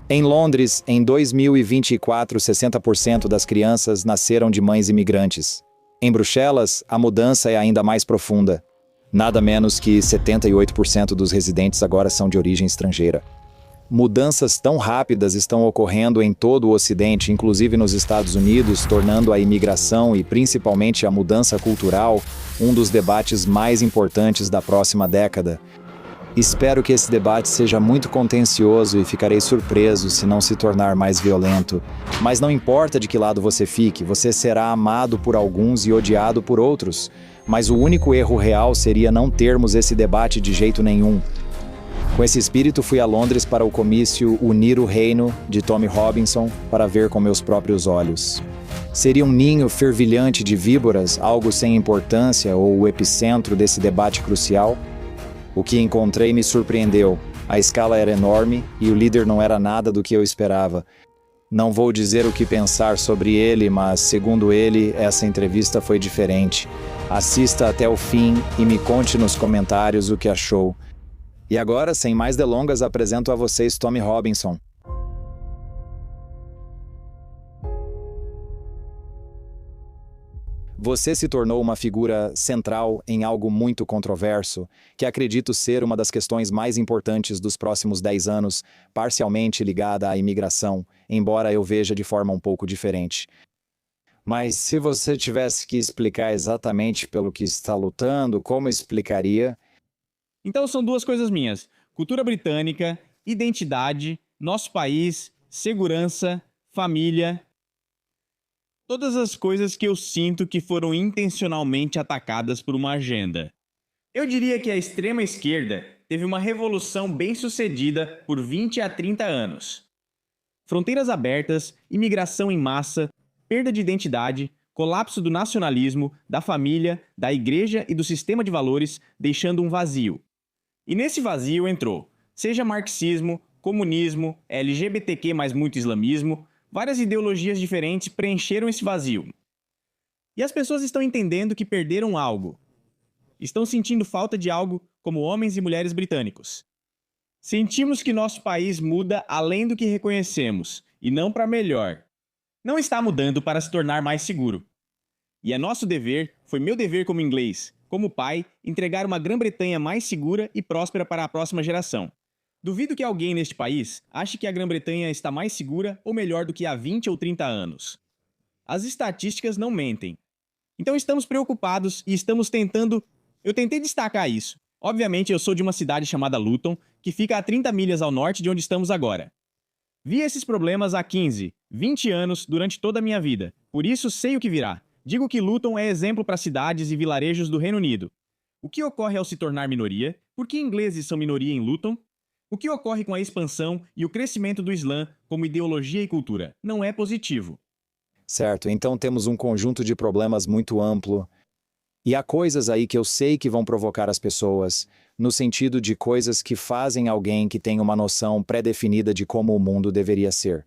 Em Londres, em 2024, 60% das crianças nasceram de mães imigrantes. Em Bruxelas, a mudança é ainda mais profunda. Nada menos que 78% dos residentes agora são de origem estrangeira. Mudanças tão rápidas estão ocorrendo em todo o Ocidente, inclusive nos Estados Unidos, tornando a imigração e principalmente a mudança cultural um dos debates mais importantes da próxima década. Espero que esse debate seja muito contencioso e ficarei surpreso se não se tornar mais violento. Mas não importa de que lado você fique, você será amado por alguns e odiado por outros. Mas o único erro real seria não termos esse debate de jeito nenhum. Com esse espírito, fui a Londres para o comício Unir o Reino, de Tommy Robinson, para ver com meus próprios olhos. Seria um ninho fervilhante de víboras, algo sem importância ou o epicentro desse debate crucial? O que encontrei me surpreendeu. A escala era enorme e o líder não era nada do que eu esperava. Não vou dizer o que pensar sobre ele, mas, segundo ele, essa entrevista foi diferente. Assista até o fim e me conte nos comentários o que achou. E agora, sem mais delongas, apresento a vocês Tommy Robinson. Você se tornou uma figura central em algo muito controverso, que acredito ser uma das questões mais importantes dos próximos 10 anos, parcialmente ligada à imigração, embora eu veja de forma um pouco diferente. Mas se você tivesse que explicar exatamente pelo que está lutando, como explicaria? Então são duas coisas minhas: cultura britânica, identidade, nosso país, segurança, família. Todas as coisas que eu sinto que foram intencionalmente atacadas por uma agenda. Eu diria que a extrema esquerda teve uma revolução bem-sucedida por 20 a 30 anos. Fronteiras abertas, imigração em massa, perda de identidade, colapso do nacionalismo, da família, da igreja e do sistema de valores, deixando um vazio. E nesse vazio entrou, seja marxismo, comunismo, LGBTQ mais muito islamismo, várias ideologias diferentes preencheram esse vazio. E as pessoas estão entendendo que perderam algo. Estão sentindo falta de algo como homens e mulheres britânicos. Sentimos que nosso país muda além do que reconhecemos, e não para melhor. Não está mudando para se tornar mais seguro. E é nosso dever, foi meu dever como inglês, como pai, entregar uma Grã-Bretanha mais segura e próspera para a próxima geração. Duvido que alguém neste país ache que a Grã-Bretanha está mais segura ou melhor do que há 20 ou 30 anos. As estatísticas não mentem. Então estamos preocupados e estamos tentando... Eu tentei destacar isso. Obviamente eu sou de uma cidade chamada Luton, que fica a 30 milhas ao norte de onde estamos agora. Vi esses problemas há 15, 20 anos durante toda a minha vida, por isso sei o que virá. Digo que Luton é exemplo para cidades e vilarejos do Reino Unido. O que ocorre ao se tornar minoria? Por que ingleses são minoria em Luton? O que ocorre com a expansão e o crescimento do Islã como ideologia e cultura? Não é positivo. Certo, então temos um conjunto de problemas muito amplo. E há coisas aí que eu sei que vão provocar as pessoas, no sentido de coisas que fazem alguém que tem uma noção pré-definida de como o mundo deveria ser.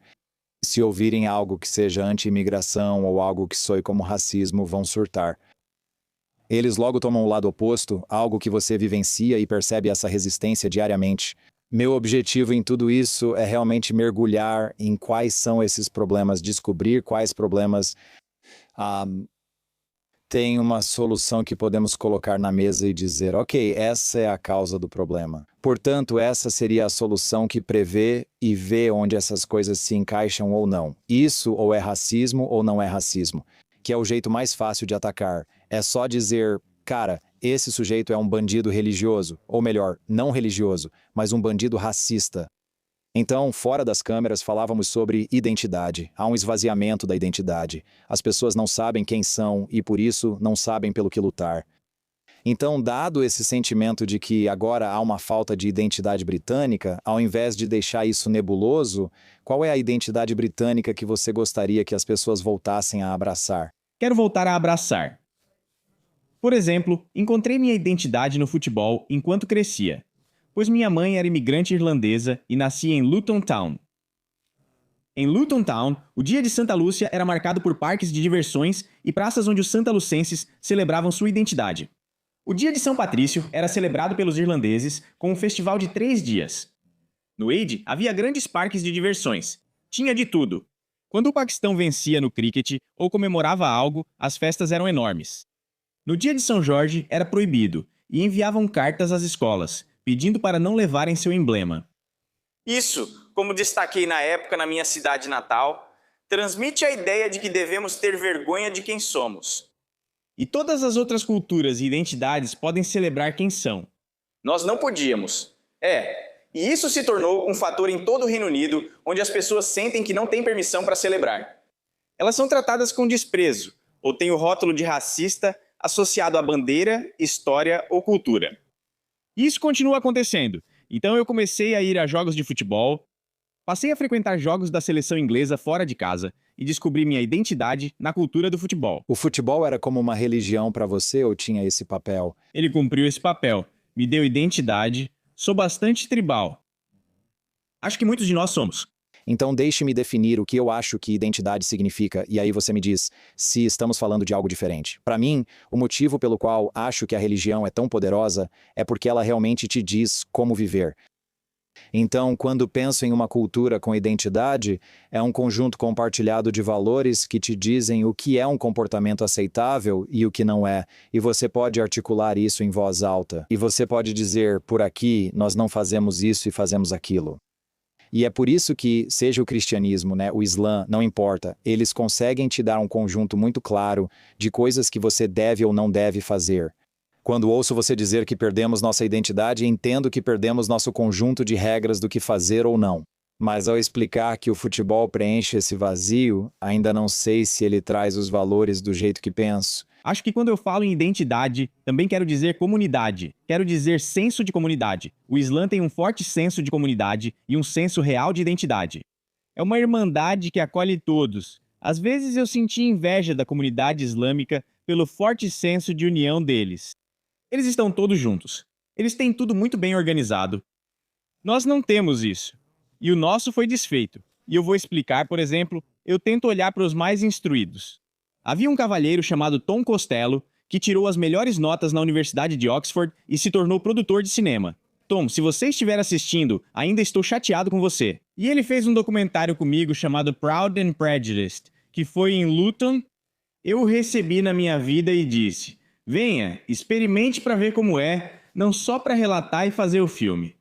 Se ouvirem algo que seja anti-imigração ou algo que soe como racismo, vão surtar. Eles logo tomam o lado oposto, algo que você vivencia e percebe essa resistência diariamente. Meu objetivo em tudo isso é realmente mergulhar em quais são esses problemas, descobrir quais problemas tem uma solução que podemos colocar na mesa e dizer, ok, essa é a causa do problema. Portanto, essa seria a solução que prevê e vê onde essas coisas se encaixam ou não. Isso ou é racismo ou não é racismo, que é o jeito mais fácil de atacar. É só dizer, cara, esse sujeito é um bandido religioso, ou melhor, não religioso, mas um bandido racista. Então, fora das câmeras, falávamos sobre identidade. Há um esvaziamento da identidade. As pessoas não sabem quem são e, por isso, não sabem pelo que lutar. Então, dado esse sentimento de que agora há uma falta de identidade britânica, ao invés de deixar isso nebuloso, qual é a identidade britânica que você gostaria que as pessoas voltassem a abraçar? Quero voltar a abraçar. Por exemplo, encontrei minha identidade no futebol enquanto crescia, pois minha mãe era imigrante irlandesa e nascia em Luton Town. Em Luton Town, o dia de Santa Lúcia era marcado por parques de diversões e praças onde os santalucenses celebravam sua identidade. O dia de São Patrício era celebrado pelos irlandeses com um festival de 3 dias. No Eid, havia grandes parques de diversões. Tinha de tudo. Quando o Paquistão vencia no cricket ou comemorava algo, as festas eram enormes. No dia de São Jorge, era proibido, e enviavam cartas às escolas, pedindo para não levarem seu emblema. Isso, como destaquei na época na minha cidade natal, transmite a ideia de que devemos ter vergonha de quem somos. E todas as outras culturas e identidades podem celebrar quem são. Nós não podíamos. E isso se tornou um fator em todo o Reino Unido, onde as pessoas sentem que não têm permissão para celebrar. Elas são tratadas com desprezo, ou têm o rótulo de racista associado à bandeira, história ou cultura. E isso continua acontecendo. Então eu comecei a ir a jogos de futebol, passei a frequentar jogos da seleção inglesa fora de casa e descobri minha identidade na cultura do futebol. O futebol era como uma religião para você ou tinha esse papel? Ele cumpriu esse papel, me deu identidade, sou bastante tribal. Acho que muitos de nós somos. Então deixe-me definir o que eu acho que identidade significa, e aí você me diz se estamos falando de algo diferente. Para mim, o motivo pelo qual acho que a religião é tão poderosa é porque ela realmente te diz como viver. Então, quando penso em uma cultura com identidade, é um conjunto compartilhado de valores que te dizem o que é um comportamento aceitável e o que não é, e você pode articular isso em voz alta. E você pode dizer, por aqui, nós não fazemos isso e fazemos aquilo. E é por isso que, seja o cristianismo, o Islã, não importa, eles conseguem te dar um conjunto muito claro de coisas que você deve ou não deve fazer. Quando ouço você dizer que perdemos nossa identidade, entendo que perdemos nosso conjunto de regras do que fazer ou não. Mas ao explicar que o futebol preenche esse vazio, ainda não sei se ele traz os valores do jeito que penso. Acho que quando eu falo em identidade, também quero dizer comunidade. Quero dizer senso de comunidade. O Islã tem um forte senso de comunidade e um senso real de identidade. É uma irmandade que acolhe todos. Às vezes eu senti inveja da comunidade islâmica pelo forte senso de união deles. Eles estão todos juntos. Eles têm tudo muito bem organizado. Nós não temos isso. E o nosso foi desfeito. E eu vou explicar, por exemplo, eu tento olhar para os mais instruídos. Havia um cavalheiro chamado Tom Costello que tirou as melhores notas na Universidade de Oxford e se tornou produtor de cinema. Tom, se você estiver assistindo, ainda estou chateado com você. E ele fez um documentário comigo chamado Proud and Prejudiced, que foi em Luton. Eu o recebi na minha vida e disse: venha, experimente para ver como é, não só para relatar e fazer o filme.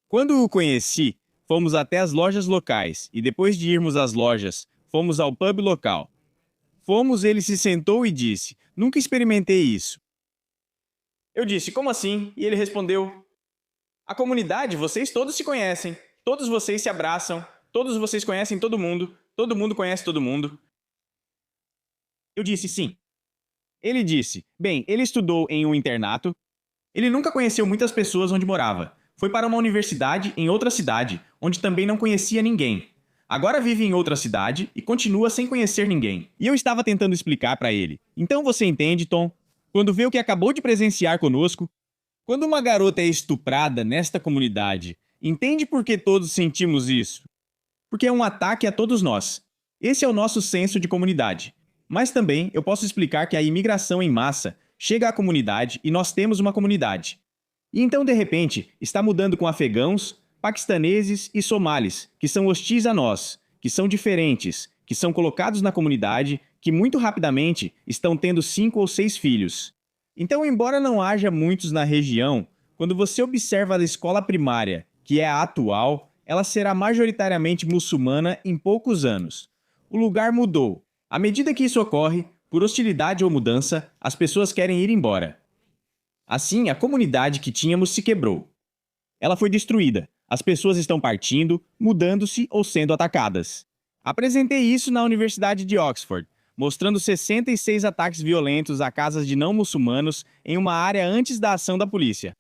Quando o conheci, fomos até as lojas locais e depois de irmos às lojas, fomos ao pub local. Ele se sentou e disse: nunca experimentei isso. Eu disse: como assim? E ele respondeu: a comunidade, vocês todos se conhecem, todos vocês se abraçam, todos vocês conhecem todo mundo conhece todo mundo. Eu disse: sim. Ele disse: bem, ele estudou em um internato, ele nunca conheceu muitas pessoas onde morava, foi para uma universidade em outra cidade, onde também não conhecia ninguém. Agora vive em outra cidade e continua sem conhecer ninguém. E eu estava tentando explicar para ele. Então você entende, Tom? Quando vê o que acabou de presenciar conosco? Quando uma garota é estuprada nesta comunidade, entende por que todos sentimos isso? Porque é um ataque a todos nós. Esse é o nosso senso de comunidade. Mas também eu posso explicar que a imigração em massa chega à comunidade e nós temos uma comunidade. E então, de repente, está mudando com afegãos, paquistaneses e somalis, que são hostis a nós, que são diferentes, que são colocados na comunidade, que muito rapidamente estão tendo 5 ou 6 filhos. Então, embora não haja muitos na região, quando você observa a escola primária, que é a atual, ela será majoritariamente muçulmana em poucos anos. O lugar mudou. À medida que isso ocorre, por hostilidade ou mudança, as pessoas querem ir embora. Assim, a comunidade que tínhamos se quebrou. Ela foi destruída. As pessoas estão partindo, mudando-se ou sendo atacadas. Apresentei isso na Universidade de Oxford, mostrando 66 ataques violentos a casas de não-muçulmanos em uma área antes da ação da polícia.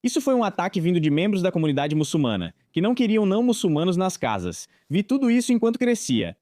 Isso foi um ataque vindo de membros da comunidade muçulmana, que não queriam não-muçulmanos nas casas. Vi tudo isso enquanto crescia.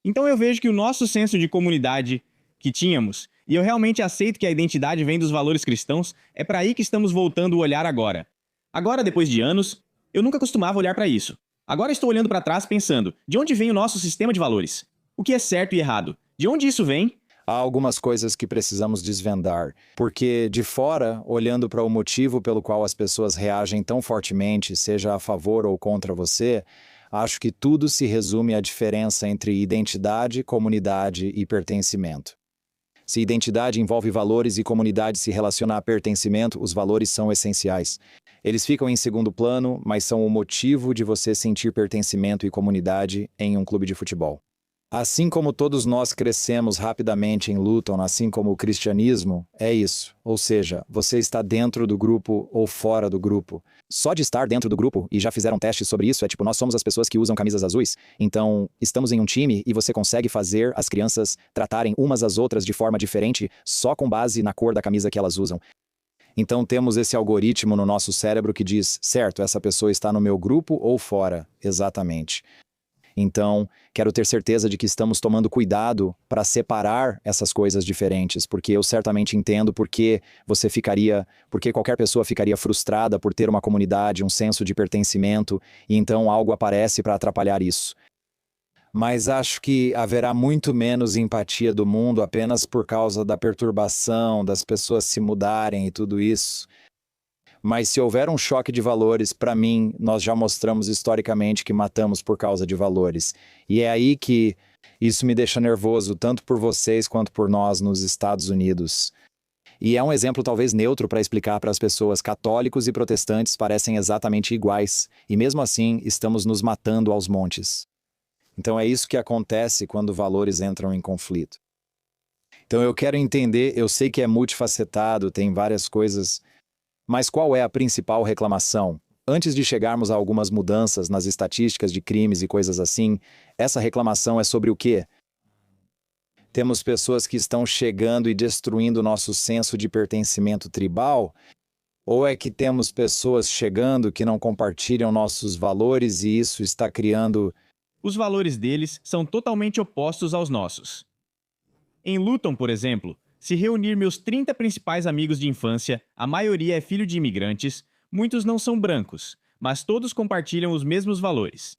Então eu vejo que o nosso senso de comunidade que tínhamos, e eu realmente aceito que a identidade vem dos valores cristãos, é para aí que estamos voltando o olhar agora. Agora, depois de anos, eu nunca costumava olhar para isso. Agora estou olhando para trás pensando, de onde vem o nosso sistema de valores? O que é certo e errado? De onde isso vem? há algumas coisas que precisamos desvendar, porque de fora, olhando para o motivo pelo qual as pessoas reagem tão fortemente, seja a favor ou contra você, acho que tudo se resume à diferença entre identidade, comunidade e pertencimento. Se identidade envolve valores e comunidade se relaciona a pertencimento, os valores são essenciais. Eles ficam em segundo plano, mas são o motivo de você sentir pertencimento e comunidade em um clube de futebol. Assim como todos nós crescemos rapidamente em Luton, assim como o cristianismo, é isso. Ou seja, você está dentro do grupo ou fora do grupo. Só de estar dentro do grupo, e já fizeram testes sobre isso, é tipo, nós somos as pessoas que usam camisas azuis. Então, estamos em um time e você consegue fazer as crianças tratarem umas às outras de forma diferente só com base na cor da camisa que elas usam. Então, temos esse algoritmo no nosso cérebro que diz, certo, essa pessoa está no meu grupo ou fora. Exatamente. Então, quero ter certeza de que estamos tomando cuidado para separar essas coisas diferentes, porque eu certamente entendo porque qualquer pessoa ficaria frustrada por ter uma comunidade, um senso de pertencimento, e então algo aparece para atrapalhar isso. Mas acho que haverá muito menos empatia do mundo apenas por causa da perturbação, das pessoas se mudarem e tudo isso. Mas se houver um choque de valores, para mim, nós já mostramos historicamente que matamos por causa de valores. E é aí que isso me deixa nervoso, tanto por vocês quanto por nós nos Estados Unidos. E é um exemplo talvez neutro para explicar para as pessoas: católicos e protestantes parecem exatamente iguais, e mesmo assim estamos nos matando aos montes. Então é isso que acontece quando valores entram em conflito. Então eu quero entender, eu sei que é multifacetado, tem várias coisas. Mas qual é a principal reclamação? Antes de chegarmos a algumas mudanças nas estatísticas de crimes e coisas assim, essa reclamação é sobre o quê? Temos pessoas que estão chegando e destruindo nosso senso de pertencimento tribal? Ou é que temos pessoas chegando que não compartilham nossos valores e isso está criando... Os valores deles são totalmente opostos aos nossos. Em Luton, por exemplo, se reunir meus 30 principais amigos de infância, a maioria é filho de imigrantes, muitos não são brancos, mas todos compartilham os mesmos valores.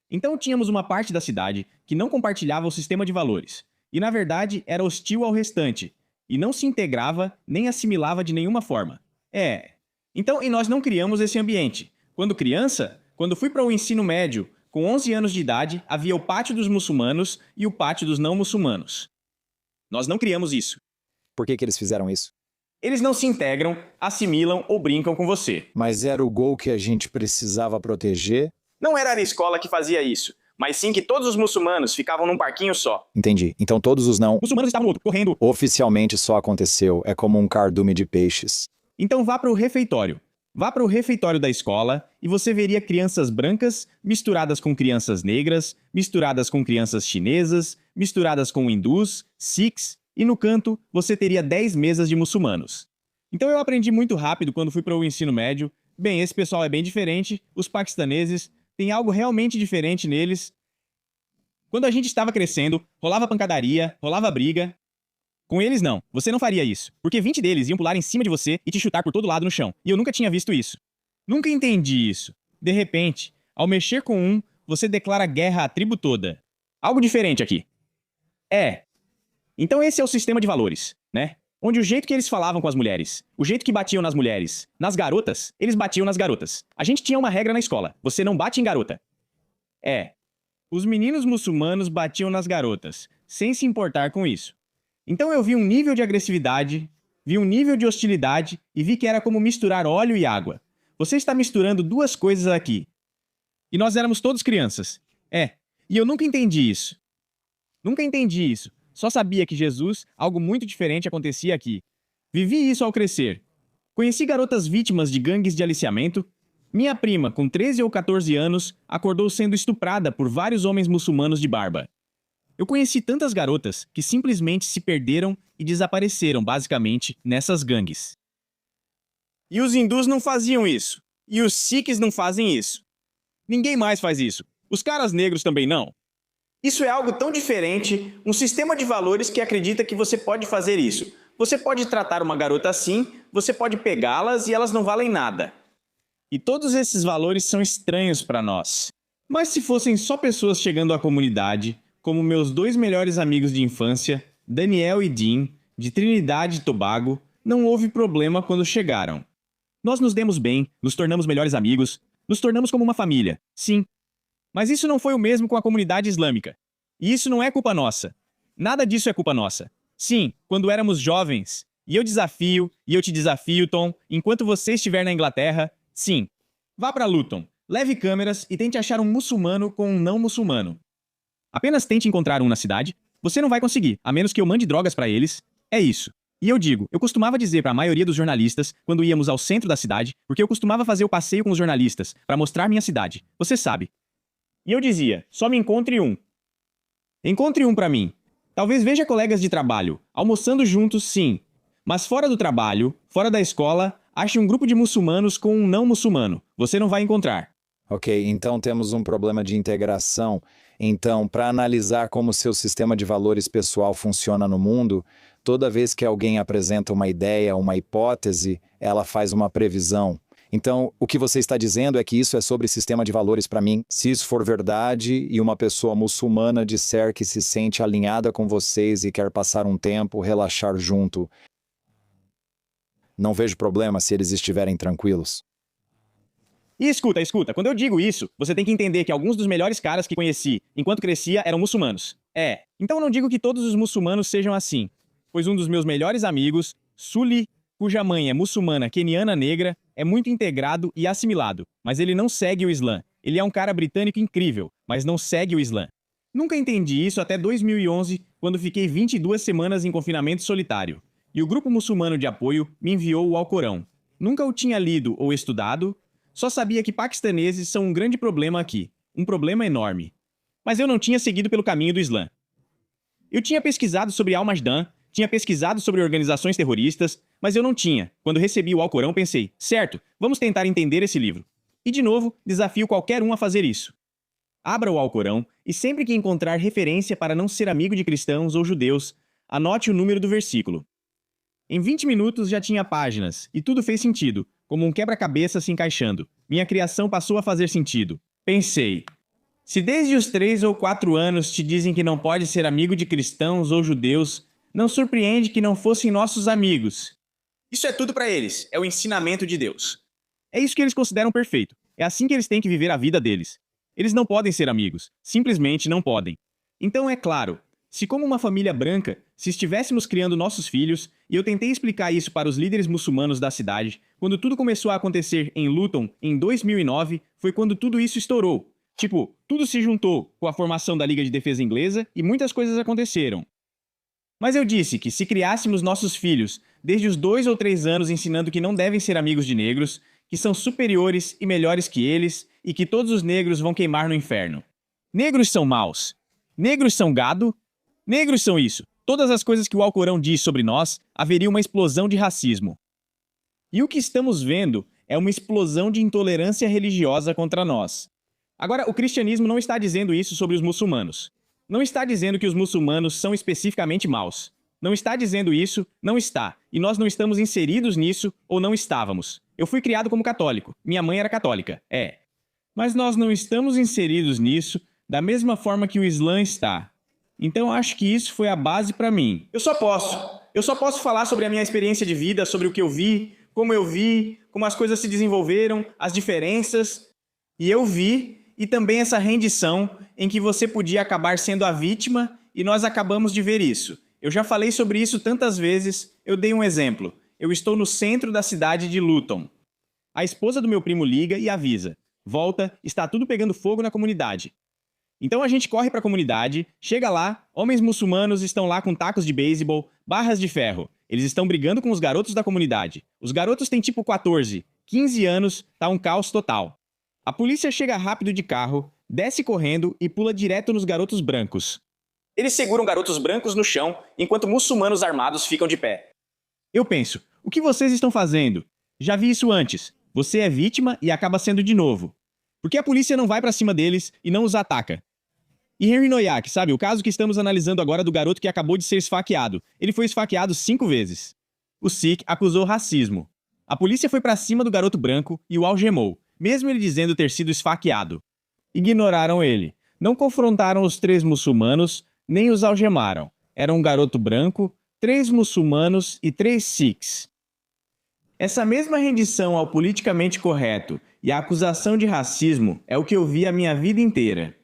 Então tínhamos uma parte da cidade que não compartilhava o sistema de valores, e na verdade era hostil ao restante, e não se integrava nem assimilava de nenhuma forma. Então, e nós não criamos esse ambiente. Quando criança, quando fui para o ensino médio, com 11 anos de idade, havia o pátio dos muçulmanos e o pátio dos não muçulmanos. Nós não criamos isso. Por que eles fizeram isso? Eles não se integram, assimilam ou brincam com você. Mas era o gol que a gente precisava proteger? Não era a escola que fazia isso, mas sim que todos os muçulmanos ficavam num parquinho só. Entendi. Então todos os não... Muçulmanos estavam correndo. Oficialmente só aconteceu. É como um cardume de peixes. Então vá para o refeitório. Vá para o refeitório da escola e você veria crianças brancas misturadas com crianças negras, misturadas com crianças chinesas, misturadas com hindus, sikhs, e no canto você teria 10 mesas de muçulmanos. Então eu aprendi muito rápido quando fui para o ensino médio. Bem, esse pessoal é bem diferente, os paquistaneses, tem algo realmente diferente neles. Quando a gente estava crescendo, rolava pancadaria, rolava briga. Com eles não, você não faria isso, porque 20 deles iam pular em cima de você e te chutar por todo lado no chão, e eu nunca tinha visto isso. Nunca entendi isso. De repente, ao mexer com um, você declara guerra à tribo toda. Algo diferente aqui. Então esse é o sistema de valores, né? Onde o jeito que eles falavam com as mulheres, o jeito que batiam nas mulheres, nas garotas, eles batiam nas garotas. A gente tinha uma regra na escola, você não bate em garota. Os meninos muçulmanos batiam nas garotas, sem se importar com isso. Então eu vi um nível de agressividade, vi um nível de hostilidade e vi que era como misturar óleo e água. Você está misturando duas coisas aqui. E nós éramos todos crianças. E eu nunca entendi isso. Nunca entendi isso. Só sabia que Jesus, algo muito diferente acontecia aqui. Vivi isso ao crescer. Conheci garotas vítimas de gangues de aliciamento. Minha prima, com 13 ou 14 anos, acordou sendo estuprada por vários homens muçulmanos de barba. Eu conheci tantas garotas que simplesmente se perderam e desapareceram, basicamente, nessas gangues. E os hindus não faziam isso. E os sikhs não fazem isso. Ninguém mais faz isso. Os caras negros também não. Isso é algo tão diferente, um sistema de valores que acredita que você pode fazer isso. Você pode tratar uma garota assim, você pode pegá-las e elas não valem nada. E todos esses valores são estranhos para nós. Mas se fossem só pessoas chegando à comunidade, como meus 2 melhores amigos de infância, Daniel e Dean, de Trinidad e Tobago, não houve problema quando chegaram. Nós nos demos bem, nos tornamos melhores amigos, nos tornamos como uma família, sim. Mas isso não foi o mesmo com a comunidade islâmica. E isso não é culpa nossa. Nada disso é culpa nossa. Sim, quando éramos jovens, e eu desafio, e eu te desafio, Tom, enquanto você estiver na Inglaterra, sim. Vá para Luton, leve câmeras e tente achar um muçulmano com um não muçulmano. Apenas tente encontrar um na cidade. Você não vai conseguir, a menos que eu mande drogas para eles. É isso. E eu digo, eu costumava dizer para a maioria dos jornalistas, quando íamos ao centro da cidade, porque eu costumava fazer o passeio com os jornalistas, para mostrar minha cidade. Você sabe. E eu dizia, só me encontre um. Encontre um para mim. Talvez veja colegas de trabalho, almoçando juntos, sim. Mas fora do trabalho, fora da escola, ache um grupo de muçulmanos com um não muçulmano. Você não vai encontrar. Ok, então temos um problema de integração. Então, para analisar como seu sistema de valores pessoal funciona no mundo, toda vez que alguém apresenta uma ideia, uma hipótese, ela faz uma previsão. Então, o que você está dizendo é que isso é sobre sistema de valores para mim. Se isso for verdade e uma pessoa muçulmana disser que se sente alinhada com vocês e quer passar um tempo, relaxar junto, não vejo problema se eles estiverem tranquilos. E escuta, quando eu digo isso, você tem que entender que alguns dos melhores caras que conheci enquanto crescia eram muçulmanos. Então eu não digo que todos os muçulmanos sejam assim, pois um dos meus melhores amigos, Sully, cuja mãe é muçulmana queniana negra, é muito integrado e assimilado, mas ele não segue o Islã. Ele é um cara britânico incrível, mas não segue o Islã. Nunca entendi isso até 2011, quando fiquei 22 semanas em confinamento solitário. E o grupo muçulmano de apoio me enviou o Alcorão. Nunca o tinha lido ou estudado, só sabia que paquistaneses são um grande problema aqui, um problema enorme. Mas eu não tinha seguido pelo caminho do Islã. Eu tinha pesquisado sobre Al-Majdan, tinha pesquisado sobre organizações terroristas, mas eu não tinha. Quando recebi o Alcorão, pensei, certo, vamos tentar entender esse livro. E de novo, desafio qualquer um a fazer isso. Abra o Alcorão e sempre que encontrar referência para não ser amigo de cristãos ou judeus, anote o número do versículo. Em 20 minutos já tinha páginas, e tudo fez sentido, como um quebra-cabeça se encaixando. Minha criação passou a fazer sentido. Pensei, se desde os 3 ou 4 anos te dizem que não pode ser amigo de cristãos ou judeus, não surpreende que não fossem nossos amigos. Isso é tudo para eles, é o ensinamento de Deus. É isso que eles consideram perfeito, é assim que eles têm que viver a vida deles. Eles não podem ser amigos, simplesmente não podem. Então é claro, se como uma família branca, se estivéssemos criando nossos filhos, e eu tentei explicar isso para os líderes muçulmanos da cidade, quando tudo começou a acontecer em Luton, em 2009, foi quando tudo isso estourou. Tipo, tudo se juntou com a formação da Liga de Defesa Inglesa e muitas coisas aconteceram. Mas eu disse que se criássemos nossos filhos desde os 2 ou 3 anos ensinando que não devem ser amigos de negros, que são superiores e melhores que eles, e que todos os negros vão queimar no inferno. Negros são maus. Negros são gado. Negros são isso. Todas as coisas que o Alcorão diz sobre nós, haveria uma explosão de racismo. E o que estamos vendo é uma explosão de intolerância religiosa contra nós. Agora, o cristianismo não está dizendo isso sobre os muçulmanos. Não está dizendo que os muçulmanos são especificamente maus. Não está dizendo isso, não está. E nós não estamos inseridos nisso, ou não estávamos. Eu fui criado como católico. Minha mãe era católica. Mas nós não estamos inseridos nisso da mesma forma que o Islã está. Então acho que isso foi a base para mim. Eu só posso falar sobre a minha experiência de vida, sobre o que eu vi, como as coisas se desenvolveram, as diferenças. E eu vi, e também essa rendição em que você podia acabar sendo a vítima, e nós acabamos de ver isso. Eu já falei sobre isso tantas vezes, eu dei um exemplo. Eu estou no centro da cidade de Luton. A esposa do meu primo liga e avisa. Volta, está tudo pegando fogo na comunidade. Então a gente corre para a comunidade, chega lá, homens muçulmanos estão lá com tacos de beisebol, barras de ferro. Eles estão brigando com os garotos da comunidade. Os garotos têm tipo 14, 15 anos, tá um caos total. A polícia chega rápido de carro, desce correndo e pula direto nos garotos brancos. Eles seguram garotos brancos no chão, enquanto muçulmanos armados ficam de pé. Eu penso, o que vocês estão fazendo? Já vi isso antes. Você é vítima e acaba sendo de novo. Por que a polícia não vai para cima deles e não os ataca? E Henry Noyack, sabe, o caso que estamos analisando agora do garoto que acabou de ser esfaqueado. Ele foi esfaqueado 5 vezes. O Sikh acusou racismo. A polícia foi para cima do garoto branco e o algemou, mesmo ele dizendo ter sido esfaqueado. Ignoraram ele. Não confrontaram os 3 muçulmanos, nem os algemaram. Era um garoto branco, 3 muçulmanos e 3 sikhs. Essa mesma rendição ao politicamente correto e a acusação de racismo é o que eu vi a minha vida inteira.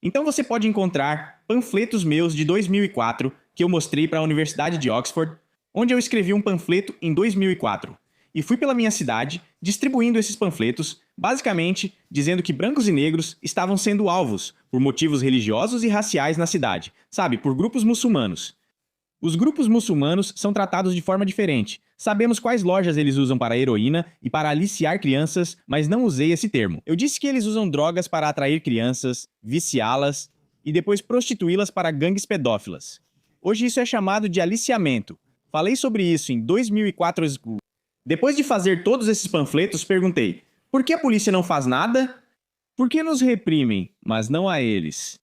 Então você pode encontrar panfletos meus de 2004 que eu mostrei para a Universidade de Oxford, onde eu escrevi um panfleto em 2004. E fui pela minha cidade distribuindo esses panfletos, basicamente dizendo que brancos e negros estavam sendo alvos por motivos religiosos e raciais na cidade, sabe, por grupos muçulmanos. Os grupos muçulmanos são tratados de forma diferente. Sabemos quais lojas eles usam para heroína e para aliciar crianças, mas não usei esse termo. Eu disse que eles usam drogas para atrair crianças, viciá-las e depois prostituí-las para gangues pedófilas. Hoje isso é chamado de aliciamento. Falei sobre isso em 2004. Depois de fazer todos esses panfletos, perguntei: por que a polícia não faz nada? Por que nos reprimem, mas não a eles?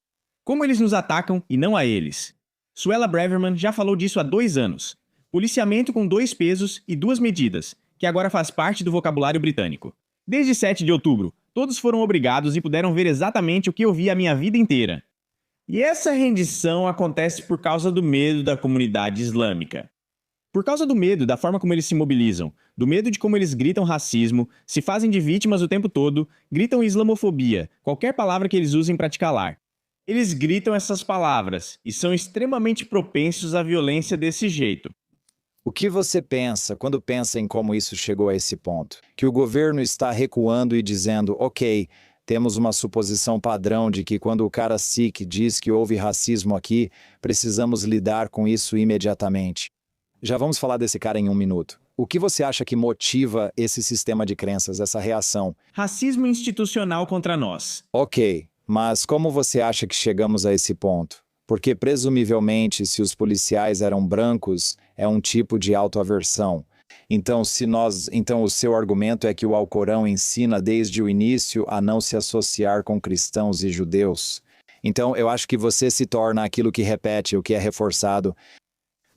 Como eles nos atacam e não a eles? Suella Braverman já falou disso há 2 anos. Policiamento com 2 pesos e 2 medidas, que agora faz parte do vocabulário britânico. Desde 7 de outubro, todos foram obrigados e puderam ver exatamente o que eu vi a minha vida inteira. E essa rendição acontece por causa do medo da comunidade islâmica. Por causa do medo da forma como eles se mobilizam, do medo de como eles gritam racismo, se fazem de vítimas o tempo todo, gritam islamofobia, qualquer palavra que eles usem para te calar. Eles gritam essas palavras e são extremamente propensos à violência desse jeito. O que você pensa quando pensa em como isso chegou a esse ponto? Que o governo está recuando e dizendo, ok, temos uma suposição padrão de que quando o cara Sikh diz que houve racismo aqui, precisamos lidar com isso imediatamente. Já vamos falar desse cara em 1 minuto. O que você acha que motiva esse sistema de crenças, essa reação? Racismo institucional contra nós. Ok, mas como você acha que chegamos a esse ponto? Porque, presumivelmente, se os policiais eram brancos, é um tipo de autoaversão. Então, o seu argumento é que o Alcorão ensina desde o início a não se associar com cristãos e judeus. Então, eu acho que você se torna aquilo que repete, o que é reforçado.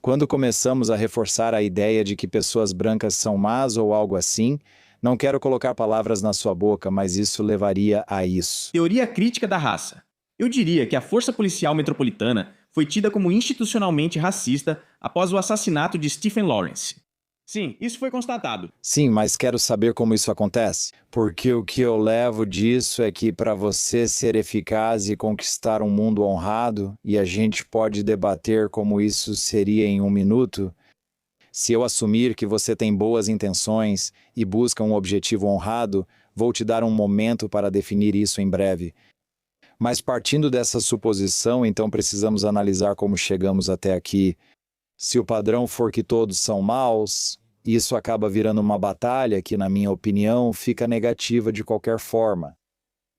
Quando começamos a reforçar a ideia de que pessoas brancas são más ou algo assim, não quero colocar palavras na sua boca, mas isso levaria a isso. Teoria crítica da raça. Eu diria que a Força Policial Metropolitana foi tida como institucionalmente racista após o assassinato de Stephen Lawrence. Sim, isso foi constatado. Sim, mas quero saber como isso acontece. Porque o que eu levo disso é que para você ser eficaz e conquistar um mundo honrado, e a gente pode debater como isso seria em 1 minuto, se eu assumir que você tem boas intenções e busca um objetivo honrado, vou te dar um momento para definir isso em breve. Mas partindo dessa suposição, então precisamos analisar como chegamos até aqui. Se o padrão for que todos são maus, isso acaba virando uma batalha que, na minha opinião, fica negativa de qualquer forma.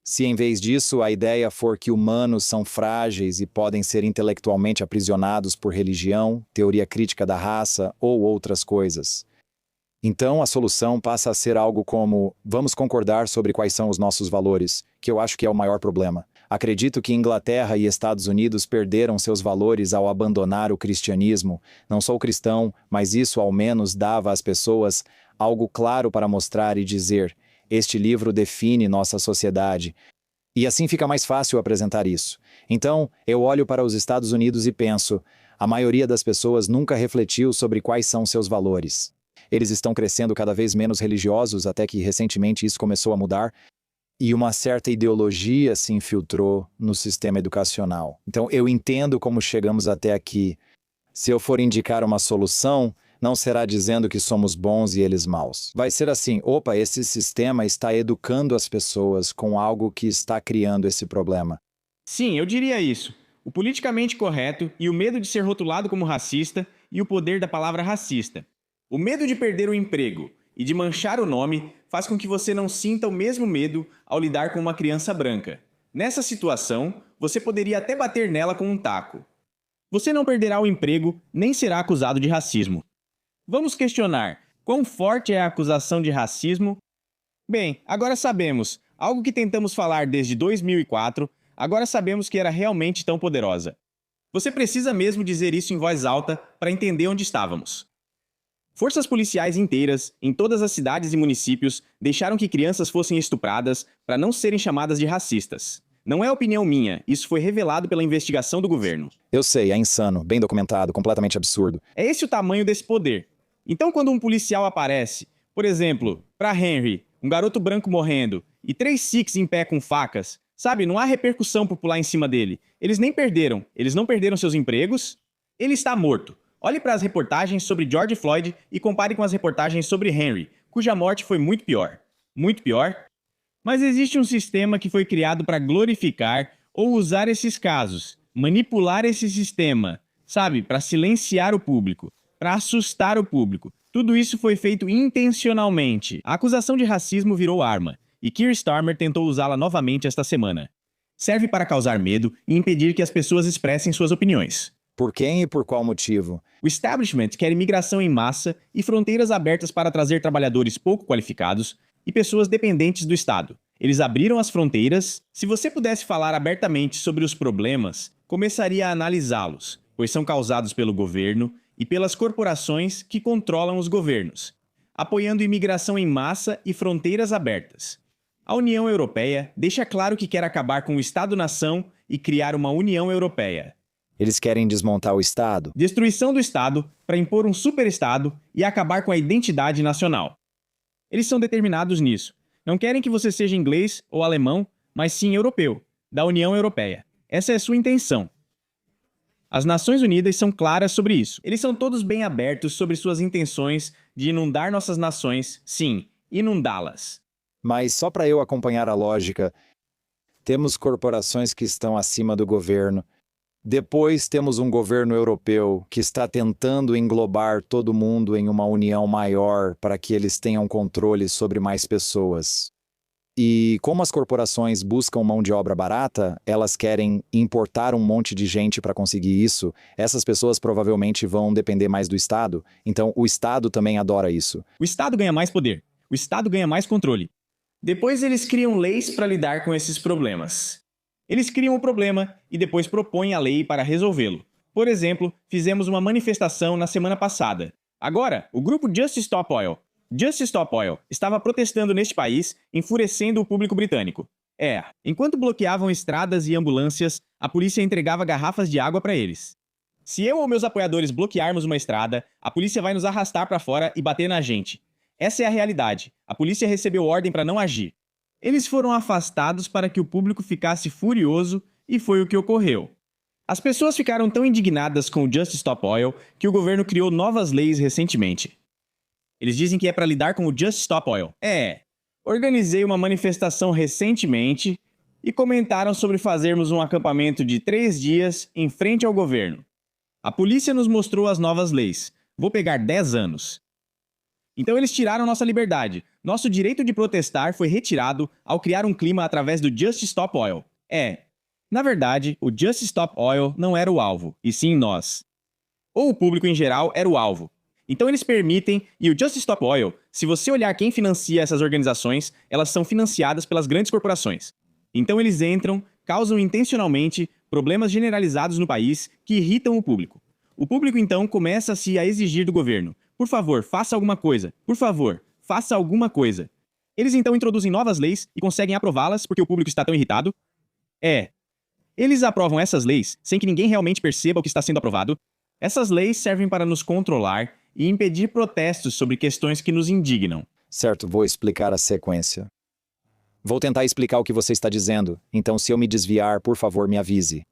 Se em vez disso a ideia for que humanos são frágeis e podem ser intelectualmente aprisionados por religião, teoria crítica da raça ou outras coisas. Então a solução passa a ser algo como: vamos concordar sobre quais são os nossos valores, que eu acho que é o maior problema. Acredito que Inglaterra e Estados Unidos perderam seus valores ao abandonar o cristianismo. Não sou cristão, mas isso ao menos dava às pessoas algo claro para mostrar e dizer: este livro define nossa sociedade. E assim fica mais fácil apresentar isso. Então, eu olho para os Estados Unidos e penso: a maioria das pessoas nunca refletiu sobre quais são seus valores. Eles estão crescendo cada vez menos religiosos até que recentemente isso começou a mudar. E uma certa ideologia se infiltrou no sistema educacional. Então, eu entendo como chegamos até aqui. Se eu for indicar uma solução, não será dizendo que somos bons e eles maus. Vai ser assim: opa, esse sistema está educando as pessoas com algo que está criando esse problema. Sim, eu diria isso. O politicamente correto e o medo de ser rotulado como racista e o poder da palavra racista. O medo de perder o emprego e de manchar o nome faz com que você não sinta o mesmo medo ao lidar com uma criança branca. Nessa situação, você poderia até bater nela com um taco. Você não perderá o emprego nem será acusado de racismo. Vamos questionar: quão forte é a acusação de racismo? Bem, agora sabemos. Algo que tentamos falar desde 2004, agora sabemos que era realmente tão poderosa. Você precisa mesmo dizer isso em voz alta para entender onde estávamos. Forças policiais inteiras, em todas as cidades e municípios, deixaram que crianças fossem estupradas para não serem chamadas de racistas. Não é opinião minha, isso foi revelado pela investigação do governo. Eu sei, é insano, bem documentado, completamente absurdo. É esse o tamanho desse poder. Então, quando um policial aparece, por exemplo, para Henry, um garoto branco morrendo, e 3 Sikhs em pé com facas, sabe, não há repercussão popular em cima dele. Eles nem perderam, eles não perderam seus empregos, ele está morto. Olhe para as reportagens sobre George Floyd e compare com as reportagens sobre Henry, cuja morte foi muito pior. Muito pior. Mas existe um sistema que foi criado para glorificar ou usar esses casos, manipular esse sistema, sabe, para silenciar o público, para assustar o público. Tudo isso foi feito intencionalmente. A acusação de racismo virou arma, e Keir Starmer tentou usá-la novamente esta semana. Serve para causar medo e impedir que as pessoas expressem suas opiniões. Por quem e por qual motivo? O establishment quer imigração em massa e fronteiras abertas para trazer trabalhadores pouco qualificados e pessoas dependentes do Estado. Eles abriram as fronteiras. Se você pudesse falar abertamente sobre os problemas, começaria a analisá-los, pois são causados pelo governo e pelas corporações que controlam os governos, apoiando imigração em massa e fronteiras abertas. A União Europeia deixa claro que quer acabar com o Estado-nação e criar uma União Europeia. Eles querem desmontar o Estado? Destruição do Estado para impor um superestado e acabar com a identidade nacional. Eles são determinados nisso. Não querem que você seja inglês ou alemão, mas sim europeu, da União Europeia. Essa é a sua intenção. As Nações Unidas são claras sobre isso. Eles são todos bem abertos sobre suas intenções de inundar nossas nações, sim, inundá-las. Mas só para eu acompanhar a lógica, temos corporações que estão acima do governo. Depois temos um governo europeu que está tentando englobar todo mundo em uma união maior para que eles tenham controle sobre mais pessoas. E como as corporações buscam mão de obra barata, elas querem importar um monte de gente para conseguir isso. Essas pessoas provavelmente vão depender mais do Estado, então o Estado também adora isso. O Estado ganha mais poder. O Estado ganha mais controle. Depois eles criam leis para lidar com esses problemas. Eles criam o problema e depois propõem a lei para resolvê-lo. Por exemplo, fizemos uma manifestação na semana passada. Agora, o grupo Justice Stop Oil estava protestando neste país, enfurecendo o público britânico. Enquanto bloqueavam estradas e ambulâncias, a polícia entregava garrafas de água para eles. Se eu ou meus apoiadores bloquearmos uma estrada, a polícia vai nos arrastar para fora e bater na gente. Essa é a realidade. A polícia recebeu ordem para não agir. Eles foram afastados para que o público ficasse furioso e foi o que ocorreu. As pessoas ficaram tão indignadas com o Justice Stop Oil que o governo criou novas leis recentemente. Eles dizem que é para lidar com o Justice Stop Oil. Organizei uma manifestação recentemente e comentaram sobre fazermos um acampamento de 3 dias em frente ao governo. A polícia nos mostrou as novas leis. Vou pegar 10 anos. Então eles tiraram nossa liberdade. Nosso direito de protestar foi retirado ao criar um clima através do Justice Stop Oil. Na verdade, o Justice Stop Oil não era o alvo, e sim nós. Ou o público em geral era o alvo. Então eles permitem, e o Justice Stop Oil, se você olhar quem financia essas organizações, elas são financiadas pelas grandes corporações. Então eles entram, causam intencionalmente problemas generalizados no país que irritam o público. O público então começa-se a exigir do governo: por favor, faça alguma coisa. Por favor, faça alguma coisa. Eles então introduzem novas leis e conseguem aprová-las porque o público está tão irritado. Eles aprovam essas leis sem que ninguém realmente perceba o que está sendo aprovado. Essas leis servem para nos controlar e impedir protestos sobre questões que nos indignam. Certo, vou explicar a sequência. Vou tentar explicar o que você está dizendo, então se eu me desviar, por favor, me avise.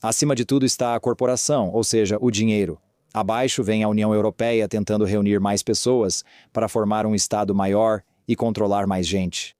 Acima de tudo está a corporação, ou seja, o dinheiro. Abaixo vem a União Europeia tentando reunir mais pessoas para formar um Estado maior e controlar mais gente.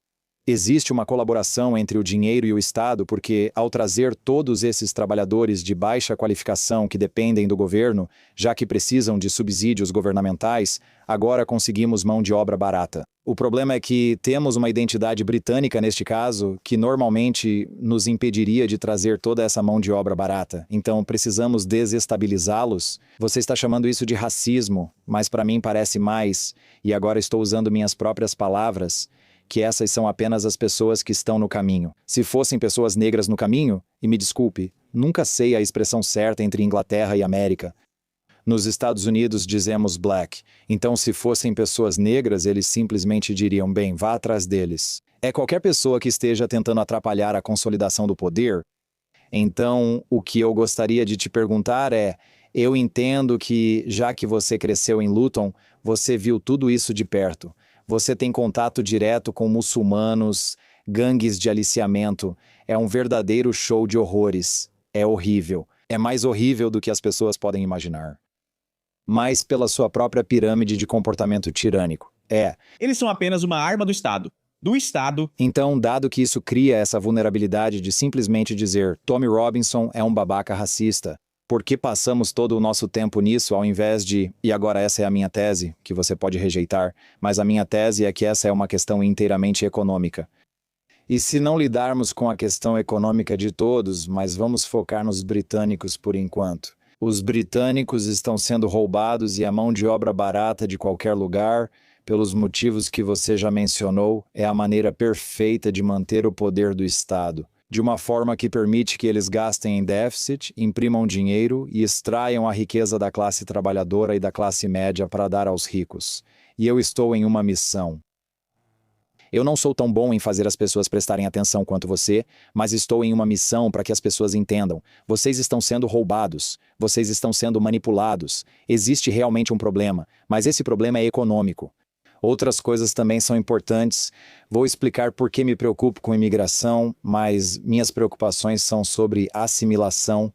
Existe uma colaboração entre o dinheiro e o Estado porque, ao trazer todos esses trabalhadores de baixa qualificação que dependem do governo, já que precisam de subsídios governamentais, agora conseguimos mão de obra barata. O problema é que temos uma identidade britânica neste caso que normalmente nos impediria de trazer toda essa mão de obra barata. Então precisamos desestabilizá-los. Você está chamando isso de racismo, mas para mim parece mais, e agora estou usando minhas próprias palavras, que essas são apenas as pessoas que estão no caminho. Se fossem pessoas negras no caminho, e me desculpe, nunca sei a expressão certa entre Inglaterra e América. Nos Estados Unidos dizemos black, então se fossem pessoas negras eles simplesmente diriam bem, vá atrás deles. É qualquer pessoa que esteja tentando atrapalhar a consolidação do poder. Então, o que eu gostaria de te perguntar é: eu entendo que, já que você cresceu em Luton, você viu tudo isso de perto. Você tem contato direto com muçulmanos, gangues de aliciamento. É um verdadeiro show de horrores. É horrível. É mais horrível do que as pessoas podem imaginar. Mas pela sua própria pirâmide de comportamento tirânico. Eles são apenas uma arma do Estado. Do Estado. Então, dado que isso cria essa vulnerabilidade de simplesmente dizer Tommy Robinson é um babaca racista, por que passamos todo o nosso tempo nisso ao invés de, e agora essa é a minha tese, que você pode rejeitar, mas a minha tese é que essa é uma questão inteiramente econômica. E se não lidarmos com a questão econômica de todos, mas vamos focar nos britânicos por enquanto. Os britânicos estão sendo roubados e a mão de obra barata de qualquer lugar, pelos motivos que você já mencionou, é a maneira perfeita de manter o poder do Estado, de uma forma que permite que eles gastem em déficit, imprimam dinheiro e extraiam a riqueza da classe trabalhadora e da classe média para dar aos ricos. E eu estou em uma missão. Eu não sou tão bom em fazer as pessoas prestarem atenção quanto você, mas estou em uma missão para que as pessoas entendam. Vocês estão sendo roubados, vocês estão sendo manipulados. Existe realmente um problema, mas esse problema é econômico. Outras coisas também são importantes. Vou explicar por que me preocupo com imigração, mas minhas preocupações são sobre assimilação.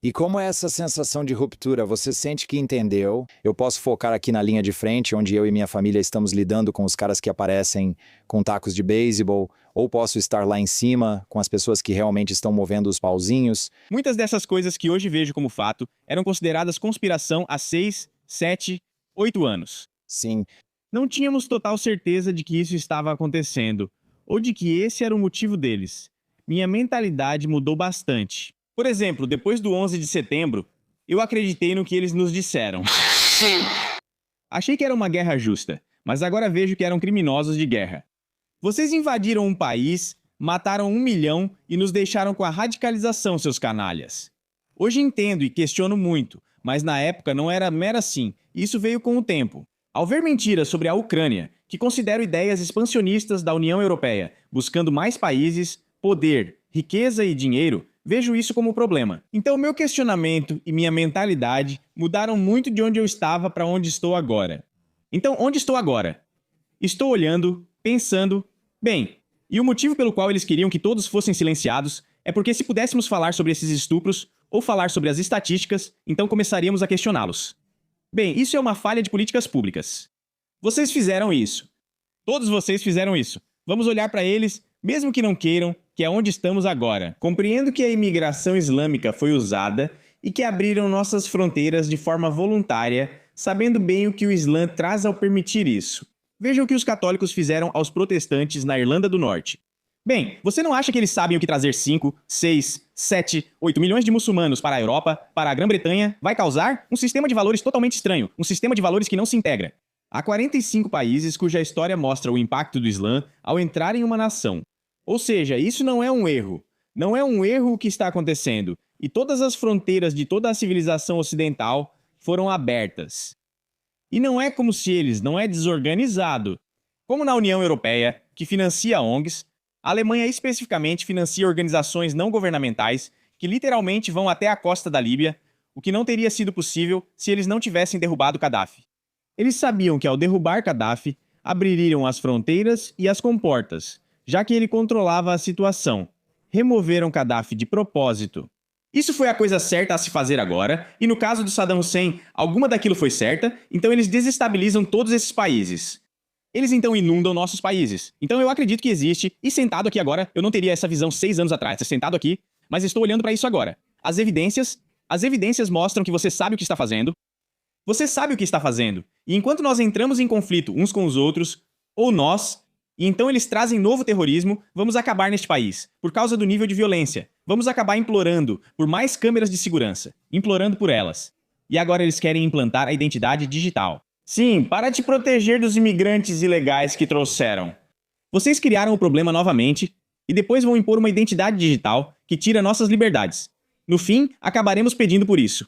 E como é essa sensação de ruptura? Você sente que entendeu? Eu posso focar aqui na linha de frente, onde eu e minha família estamos lidando com os caras que aparecem com tacos de beisebol, ou posso estar lá em cima, com as pessoas que realmente estão movendo os pauzinhos. Muitas dessas coisas que hoje vejo como fato eram consideradas conspiração há 6, 7, 8 anos. Sim. Não tínhamos total certeza de que isso estava acontecendo, ou de que esse era o motivo deles. Minha mentalidade mudou bastante. Por exemplo, depois do 11 de setembro, eu acreditei no que eles nos disseram. Achei que era uma guerra justa, mas agora vejo que eram criminosos de guerra. Vocês invadiram um país, mataram 1 milhão e nos deixaram com a radicalização, seus canalhas. Hoje entendo e questiono muito, mas na época não era mera assim, e isso veio com o tempo. Ao ver mentiras sobre a Ucrânia, que considero ideias expansionistas da União Europeia, buscando mais países, poder, riqueza e dinheiro, vejo isso como problema. Então meu questionamento e minha mentalidade mudaram muito de onde eu estava para onde estou agora. Então, onde estou agora? Estou olhando, pensando, bem, e o motivo pelo qual eles queriam que todos fossem silenciados é porque se pudéssemos falar sobre esses estupros ou falar sobre as estatísticas, então começaríamos a questioná-los. Bem, isso é uma falha de políticas públicas. Vocês fizeram isso. Todos vocês fizeram isso. Vamos olhar para eles, mesmo que não queiram, que é onde estamos agora. Compreendo que a imigração islâmica foi usada e que abriram nossas fronteiras de forma voluntária, sabendo bem o que o Islã traz ao permitir isso. Vejam o que os católicos fizeram aos protestantes na Irlanda do Norte. Bem, você não acha que eles sabem o que trazer 5, 6, 7, 8 milhões de muçulmanos para a Europa, para a Grã-Bretanha, vai causar? Um sistema de valores totalmente estranho, um sistema de valores que não se integra. Há 45 países cuja história mostra o impacto do Islã ao entrar em uma nação. Ou seja, isso não é um erro. Não é um erro o que está acontecendo. E todas as fronteiras de toda a civilização ocidental foram abertas. E não é como se eles não é desorganizado. Como na União Europeia, que financia ONGs, a Alemanha especificamente financia organizações não governamentais que literalmente vão até a costa da Líbia, o que não teria sido possível se eles não tivessem derrubado Gaddafi. Eles sabiam que ao derrubar Gaddafi, abririam as fronteiras e as comportas, já que ele controlava a situação. Removeram Gaddafi de propósito. Isso foi a coisa certa a se fazer agora, e no caso do Saddam Hussein, alguma daquilo foi certa, então eles desestabilizam todos esses países. Eles então inundam nossos países. Então eu acredito que existe, e sentado aqui agora, eu não teria essa visão 6 anos atrás, sentado aqui, mas estou olhando para isso agora. As evidências mostram que você sabe o que está fazendo. Você sabe o que está fazendo. E enquanto nós entramos em conflito uns com os outros, ou nós, e então eles trazem novo terrorismo, vamos acabar neste país, por causa do nível de violência. Vamos acabar implorando por mais câmeras de segurança, implorando por elas. E agora eles querem implantar a identidade digital. Sim, para te proteger dos imigrantes ilegais que trouxeram. Vocês criaram o problema novamente e depois vão impor uma identidade digital que tira nossas liberdades. No fim, acabaremos pedindo por isso.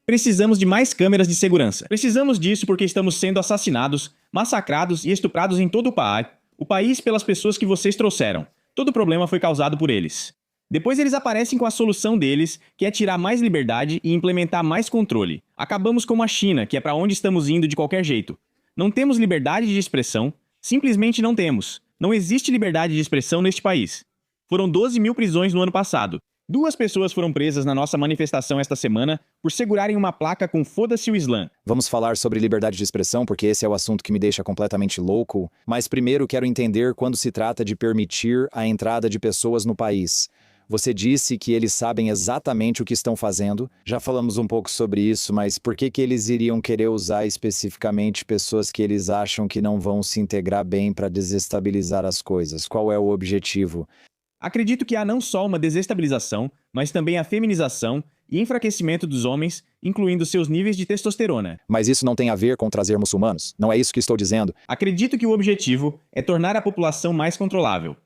Precisamos de mais câmeras de segurança. Precisamos disso porque estamos sendo assassinados, massacrados e estuprados em todo o O país pelas pessoas que vocês trouxeram. Todo o problema foi causado por eles. Depois eles aparecem com a solução deles, que é tirar mais liberdade e implementar mais controle. Acabamos com a China, que é para onde estamos indo de qualquer jeito. Não temos liberdade de expressão, simplesmente não temos. Não existe liberdade de expressão neste país. Foram 12 mil prisões no ano passado. 2 pessoas foram presas na nossa manifestação esta semana por segurarem uma placa com "Foda-se o Islã". Vamos falar sobre liberdade de expressão, porque esse é o assunto que me deixa completamente louco. Mas primeiro quero entender quando se trata de permitir a entrada de pessoas no país. Você disse que eles sabem exatamente o que estão fazendo. Já falamos um pouco sobre isso, mas por que eles iriam querer usar especificamente pessoas que eles acham que não vão se integrar bem para desestabilizar as coisas? Qual é o objetivo? Acredito que há não só uma desestabilização, mas também a feminização e enfraquecimento dos homens, incluindo seus níveis de testosterona. Mas isso não tem a ver com trazer muçulmanos. Não é isso que estou dizendo. Acredito que o objetivo é tornar a população mais controlável.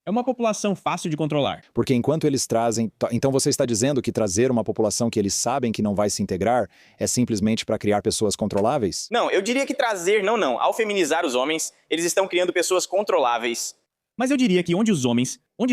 É uma população fácil de controlar. Porque enquanto eles trazem... Então você está dizendo que trazer uma população que eles sabem que não vai se integrar é simplesmente para criar pessoas controláveis? Não, eu diria que trazer, não. Ao feminizar os homens, eles estão criando pessoas controláveis. Mas eu diria que onde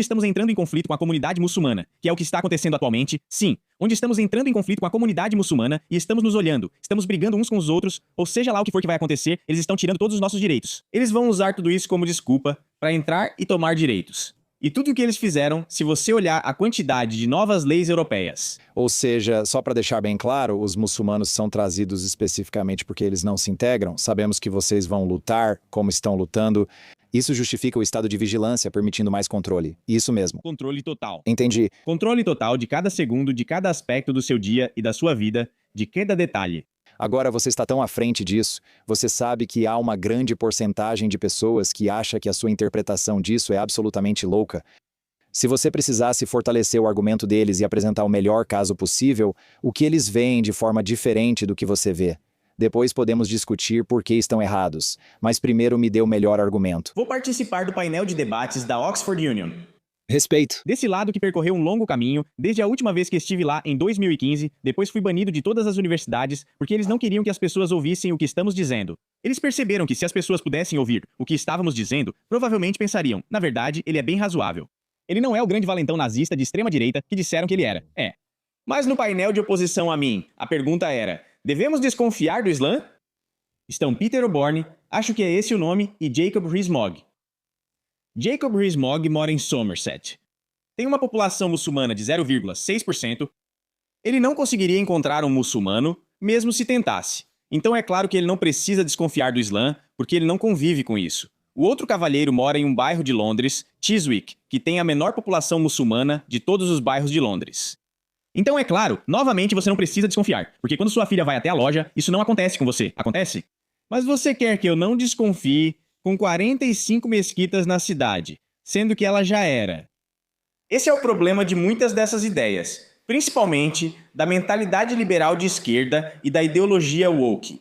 estamos entrando em conflito com a comunidade muçulmana, que é o que está acontecendo atualmente, sim, onde estamos entrando em conflito com a comunidade muçulmana e estamos nos olhando, estamos brigando uns com os outros, ou seja lá o que for que vai acontecer, eles estão tirando todos os nossos direitos. Eles vão usar tudo isso como desculpa para entrar e tomar direitos. E tudo o que eles fizeram, se você olhar a quantidade de novas leis europeias. Ou seja, só para deixar bem claro, os muçulmanos são trazidos especificamente porque eles não se integram. Sabemos que vocês vão lutar, como estão lutando. Isso justifica o estado de vigilância, permitindo mais controle. Isso mesmo. Controle total. Entendi. Controle total de cada segundo, de cada aspecto do seu dia e da sua vida, de cada detalhe. Agora você está tão à frente disso, você sabe que há uma grande porcentagem de pessoas que acha que a sua interpretação disso é absolutamente louca. Se você precisasse fortalecer o argumento deles e apresentar o melhor caso possível, o que eles veem de forma diferente do que você vê. Depois podemos discutir por que estão errados, mas primeiro me dê o melhor argumento. Vou participar do painel de debates da Oxford Union. Respeito. Desse lado que percorreu um longo caminho, desde a última vez que estive lá em 2015, depois fui banido de todas as universidades, porque eles não queriam que as pessoas ouvissem o que estamos dizendo. Eles perceberam que se as pessoas pudessem ouvir o que estávamos dizendo, provavelmente pensariam, na verdade, ele é bem razoável. Ele não é o grande valentão nazista de extrema-direita que disseram que ele era. É. Mas no painel de oposição a mim, a pergunta era: devemos desconfiar do Islã? Estão Peter Oborne, acho que é esse o nome, e Jacob Rees-Mogg. Jacob Rees-Mogg mora em Somerset. Tem uma população muçulmana de 0,6%. Ele não conseguiria encontrar um muçulmano, mesmo se tentasse. Então é claro que ele não precisa desconfiar do Islã, porque ele não convive com isso. O outro cavalheiro mora em um bairro de Londres, Chiswick, que tem a menor população muçulmana de todos os bairros de Londres. Então é claro, novamente você não precisa desconfiar, porque quando sua filha vai até a loja, isso não acontece com você. Acontece? Mas você quer que eu não desconfie com 45 mesquitas na cidade, sendo que ela já era. Esse é o problema de muitas dessas ideias, principalmente da mentalidade liberal de esquerda e da ideologia woke.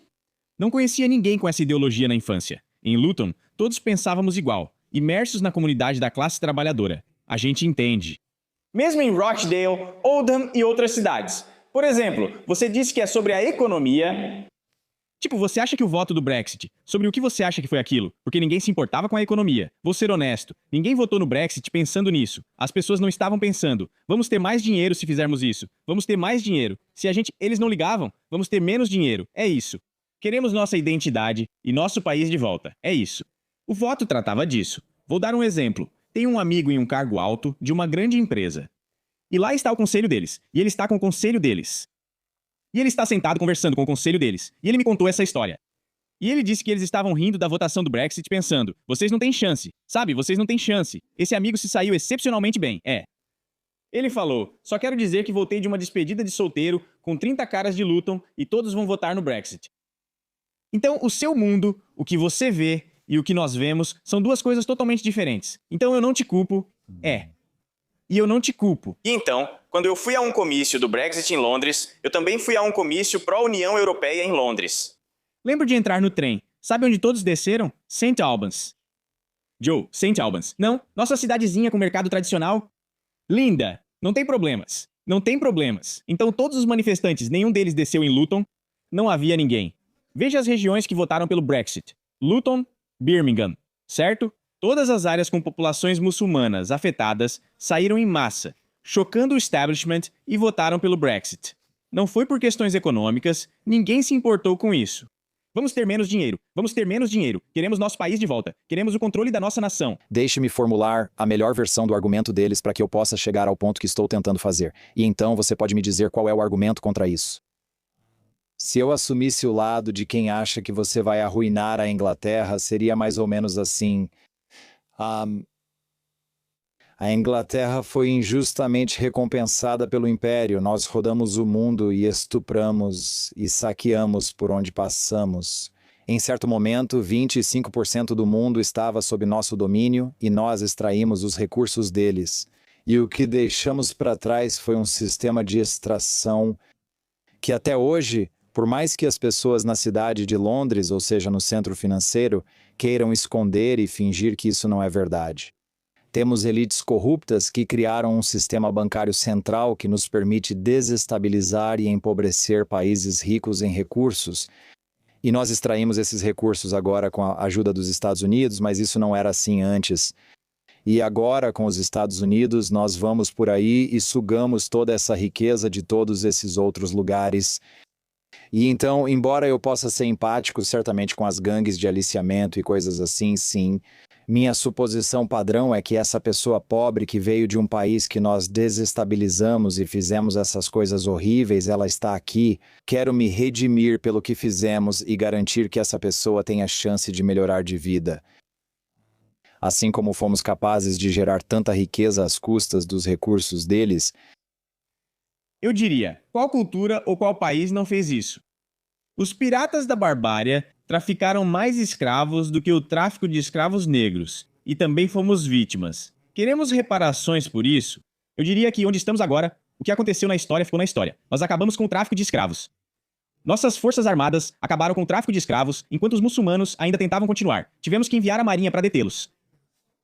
Não conhecia ninguém com essa ideologia na infância. Em Luton, todos pensávamos igual, imersos na comunidade da classe trabalhadora. A gente entende. Mesmo em Rochdale, Oldham e outras cidades. Por exemplo, você disse que é sobre a economia. Tipo, você acha que o voto do Brexit, sobre o que você acha que foi aquilo? Porque ninguém se importava com a economia. Vou ser honesto, ninguém votou no Brexit pensando nisso. As pessoas não estavam pensando, vamos ter mais dinheiro se fizermos isso. Vamos ter mais dinheiro. Eles não ligavam, vamos ter menos dinheiro. É isso. Queremos nossa identidade e nosso país de volta. É isso. O voto tratava disso. Vou dar um exemplo. Tem um amigo em um cargo alto de uma grande empresa. E lá está o conselho deles. E ele está com o conselho deles. E ele está sentado conversando com o conselho deles. E ele me contou essa história. E ele disse que eles estavam rindo da votação do Brexit pensando, vocês não têm chance. Sabe, vocês não têm chance. Esse amigo se saiu excepcionalmente bem. É. Ele falou, só quero dizer que voltei de uma despedida de solteiro com 30 caras de Luton e todos vão votar no Brexit. Então, o seu mundo, o que você vê e o que nós vemos são duas coisas totalmente diferentes. Então eu não te culpo. E eu não te culpo. E então, quando eu fui a um comício do Brexit em Londres, eu também fui a um comício pró-União Europeia em Londres. Lembro de entrar no trem. Sabe onde todos desceram? St. Albans. Joe, St. Albans. Não, nossa cidadezinha com mercado tradicional. Linda. Não tem problemas. Não tem problemas. Então todos os manifestantes, nenhum deles desceu em Luton. Não havia ninguém. Veja as regiões que votaram pelo Brexit. Luton, Birmingham. certo? Todas as áreas com populações muçulmanas afetadas saíram em massa, chocando o establishment e votaram pelo Brexit. Não foi por questões econômicas, ninguém se importou com isso. Vamos ter menos dinheiro, vamos ter menos dinheiro, queremos nosso país de volta, queremos o controle da nossa nação. Deixe-me formular a melhor versão do argumento deles para que eu possa chegar ao ponto que estou tentando fazer. E então você pode me dizer qual é o argumento contra isso. Se eu assumisse o lado de quem acha que você vai arruinar a Inglaterra, seria mais ou menos assim. A Inglaterra foi injustamente recompensada pelo Império. Nós rodamos o mundo e estupramos e saqueamos por onde passamos. Em certo momento, 25% do mundo estava sob nosso domínio e nós extraímos os recursos deles. E o que deixamos para trás foi um sistema de extração que até hoje, por mais que as pessoas na cidade de Londres, ou seja, no centro financeiro, queiram esconder e fingir que isso não é verdade. Temos elites corruptas que criaram um sistema bancário central que nos permite desestabilizar e empobrecer países ricos em recursos. E nós extraímos esses recursos agora com a ajuda dos Estados Unidos, mas isso não era assim antes. E agora, com os Estados Unidos, nós vamos por aí e sugamos toda essa riqueza de todos esses outros lugares. E então, embora eu possa ser empático certamente com as gangues de aliciamento e coisas assim, sim, minha suposição padrão é que essa pessoa pobre que veio de um país que nós desestabilizamos e fizemos essas coisas horríveis, ela está aqui. Quero me redimir pelo que fizemos e garantir que essa pessoa tenha chance de melhorar de vida. Assim como fomos capazes de gerar tanta riqueza às custas dos recursos deles. Eu diria, qual cultura ou qual país não fez isso? Os piratas da barbárie traficaram mais escravos do que o tráfico de escravos negros, e também fomos vítimas. Queremos reparações por isso? Eu diria que onde estamos agora, o que aconteceu na história ficou na história. Nós acabamos com o tráfico de escravos. Nossas forças armadas acabaram com o tráfico de escravos, enquanto os muçulmanos ainda tentavam continuar. Tivemos que enviar a marinha para detê-los.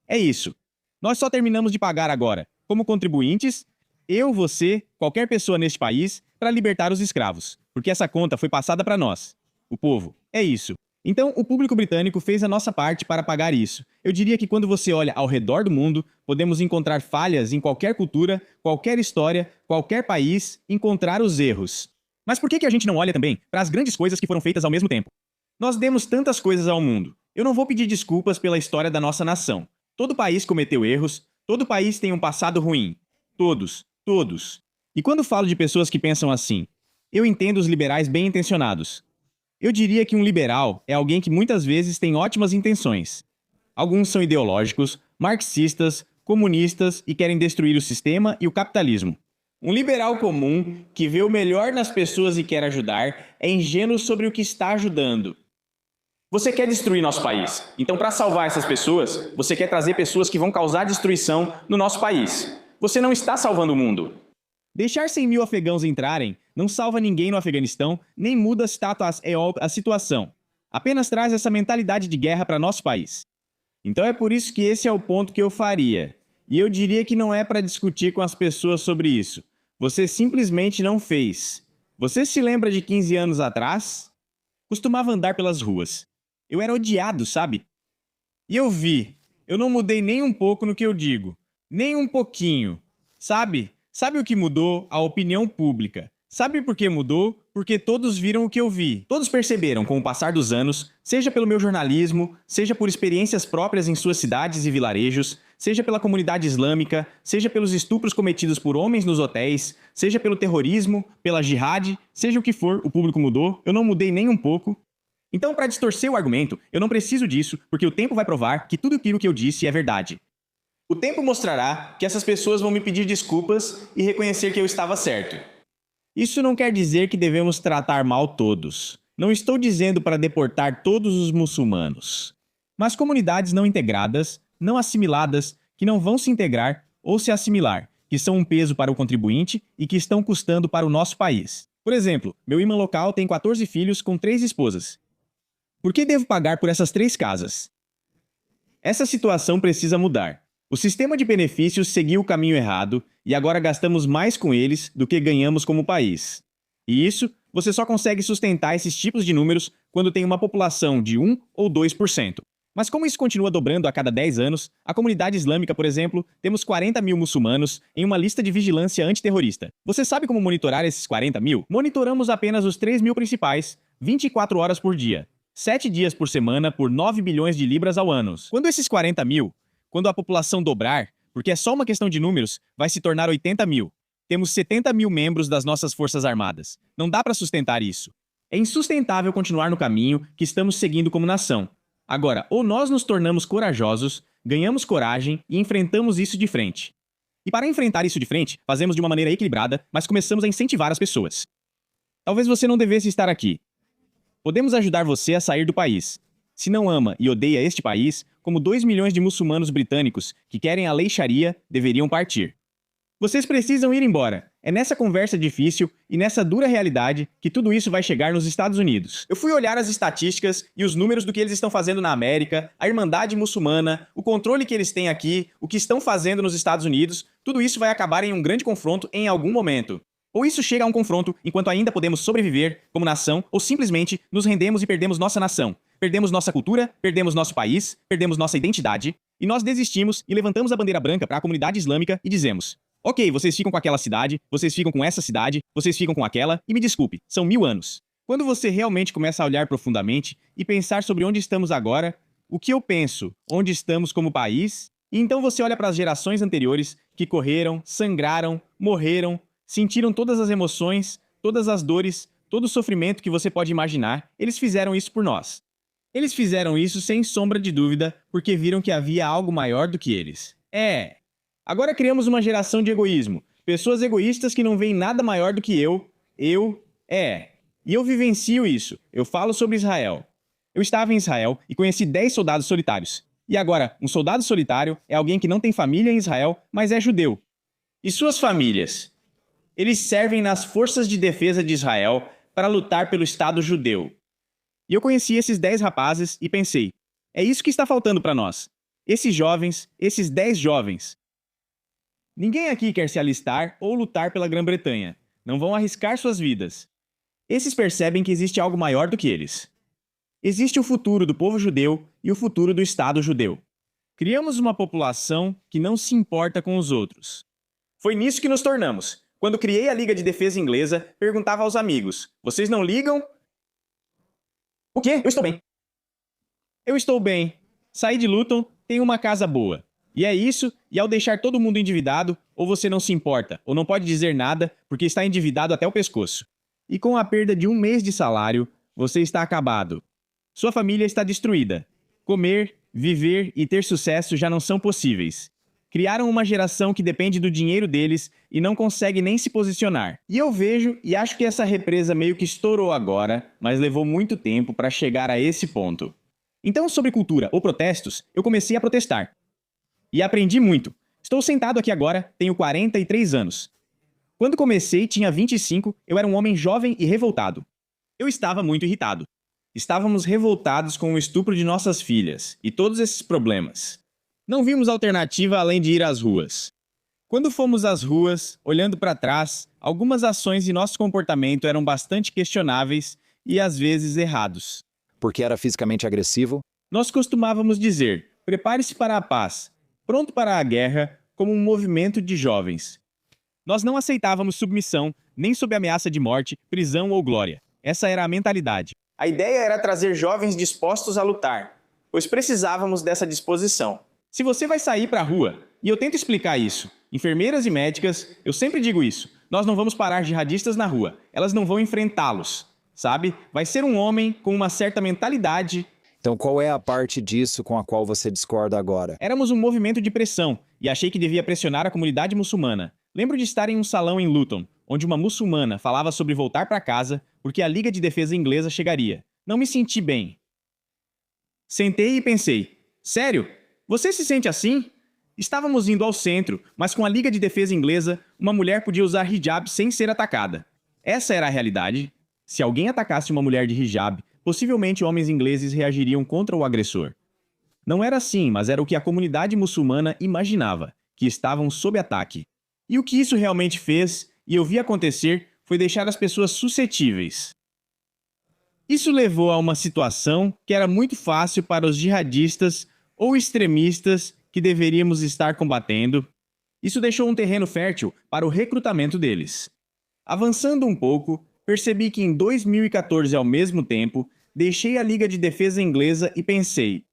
É isso. Nós só terminamos de pagar agora, como contribuintes, eu, você, qualquer pessoa neste país, para libertar os escravos, porque essa conta foi passada para nós, o povo. É isso. Então, o público britânico fez a nossa parte para pagar isso. Eu diria que quando você olha ao redor do mundo, podemos encontrar falhas em qualquer cultura, qualquer história, qualquer país, encontrar os erros. Mas por que a gente não olha também para as grandes coisas que foram feitas ao mesmo tempo? Nós demos tantas coisas ao mundo. Eu não vou pedir desculpas pela história da nossa nação. Todo país cometeu erros, todo país tem um passado ruim. Todos. E quando falo de pessoas que pensam assim, eu entendo os liberais bem-intencionados. Eu diria que um liberal é alguém que muitas vezes tem ótimas intenções. Alguns são ideológicos, marxistas, comunistas e querem destruir o sistema e o capitalismo. Um liberal comum, que vê o melhor nas pessoas e quer ajudar, é ingênuo sobre o que está ajudando. Você quer destruir nosso país. Então, para salvar essas pessoas, você quer trazer pessoas que vão causar destruição no nosso país. Você não está salvando o mundo. Deixar 100 mil afegãos entrarem não salva ninguém no Afeganistão, nem muda a situação. Apenas traz essa mentalidade de guerra para nosso país. Então é por isso que esse é o ponto que eu faria. E eu diria que não é para discutir com as pessoas sobre isso. Você simplesmente não fez. Você se lembra de 15 anos atrás? Costumava andar pelas ruas. Eu era odiado, sabe? E eu vi. Eu não mudei nem um pouco no que eu digo. Nem um pouquinho. Sabe? Sabe o que mudou? A opinião pública. Sabe por que mudou? Porque todos viram o que eu vi. Todos perceberam com o passar dos anos, seja pelo meu jornalismo, seja por experiências próprias em suas cidades e vilarejos, seja pela comunidade islâmica, seja pelos estupros cometidos por homens nos hotéis, seja pelo terrorismo, pela jihad, seja o que for, o público mudou, eu não mudei nem um pouco. Então, para distorcer o argumento, eu não preciso disso, porque o tempo vai provar que tudo aquilo que eu disse é verdade. O tempo mostrará que essas pessoas vão me pedir desculpas e reconhecer que eu estava certo. Isso não quer dizer que devemos tratar mal todos. Não estou dizendo para deportar todos os muçulmanos. Mas comunidades não integradas, não assimiladas, que não vão se integrar ou se assimilar, que são um peso para o contribuinte e que estão custando para o nosso país. Por exemplo, meu imã local tem 14 filhos com 3 esposas. Por que devo pagar por essas 3 casas? Essa situação precisa mudar. O sistema de benefícios seguiu o caminho errado e agora gastamos mais com eles do que ganhamos como país. E isso, você só consegue sustentar esses tipos de números quando tem uma população de 1 ou 2%. Mas como isso continua dobrando a cada 10 anos, a comunidade islâmica, por exemplo, temos 40 mil muçulmanos em uma lista de vigilância antiterrorista. Você sabe como monitorar esses 40 mil? Monitoramos apenas os 3 mil principais, 24 horas por dia, 7 dias por semana por 9 bilhões de libras ao ano. Quando esses 40 mil, quando a população dobrar, porque é só uma questão de números, vai se tornar 80 mil. Temos 70 mil membros das nossas forças armadas. Não dá para sustentar isso. É insustentável continuar no caminho que estamos seguindo como nação. Agora, ou nós nos tornamos corajosos, ganhamos coragem e enfrentamos isso de frente. E para enfrentar isso de frente, fazemos de uma maneira equilibrada, mas começamos a incentivar as pessoas. Talvez você não devesse estar aqui. Podemos ajudar você a sair do país. Se não ama e odeia este país, como 2 milhões de muçulmanos britânicos que querem a lei Sharia, deveriam partir. Vocês precisam ir embora. É nessa conversa difícil e nessa dura realidade que tudo isso vai chegar nos Estados Unidos. Eu fui olhar as estatísticas e os números do que eles estão fazendo na América, a Irmandade Muçulmana, o controle que eles têm aqui, o que estão fazendo nos Estados Unidos. Tudo isso vai acabar em um grande confronto em algum momento. Ou isso chega a um confronto enquanto ainda podemos sobreviver como nação, ou simplesmente nos rendemos e perdemos nossa nação. Perdemos nossa cultura, perdemos nosso país, perdemos nossa identidade, e nós desistimos e levantamos a bandeira branca para a comunidade islâmica e dizemos: ok, vocês ficam com aquela cidade, vocês ficam com essa cidade, vocês ficam com aquela, e me desculpe, são 1000 anos. Quando você realmente começa a olhar profundamente e pensar sobre onde estamos agora, o que eu penso, onde estamos como país, e então você olha para as gerações anteriores que correram, sangraram, morreram, sentiram todas as emoções, todas as dores, todo o sofrimento que você pode imaginar, eles fizeram isso por nós. Eles fizeram isso sem sombra de dúvida, porque viram que havia algo maior do que eles. Agora criamos uma geração de egoísmo. Pessoas egoístas que não veem nada maior do que eu. E eu vivencio isso. Eu falo sobre Israel. Eu estava em Israel e conheci 10 soldados solitários. E agora, um soldado solitário é alguém que não tem família em Israel, mas é judeu. E suas famílias? Eles servem nas forças de defesa de Israel para lutar pelo Estado judeu. E eu conheci esses 10 rapazes e pensei, é isso que está faltando para nós. Esses jovens, esses 10 jovens. Ninguém aqui quer se alistar ou lutar pela Grã-Bretanha. Não vão arriscar suas vidas. Esses percebem que existe algo maior do que eles. Existe o futuro do povo judeu e o futuro do Estado judeu. Criamos uma população que não se importa com os outros. Foi nisso que nos tornamos. Quando criei a Liga de Defesa Inglesa, perguntava aos amigos, vocês não ligam? O quê? Eu estou bem. Eu estou bem. Saí de Luton, tenho uma casa boa. E é isso, e ao deixar todo mundo endividado, ou você não se importa, ou não pode dizer nada, porque está endividado até o pescoço. E com a perda de um mês de salário, você está acabado. Sua família está destruída. Comer, viver e ter sucesso já não são possíveis. Criaram uma geração que depende do dinheiro deles e não consegue nem se posicionar. E eu vejo e acho que essa represa meio que estourou agora, mas levou muito tempo para chegar a esse ponto. Então, sobre cultura ou protestos, eu comecei a protestar. E aprendi muito. Estou sentado aqui agora, tenho 43 anos. Quando comecei, tinha 25, eu era um homem jovem e revoltado. Eu estava muito irritado. Estávamos revoltados com o estupro de nossas filhas e todos esses problemas. Não vimos alternativa além de ir às ruas. Quando fomos às ruas, olhando para trás, algumas ações e nosso comportamento eram bastante questionáveis e às vezes errados. Porque era fisicamente agressivo? Nós costumávamos dizer, prepare-se para a paz, pronto para a guerra, como um movimento de jovens. Nós não aceitávamos submissão, nem sob ameaça de morte, prisão ou glória. Essa era a mentalidade. A ideia era trazer jovens dispostos a lutar, pois precisávamos dessa disposição. Se você vai sair para a rua, e eu tento explicar isso, enfermeiras e médicas, eu sempre digo isso, nós não vamos parar jihadistas na rua, elas não vão enfrentá-los, sabe? Vai ser um homem com uma certa mentalidade. Então qual é a parte disso com a qual você discorda agora? Éramos um movimento de pressão, e achei que devia pressionar a comunidade muçulmana. Lembro de estar em um salão em Luton, onde uma muçulmana falava sobre voltar para casa, porque a Liga de Defesa Inglesa chegaria. Não me senti bem. Sentei e pensei, sério? Você se sente assim? Estávamos indo ao centro, mas com a Liga de Defesa Inglesa, uma mulher podia usar hijab sem ser atacada. Essa era a realidade. Se alguém atacasse uma mulher de hijab, possivelmente homens ingleses reagiriam contra o agressor. Não era assim, mas era o que a comunidade muçulmana imaginava, que estavam sob ataque. E o que isso realmente fez, e eu vi acontecer, foi deixar as pessoas suscetíveis. Isso levou a uma situação que era muito fácil para os jihadistas ou extremistas que deveríamos estar combatendo. Isso deixou um terreno fértil para o recrutamento deles. Avançando um pouco, percebi que em 2014, ao mesmo tempo, deixei a Liga de Defesa Inglesa e pensei: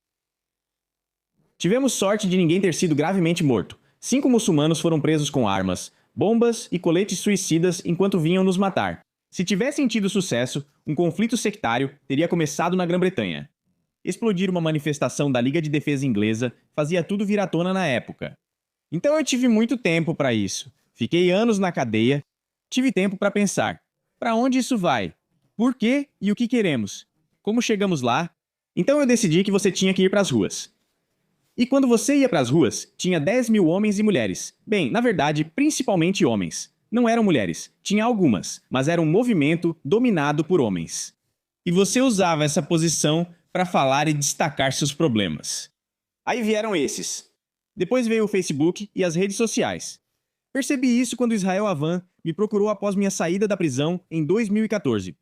tivemos sorte de ninguém ter sido gravemente morto. 5 muçulmanos foram presos com armas, bombas e coletes suicidas enquanto vinham nos matar. Se tivessem tido sucesso, um conflito sectário teria começado na Grã-Bretanha. Explodir uma manifestação da Liga de Defesa Inglesa fazia tudo vir à tona na época. Então eu tive muito tempo para isso. Fiquei anos na cadeia. Tive tempo para pensar: para onde isso vai? Por quê e o que queremos? Como chegamos lá? Então eu decidi que você tinha que ir para as ruas. E quando você ia para as ruas, tinha 10 mil homens e mulheres. Bem, na verdade, principalmente homens. Não eram mulheres. Tinha algumas, mas era um movimento dominado por homens. E você usava essa posição para falar e destacar seus problemas. Aí vieram esses. Depois veio o Facebook e as redes sociais. Percebi isso quando Israel Avan me procurou após minha saída da prisão em 2014.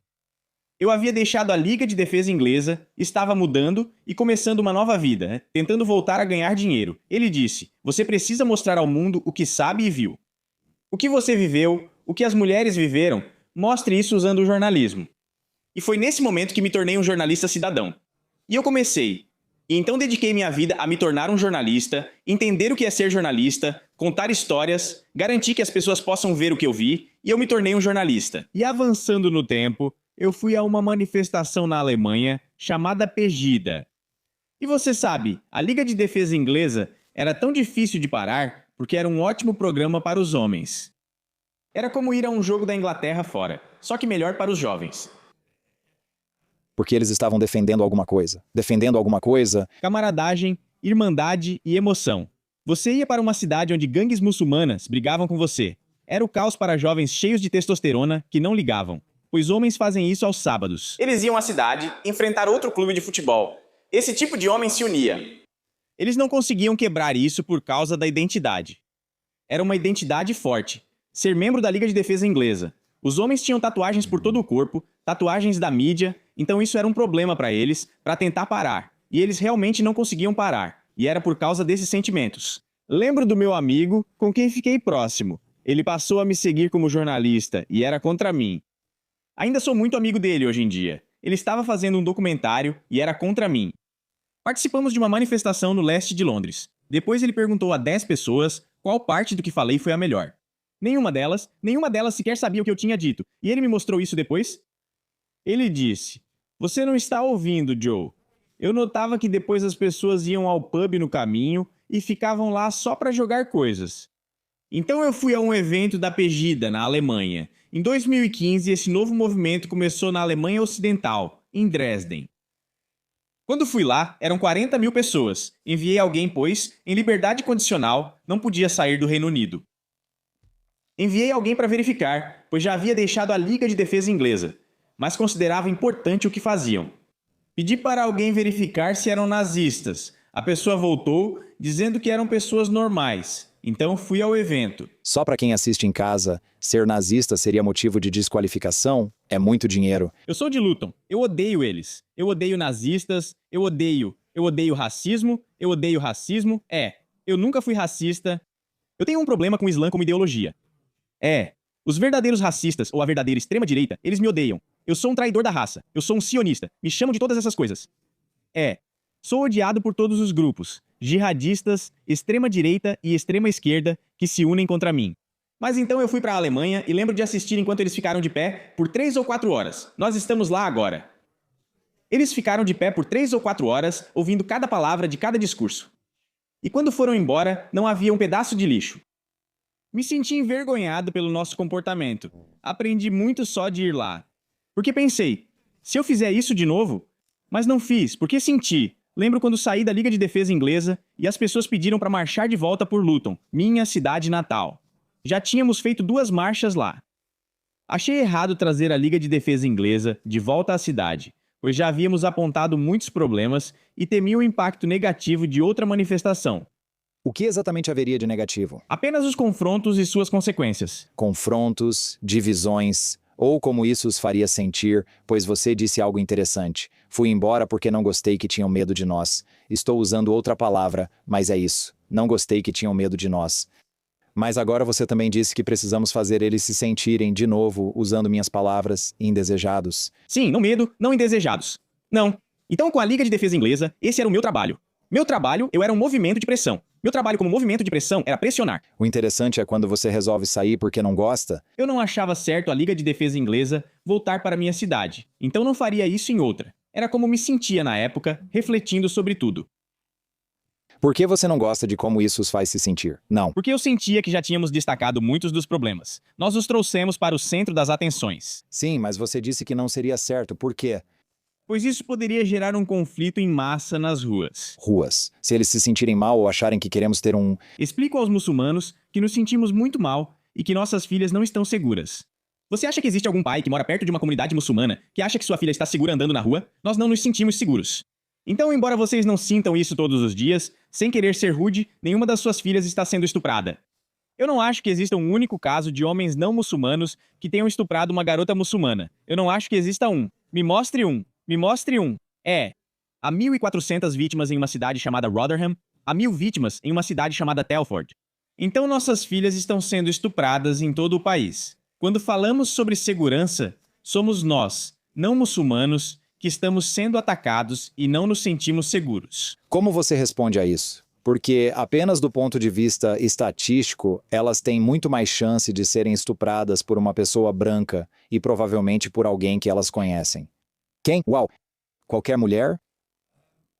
Eu havia deixado a Liga de Defesa Inglesa, estava mudando e começando uma nova vida, tentando voltar a ganhar dinheiro. Ele disse: você precisa mostrar ao mundo o que sabe e viu. O que você viveu, o que as mulheres viveram, mostre isso usando o jornalismo. E foi nesse momento que me tornei um jornalista cidadão. E eu comecei. E então dediquei minha vida a me tornar um jornalista, entender o que é ser jornalista, contar histórias, garantir que as pessoas possam ver o que eu vi, e eu me tornei um jornalista. E avançando no tempo, eu fui a uma manifestação na Alemanha chamada Pegida. E você sabe, a Liga de Defesa Inglesa era tão difícil de parar porque era um ótimo programa para os homens. Era como ir a um jogo da Inglaterra fora, só que melhor para os jovens. Porque eles estavam defendendo alguma coisa. Defendendo alguma coisa. Camaradagem, irmandade e emoção. Você ia para uma cidade onde gangues muçulmanas brigavam com você. Era o caos para jovens cheios de testosterona que não ligavam, pois homens fazem isso aos sábados. Eles iam à cidade enfrentar outro clube de futebol. Esse tipo de homem se unia. Eles não conseguiam quebrar isso por causa da identidade. Era uma identidade forte. Ser membro da Liga de Defesa Inglesa. Os homens tinham tatuagens por todo o corpo, tatuagens da mídia, então isso era um problema para eles, para tentar parar. E eles realmente não conseguiam parar. E era por causa desses sentimentos. Lembro do meu amigo com quem fiquei próximo. Ele passou a me seguir como jornalista e era contra mim. Ainda sou muito amigo dele hoje em dia. Ele estava fazendo um documentário e era contra mim. Participamos de uma manifestação no leste de Londres. Depois ele perguntou a 10 pessoas qual parte do que falei foi a melhor. Nenhuma delas sequer sabia o que eu tinha dito. E ele me mostrou isso depois. Ele disse: você não está ouvindo, Joe. Eu notava que depois as pessoas iam ao pub no caminho e ficavam lá só para jogar coisas. Então eu fui a um evento da Pegida, na Alemanha. Em 2015, esse novo movimento começou na Alemanha Ocidental, em Dresden. Quando fui lá, eram 40 mil pessoas. Enviei alguém, pois, em liberdade condicional, não podia sair do Reino Unido. Enviei alguém para verificar, pois já havia deixado a Liga de Defesa Inglesa, mas considerava importante o que faziam. Pedi para alguém verificar se eram nazistas. A pessoa voltou, dizendo que eram pessoas normais. Então fui ao evento. Só para quem assiste em casa, ser nazista seria motivo de desqualificação? É muito dinheiro. Eu sou de Luton. Eu odeio eles. Eu odeio nazistas. Eu odeio racismo. Eu odeio racismo. Eu nunca fui racista. Eu tenho um problema com o Islã como ideologia. Os verdadeiros racistas ou a verdadeira extrema-direita, eles me odeiam. Eu sou um traidor da raça. Eu sou um sionista. Me chamam de todas essas coisas. Sou odiado por todos os grupos, jihadistas, extrema-direita e extrema-esquerda, que se unem contra mim. Mas então eu fui para a Alemanha e lembro de assistir enquanto eles ficaram de pé por 3 ou 4 horas. Nós estamos lá agora. Eles ficaram de pé por 3 ou 4 horas, ouvindo cada palavra de cada discurso. E quando foram embora, não havia um pedaço de lixo. Me senti envergonhado pelo nosso comportamento. Aprendi muito só de ir lá. Porque pensei, se eu fizer isso de novo... Mas não fiz, porque senti. Lembro quando saí da Liga de Defesa Inglesa e as pessoas pediram para marchar de volta por Luton, minha cidade natal. Já tínhamos feito 2 marchas lá. Achei errado trazer a Liga de Defesa Inglesa de volta à cidade, pois já havíamos apontado muitos problemas e temia o impacto negativo de outra manifestação. O que exatamente haveria de negativo? Apenas os confrontos e suas consequências. Confrontos, divisões, Ou como isso os faria sentir, pois você disse algo interessante. Fui embora porque não gostei que tinham medo de nós. Estou usando outra palavra, mas é isso. Não gostei que tinham medo de nós. Mas agora você também disse que precisamos fazer eles se sentirem, de novo, usando minhas palavras, indesejados. Sim, não medo, não indesejados. Não. Então, com a Liga de Defesa Inglesa, esse era o meu trabalho. Meu trabalho, eu era um movimento de pressão. Meu trabalho como movimento de pressão era pressionar. O interessante é quando você resolve sair porque não gosta. Eu não achava certo a Liga de Defesa Inglesa voltar para minha cidade, então não faria isso em outra. Era como me sentia na época, refletindo sobre tudo. Por que você não gosta de como isso os faz se sentir? Não. Porque eu sentia que já tínhamos destacado muitos dos problemas. Nós os trouxemos para o centro das atenções. Sim, mas você disse que não seria certo. Por quê? Pois isso poderia gerar um conflito em massa nas ruas. Ruas. Se eles se sentirem mal ou acharem que queremos ter um... Explico aos muçulmanos que nos sentimos muito mal e que nossas filhas não estão seguras. Você acha que existe algum pai que mora perto de uma comunidade muçulmana que acha que sua filha está segura andando na rua? Nós não nos sentimos seguros. Então, embora vocês não sintam isso todos os dias, sem querer ser rude, nenhuma das suas filhas está sendo estuprada. Eu não acho que exista um único caso de homens não muçulmanos que tenham estuprado uma garota muçulmana. Eu não acho que exista um. Me mostre um. Me mostre um. Há 1.400 vítimas em uma cidade chamada Rotherham, há 1.000 vítimas em uma cidade chamada Telford. Então nossas filhas estão sendo estupradas em todo o país. Quando falamos sobre segurança, somos nós, não muçulmanos, que estamos sendo atacados e não nos sentimos seguros. Como você responde a isso? Porque, apenas do ponto de vista estatístico, elas têm muito mais chance de serem estupradas por uma pessoa branca e provavelmente por alguém que elas conhecem. Quem? Uau! Qualquer mulher?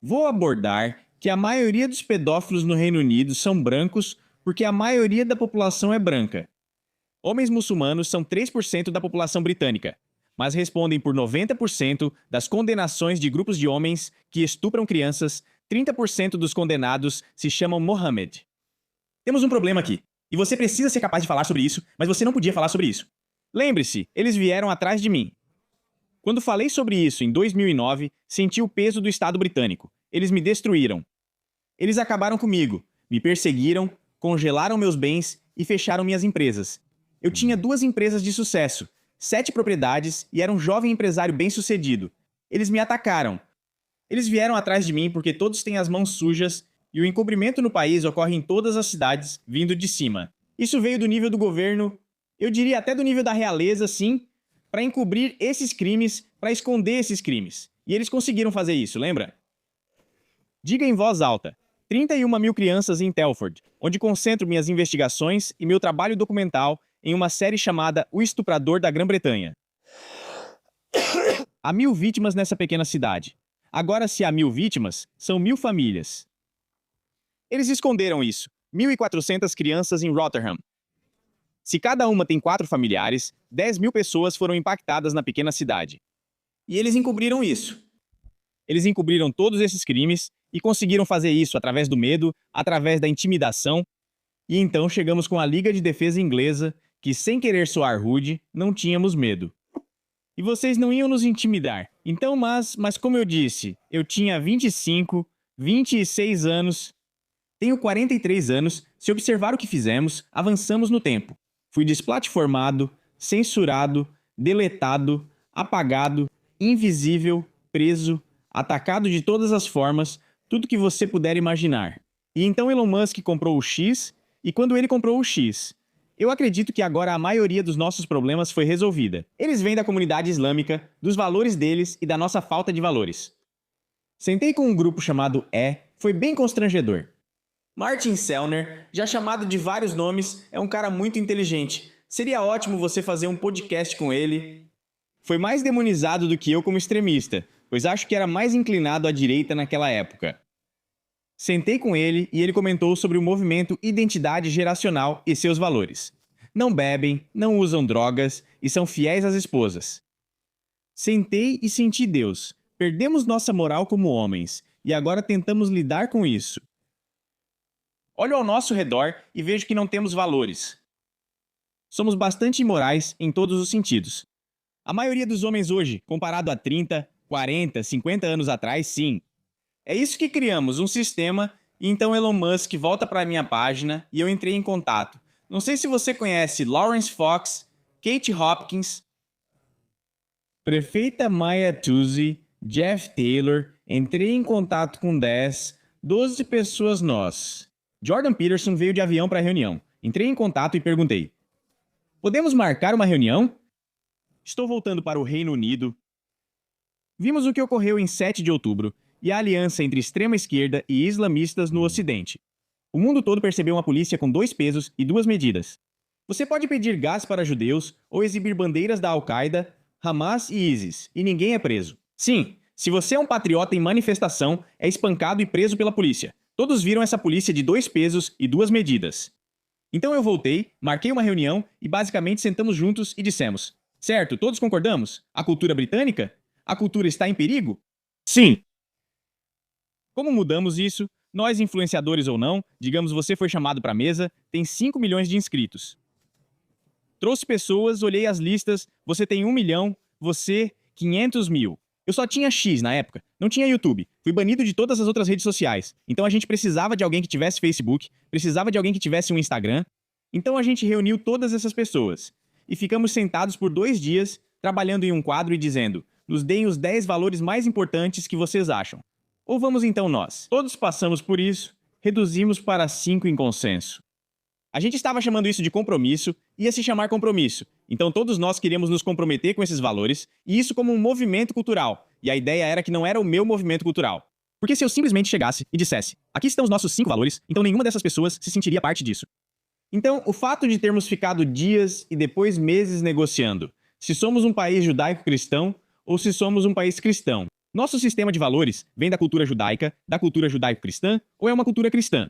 Vou abordar que a maioria dos pedófilos no Reino Unido são brancos porque a maioria da população é branca. Homens muçulmanos são 3% da população britânica, mas respondem por 90% das condenações de grupos de homens que estupram crianças. 30% dos condenados se chamam Mohammed. Temos um problema aqui, e você precisa ser capaz de falar sobre isso, mas você não podia falar sobre isso. Lembre-se, eles vieram atrás de mim. Quando falei sobre isso em 2009, senti o peso do Estado britânico. Eles me destruíram. Eles acabaram comigo, me perseguiram, congelaram meus bens e fecharam minhas empresas. Eu tinha 2 empresas de sucesso, 7 propriedades e era um jovem empresário bem-sucedido. Eles me atacaram. Eles vieram atrás de mim porque todos têm as mãos sujas e o encobrimento no país ocorre em todas as cidades, vindo de cima. Isso veio do nível do governo, eu diria até do nível da realeza, sim, para encobrir esses crimes, para esconder esses crimes. E eles conseguiram fazer isso, lembra? Diga em voz alta. 31.000 crianças em Telford, onde concentro minhas investigações e meu trabalho documental em uma série chamada O Estuprador da Grã-Bretanha. Há 1.000 vítimas nessa pequena cidade. Agora, se há 1.000 vítimas, são 1.000 famílias. Eles esconderam isso. 1.400 crianças em Rotherham. Se cada uma tem 4 familiares, 10.000 pessoas foram impactadas na pequena cidade. E eles encobriram isso. Eles encobriram todos esses crimes e conseguiram fazer isso através do medo, através da intimidação. E então chegamos com a Liga de Defesa Inglesa, que, sem querer soar rude, não tínhamos medo. E vocês não iam nos intimidar. Então, mas como eu disse, eu tinha 25, 26 anos, tenho 43 anos, se observar o que fizemos, avançamos no tempo. Fui desplatformado, censurado, deletado, apagado, invisível, preso, atacado de todas as formas, tudo que você puder imaginar. E então Elon Musk comprou o X, e quando ele comprou o X, eu acredito que agora a maioria dos nossos problemas foi resolvida. Eles vêm da comunidade islâmica, dos valores deles e da nossa falta de valores. Sentei com um grupo chamado foi bem constrangedor. Martin Sellner, já chamado de vários nomes, é um cara muito inteligente. Seria ótimo você fazer um podcast com ele. Foi mais demonizado do que eu como extremista, pois acho que era mais inclinado à direita naquela época. Sentei com ele e ele comentou sobre o movimento Identidade Geracional e seus valores. Não bebem, não usam drogas e são fiéis às esposas. Sentei e senti Deus. Perdemos nossa moral como homens e agora tentamos lidar com isso. Olho ao nosso redor e vejo que não temos valores. Somos bastante imorais em todos os sentidos. A maioria dos homens hoje, comparado a 30, 40, 50 anos atrás, sim. É isso que criamos, um sistema, e então Elon Musk volta para a minha página e eu entrei em contato. Não sei se você conhece Lawrence Fox, Kate Hopkins. Prefeita Maya Tuzi, Jeff Taylor, entrei em contato com 10, 12 pessoas nós. Jordan Peterson veio de avião para a reunião. Entrei em contato e perguntei: podemos marcar uma reunião? Estou voltando para o Reino Unido. Vimos o que ocorreu em 7 de outubro e a aliança entre extrema-esquerda e islamistas no Ocidente. O mundo todo percebeu uma polícia com 2 pesos e 2 medidas. Você pode pedir gás para judeus ou exibir bandeiras da Al-Qaeda, Hamas e ISIS, e ninguém é preso. Sim, se você é um patriota em manifestação, é espancado e preso pela polícia. Todos viram essa polícia de 2 pesos e 2 medidas. Então eu voltei, marquei uma reunião e basicamente sentamos juntos e dissemos: certo, todos concordamos? A cultura britânica? A cultura está em perigo? Sim! Como mudamos isso? Nós, influenciadores ou não, digamos você foi chamado para a mesa, tem 5 milhões de inscritos. Trouxe pessoas, olhei as listas, você tem 1 milhão, você 500 mil. Eu só tinha X na época, não tinha YouTube, fui banido de todas as outras redes sociais. Então a gente precisava de alguém que tivesse Facebook, precisava de alguém que tivesse um Instagram. Então a gente reuniu todas essas pessoas. E ficamos sentados por 2 dias, trabalhando em um quadro e dizendo: nos deem os 10 valores mais importantes que vocês acham. Ou vamos então nós? Todos passamos por isso, reduzimos para 5 em consenso. A gente estava chamando isso de compromisso, ia se chamar compromisso. Então todos nós queríamos nos comprometer com esses valores, e isso como um movimento cultural. E a ideia era que não era o meu movimento cultural. Porque se eu simplesmente chegasse e dissesse: aqui estão os nossos 5 valores, então nenhuma dessas pessoas se sentiria parte disso. Então, o fato de termos ficado dias e depois meses negociando se somos um país judaico-cristão ou se somos um país cristão. Nosso sistema de valores vem da cultura judaica, da cultura judaico-cristã, ou é uma cultura cristã?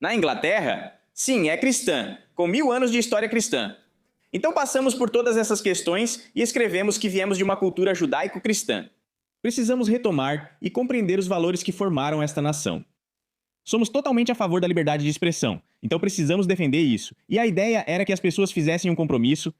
Na Inglaterra, sim, é cristã, com 1000 anos de história cristã. Então passamos por todas essas questões e escrevemos que viemos de uma cultura judaico-cristã. Precisamos retomar e compreender os valores que formaram esta nação. Somos totalmente a favor da liberdade de expressão, então precisamos defender isso. E a ideia era que as pessoas fizessem um compromisso,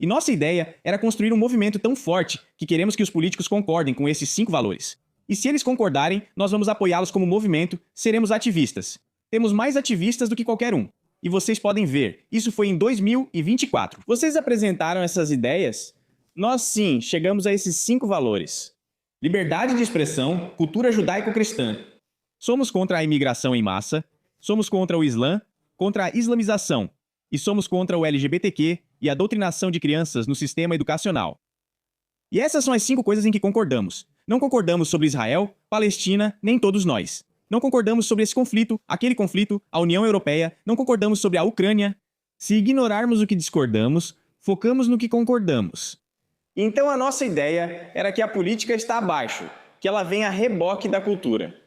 E nossa ideia era construir um movimento tão forte que queremos que os políticos concordem com esses 5 valores. E se eles concordarem, nós vamos apoiá-los como movimento, seremos ativistas. Temos mais ativistas do que qualquer um. E vocês podem ver, isso foi em 2024. Vocês apresentaram essas ideias? Nós sim, chegamos a esses 5 valores. Liberdade de expressão, cultura judaico-cristã. Somos contra a imigração em massa, somos contra o Islã, contra a islamização, e somos contra o LGBTQ e a doutrinação de crianças no sistema educacional. E essas são as 5 coisas em que concordamos. Não concordamos sobre Israel, Palestina, nem todos nós. Não concordamos sobre esse conflito, aquele conflito, a União Europeia, não concordamos sobre a Ucrânia. Se ignorarmos o que discordamos, focamos no que concordamos. Então a nossa ideia era que a política está abaixo, que ela vem a reboque da cultura.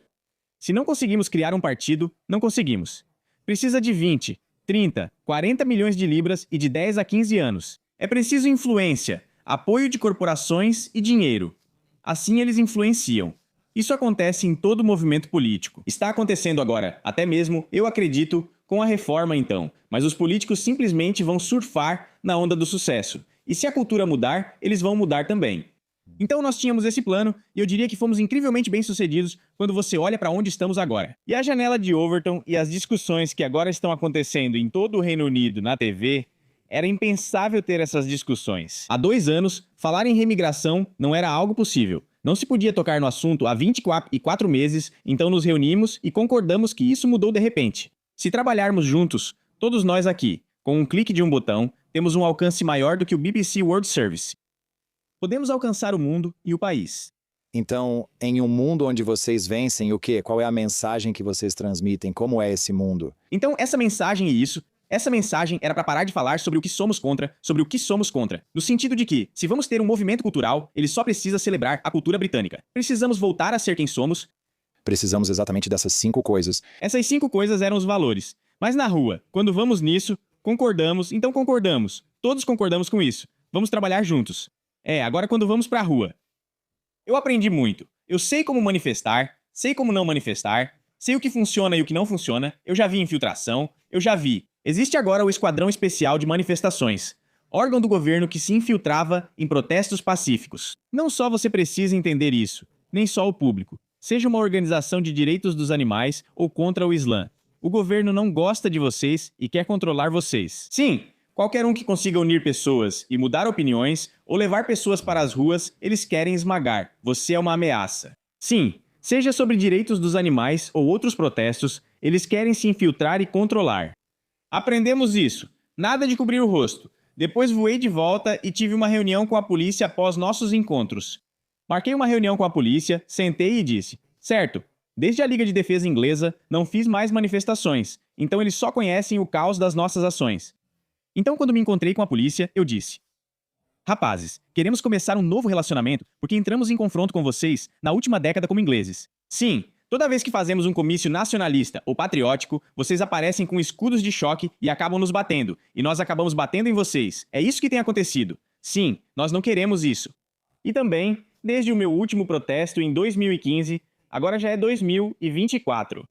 Se não conseguimos criar um partido, não conseguimos. Precisa de 20, 30, 40 milhões de libras e de 10 a 15 anos. É preciso influência, apoio de corporações e dinheiro. Assim eles influenciam. Isso acontece em todo movimento político. Está acontecendo agora, até mesmo, eu acredito, com a reforma então. Mas os políticos simplesmente vão surfar na onda do sucesso. E se a cultura mudar, eles vão mudar também. Então nós tínhamos esse plano e eu diria que fomos incrivelmente bem-sucedidos quando você olha para onde estamos agora. E a janela de Overton e as discussões que agora estão acontecendo em todo o Reino Unido na TV, era impensável ter essas discussões. Há 2 anos, falar em remigração não era algo possível. Não se podia tocar no assunto há 24 meses, então nos reunimos e concordamos que isso mudou de repente. Se trabalharmos juntos, todos nós aqui, com um clique de um botão, temos um alcance maior do que o BBC World Service. Podemos alcançar o mundo e o país. Então, em um mundo onde vocês vencem, o quê? Qual é a mensagem que vocês transmitem? Como é esse mundo? Então, essa mensagem era para parar de falar sobre o que somos contra, no sentido de que, se vamos ter um movimento cultural, ele só precisa celebrar a cultura britânica. Precisamos voltar a ser quem somos. Precisamos exatamente dessas 5 coisas. Essas 5 coisas eram os valores. Mas na rua, quando vamos nisso, concordamos, então concordamos. Todos concordamos com isso. Vamos trabalhar juntos. Agora quando vamos pra rua. Eu aprendi muito. Eu sei como manifestar, sei como não manifestar, sei o que funciona e o que não funciona, eu já vi infiltração, Existe agora o Esquadrão Especial de Manifestações, órgão do governo que se infiltrava em protestos pacíficos. Não só você precisa entender isso, nem só o público. Seja uma organização de direitos dos animais ou contra o Islã. O governo não gosta de vocês e quer controlar vocês. Sim, Qualquer um que consiga unir pessoas e mudar opiniões ou levar pessoas para as ruas, eles querem esmagar. Você é uma ameaça. Sim, seja sobre direitos dos animais ou outros protestos, eles querem se infiltrar e controlar. Aprendemos isso. Nada de cobrir o rosto. Depois voei de volta e tive uma reunião com a polícia após nossos encontros. Marquei uma reunião com a polícia, sentei e disse: certo, desde a Liga de Defesa Inglesa não fiz mais manifestações, então eles só conhecem o caos das nossas ações. Então, quando me encontrei com a polícia, eu disse: rapazes, queremos começar um novo relacionamento porque entramos em confronto com vocês na última década como ingleses. Sim, toda vez que fazemos um comício nacionalista ou patriótico, vocês aparecem com escudos de choque e acabam nos batendo, e nós acabamos batendo em vocês. É isso que tem acontecido. Sim, nós não queremos isso. E também, desde o meu último protesto em 2015, agora já é 2024.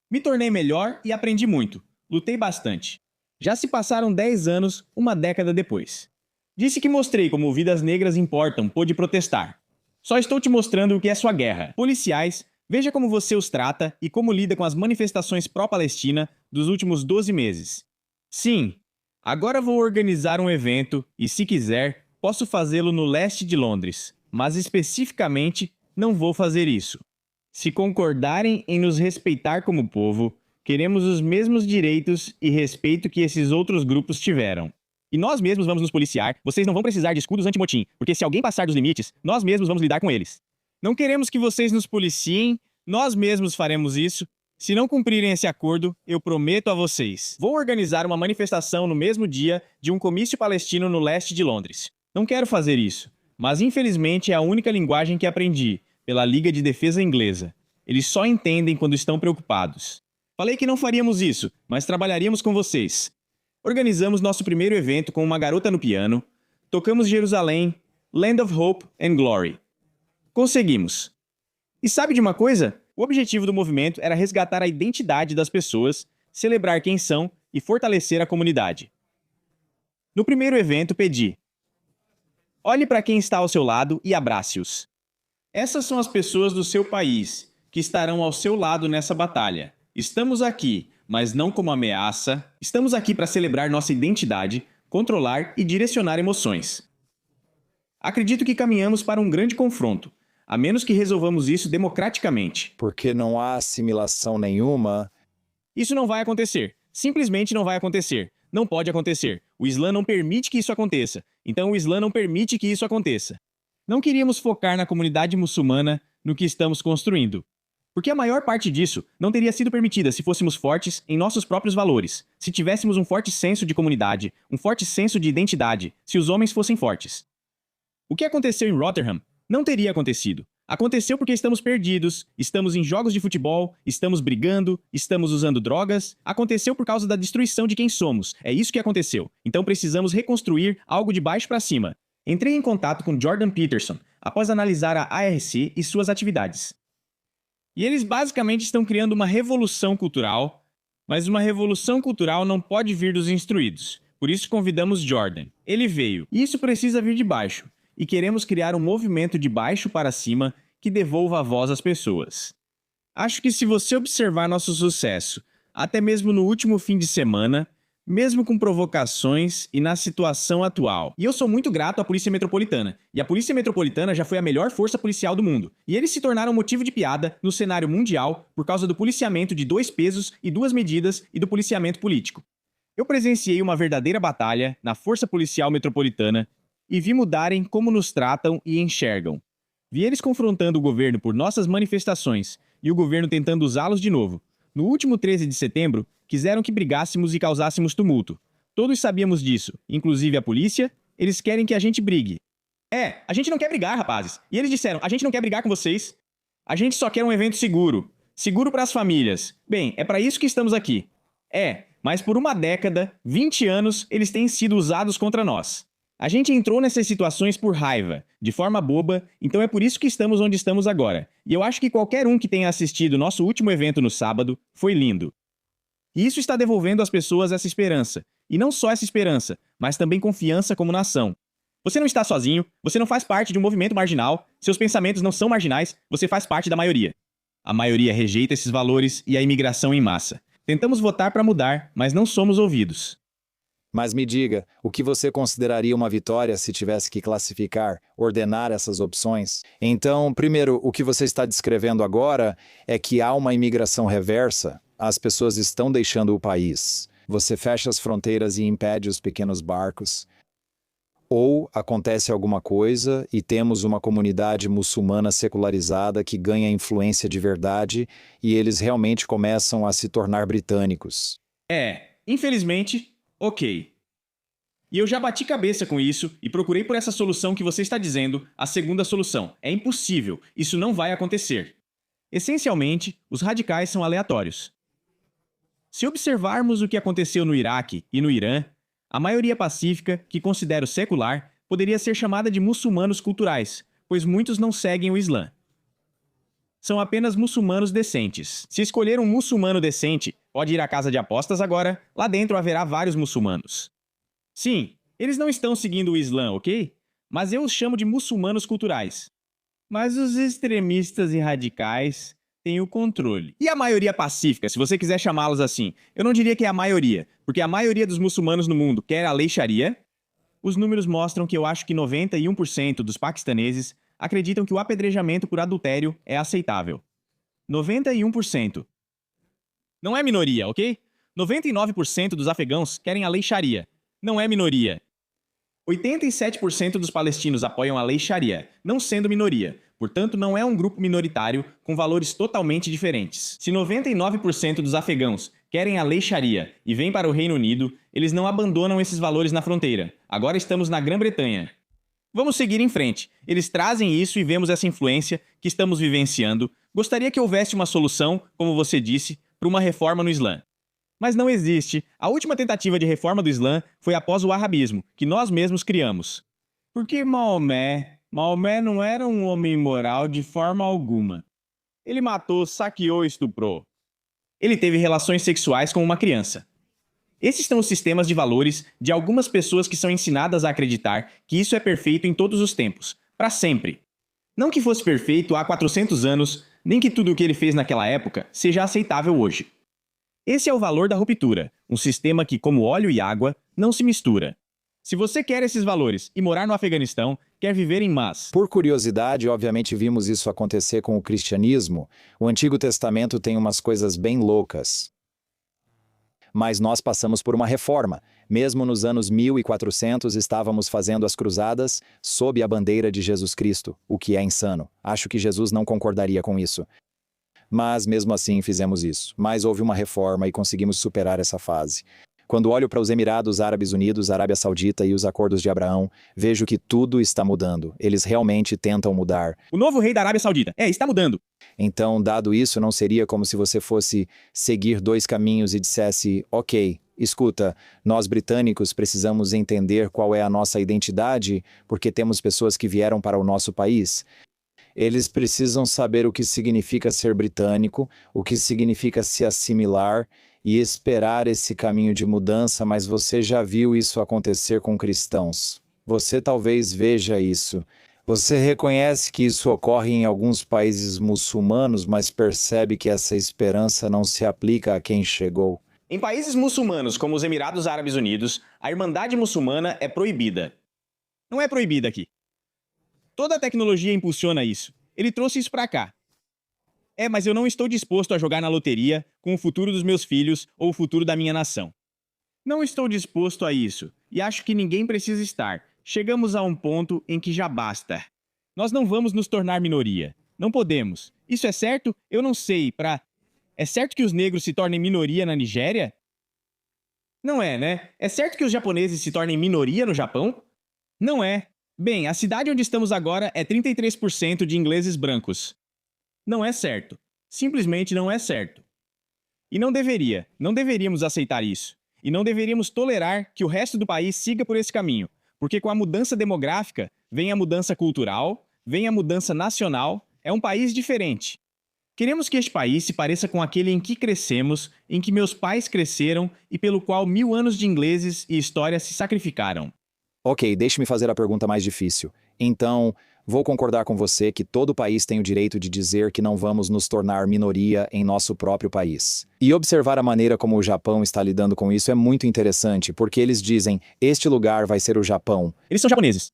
Me tornei melhor e aprendi muito. Lutei bastante. Já se passaram 10 anos, uma década depois. Disse que mostrei como vidas negras importam, pôde protestar. Só estou te mostrando o que é sua guerra. Policiais, veja como você os trata e como lida com as manifestações pró-Palestina dos últimos 12 meses. Sim, agora vou organizar um evento e, se quiser, posso fazê-lo no leste de Londres, mas especificamente não vou fazer isso. Se concordarem em nos respeitar como povo, queremos os mesmos direitos e respeito que esses outros grupos tiveram. E nós mesmos vamos nos policiar, vocês não vão precisar de escudos anti-motim, porque se alguém passar dos limites, nós mesmos vamos lidar com eles. Não queremos que vocês nos policiem, nós mesmos faremos isso. Se não cumprirem esse acordo, eu prometo a vocês. Vou organizar uma manifestação no mesmo dia de um comício palestino no leste de Londres. Não quero fazer isso, mas infelizmente é a única linguagem que aprendi, pela Liga de Defesa Inglesa. Eles só entendem quando estão preocupados. Falei que não faríamos isso, mas trabalharíamos com vocês. Organizamos nosso primeiro evento com uma garota no piano, tocamos Jerusalém, Land of Hope and Glory. Conseguimos. E sabe de uma coisa? O objetivo do movimento era resgatar a identidade das pessoas, celebrar quem são e fortalecer a comunidade. No primeiro evento pedi: olhe para quem está ao seu lado e abrace-os. Essas são as pessoas do seu país, que estarão ao seu lado nessa batalha. Estamos aqui, mas não como ameaça. Estamos aqui para celebrar nossa identidade, controlar e direcionar emoções. Acredito que caminhamos para um grande confronto, a menos que resolvamos isso democraticamente. Porque não há assimilação nenhuma. Isso não vai acontecer. Simplesmente não vai acontecer. Não pode acontecer. O Islã não permite que isso aconteça. Então o Islã não permite que isso aconteça. Não queríamos focar na comunidade muçulmana, no que estamos construindo. Porque a maior parte disso não teria sido permitida se fôssemos fortes em nossos próprios valores, se tivéssemos um forte senso de comunidade, um forte senso de identidade, se os homens fossem fortes. O que aconteceu em Rotherham não teria acontecido. Aconteceu porque estamos perdidos, estamos em jogos de futebol, estamos brigando, estamos usando drogas. Aconteceu por causa da destruição de quem somos. É isso que aconteceu. Então precisamos reconstruir algo de baixo para cima. Entrei em contato com Jordan Peterson após analisar a ARC e suas atividades. E eles basicamente estão criando uma revolução cultural, mas uma revolução cultural não pode vir dos instruídos. Por isso convidamos Jordan. Ele veio. E isso precisa vir de baixo. E queremos criar um movimento de baixo para cima que devolva a voz às pessoas. Acho que se você observar nosso sucesso, até mesmo no último fim de semana, mesmo com provocações e na situação atual. E eu sou muito grato à Polícia Metropolitana. E a Polícia Metropolitana já foi a melhor força policial do mundo. E eles se tornaram motivo de piada no cenário mundial por causa do policiamento de 2 pesos e 2 medidas e do policiamento político. Eu presenciei uma verdadeira batalha na Força Policial Metropolitana e vi mudarem como nos tratam e enxergam. Vi eles confrontando o governo por nossas manifestações e o governo tentando usá-los de novo. No último 13 de setembro, quiseram que brigássemos e causássemos tumulto. Todos sabíamos disso, inclusive a polícia. Eles querem que a gente brigue. A gente não quer brigar, rapazes. E eles disseram: a gente não quer brigar com vocês. A gente só quer um evento seguro. Seguro para as famílias. Bem, é para isso que estamos aqui. Mas por uma década, 20 anos, eles têm sido usados contra nós. A gente entrou nessas situações por raiva, de forma boba, então é por isso que estamos onde estamos agora. E eu acho que qualquer um que tenha assistido nosso último evento no sábado foi lindo. E isso está devolvendo às pessoas essa esperança. E não só essa esperança, mas também confiança como nação. Você não está sozinho, você não faz parte de um movimento marginal, seus pensamentos não são marginais, você faz parte da maioria. A maioria rejeita esses valores e a imigração em massa. Tentamos votar para mudar, mas não somos ouvidos. Mas me diga, o que você consideraria uma vitória se tivesse que classificar, ordenar essas opções? Então, primeiro, o que você está descrevendo agora é que há uma imigração reversa. As pessoas estão deixando o país. Você fecha as fronteiras e impede os pequenos barcos. Ou acontece alguma coisa e temos uma comunidade muçulmana secularizada que ganha influência de verdade e eles realmente começam a se tornar britânicos. Infelizmente, ok. E eu já bati cabeça com isso e procurei por essa solução que você está dizendo, a segunda solução. É impossível, isso não vai acontecer. Essencialmente, os radicais são aleatórios. Se observarmos o que aconteceu no Iraque e no Irã, a maioria pacífica, que considero secular, poderia ser chamada de muçulmanos culturais, pois muitos não seguem o Islã. São apenas muçulmanos decentes. Se escolher um muçulmano decente, pode ir à casa de apostas agora, lá dentro haverá vários muçulmanos. Sim, eles não estão seguindo o Islã, ok? Mas eu os chamo de muçulmanos culturais. Mas os extremistas e radicais têm o controle. E a maioria pacífica, se você quiser chamá-los assim? Eu não diria que é a maioria, porque a maioria dos muçulmanos no mundo quer a lei Sharia. Os números mostram que eu acho que 91% dos paquistaneses acreditam que o apedrejamento por adultério é aceitável. 91%. Não é minoria, ok? 99% dos afegãos querem a lei Sharia. Não é minoria. 87% dos palestinos apoiam a lei Sharia, não sendo minoria. Portanto, não é um grupo minoritário com valores totalmente diferentes. Se 99% dos afegãos querem a lei Sharia e vêm para o Reino Unido, eles não abandonam esses valores na fronteira. Agora estamos na Grã-Bretanha. Vamos seguir em frente. Eles trazem isso e vemos essa influência que estamos vivenciando. Gostaria que houvesse uma solução, como você disse, para uma reforma no Islã. Mas não existe. A última tentativa de reforma do Islã foi após o wahhabismo, que nós mesmos criamos. Porque Maomé não era um homem imoral de forma alguma. Ele matou, saqueou e estuprou. Ele teve relações sexuais com uma criança. Esses são os sistemas de valores de algumas pessoas que são ensinadas a acreditar que isso é perfeito em todos os tempos, para sempre. Não que fosse perfeito há 400 anos, nem que tudo o que ele fez naquela época seja aceitável hoje. Esse é o valor da ruptura, um sistema que, como óleo e água, não se mistura. Se você quer esses valores e morar no Afeganistão, quer viver em Mas. Por curiosidade, obviamente vimos isso acontecer com o cristianismo. O Antigo Testamento tem umas coisas bem loucas. Mas nós passamos por uma reforma. Mesmo nos anos 1400 estávamos fazendo as cruzadas sob a bandeira de Jesus Cristo, o que é insano. Acho que Jesus não concordaria com isso. Mas mesmo assim fizemos isso. Mas houve uma reforma e conseguimos superar essa fase. Quando olho para os Emirados Árabes Unidos, Arábia Saudita e os Acordos de Abraão, vejo que tudo está mudando. Eles realmente tentam mudar. O novo rei da Arábia Saudita. Está mudando. Então, dado isso, não seria como se você fosse seguir dois caminhos e dissesse, ok, escuta, nós britânicos precisamos entender qual é a nossa identidade, porque temos pessoas que vieram para o nosso país. Eles precisam saber o que significa ser britânico, o que significa se assimilar e esperar esse caminho de mudança, mas você já viu isso acontecer com cristãos. Você talvez veja isso. Você reconhece que isso ocorre em alguns países muçulmanos, mas percebe que essa esperança não se aplica a quem chegou. Em países muçulmanos como os Emirados Árabes Unidos, a Irmandade Muçulmana é proibida. Não é proibida aqui. Toda a tecnologia impulsiona isso. Ele trouxe isso para cá. Mas eu não estou disposto a jogar na loteria com o futuro dos meus filhos ou o futuro da minha nação. Não estou disposto a isso, e acho que ninguém precisa estar. Chegamos a um ponto em que já basta. Nós não vamos nos tornar minoria. Não podemos. Isso é certo? Eu não sei. É certo que os negros se tornem minoria na Nigéria? Não é, né? É certo que os japoneses se tornem minoria no Japão? Não é. Bem, a cidade onde estamos agora é 33% de ingleses brancos. Não é certo. Simplesmente não é certo. E não deveríamos aceitar isso. E não deveríamos tolerar que o resto do país siga por esse caminho. Porque com a mudança demográfica, vem a mudança cultural, vem a mudança nacional, é um país diferente. Queremos que este país se pareça com aquele em que crescemos, em que meus pais cresceram e pelo qual 1000 anos de ingleses e história se sacrificaram. Ok, deixe-me fazer a pergunta mais difícil. Então, Vou concordar com você que todo país tem o direito de dizer que não vamos nos tornar minoria em nosso próprio país. E observar a maneira como o Japão está lidando com isso é muito interessante, porque eles dizem, este lugar vai ser o Japão. Eles são japoneses.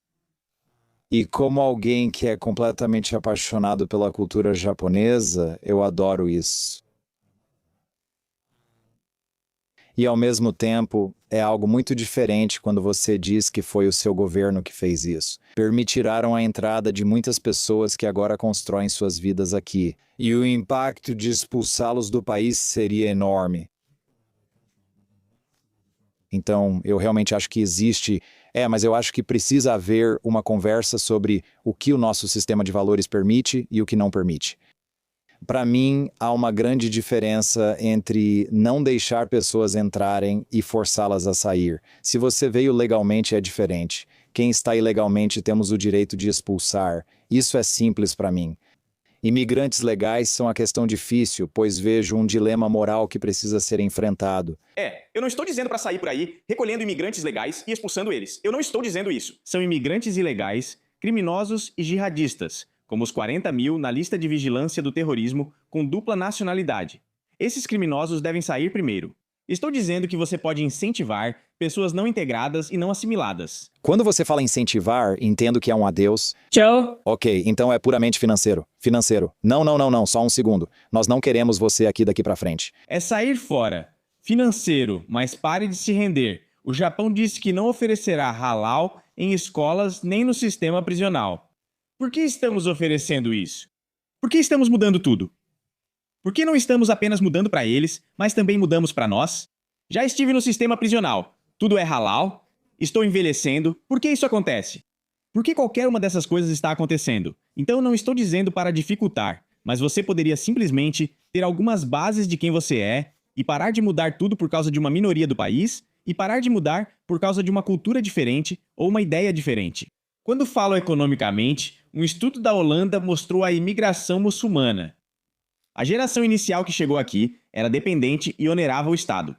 E como alguém que é completamente apaixonado pela cultura japonesa, eu adoro isso. E ao mesmo tempo, é algo muito diferente quando você diz que foi o seu governo que fez isso. Permitirão a entrada de muitas pessoas que agora constroem suas vidas aqui. E o impacto de expulsá-los do país seria enorme. Então, eu realmente acho que existe... mas eu acho que precisa haver uma conversa sobre o que o nosso sistema de valores permite e o que não permite. Para mim, há uma grande diferença entre não deixar pessoas entrarem e forçá-las a sair. Se você veio legalmente, é diferente. Quem está ilegalmente, temos o direito de expulsar. Isso é simples para mim. Imigrantes legais são a questão difícil, pois vejo um dilema moral que precisa ser enfrentado. Eu não estou dizendo para sair por aí recolhendo imigrantes legais e expulsando eles. Eu não estou dizendo isso. São imigrantes ilegais, criminosos e jihadistas, como os 40 mil na lista de vigilância do terrorismo com dupla nacionalidade. Esses criminosos devem sair primeiro. Estou dizendo que você pode incentivar pessoas não integradas e não assimiladas. Quando você fala incentivar, entendo que é um adeus. Tchau! Ok, então é puramente financeiro. Financeiro. Não, só um segundo. Nós não queremos você aqui daqui pra frente. É sair fora. Financeiro, mas pare de se render. O Japão disse que não oferecerá halal em escolas nem no sistema prisional. Por que estamos oferecendo isso? Por que estamos mudando tudo? Por que não estamos apenas mudando para eles, mas também mudamos para nós? Já estive no sistema prisional. Tudo é halal? Estou envelhecendo? Por que isso acontece? Por que qualquer uma dessas coisas está acontecendo? Então não estou dizendo para dificultar, mas você poderia simplesmente ter algumas bases de quem você é e parar de mudar tudo por causa de uma minoria do país e parar de mudar por causa de uma cultura diferente ou uma ideia diferente. Quando falo economicamente, um estudo da Holanda mostrou a imigração muçulmana. A geração inicial que chegou aqui era dependente e onerava o Estado.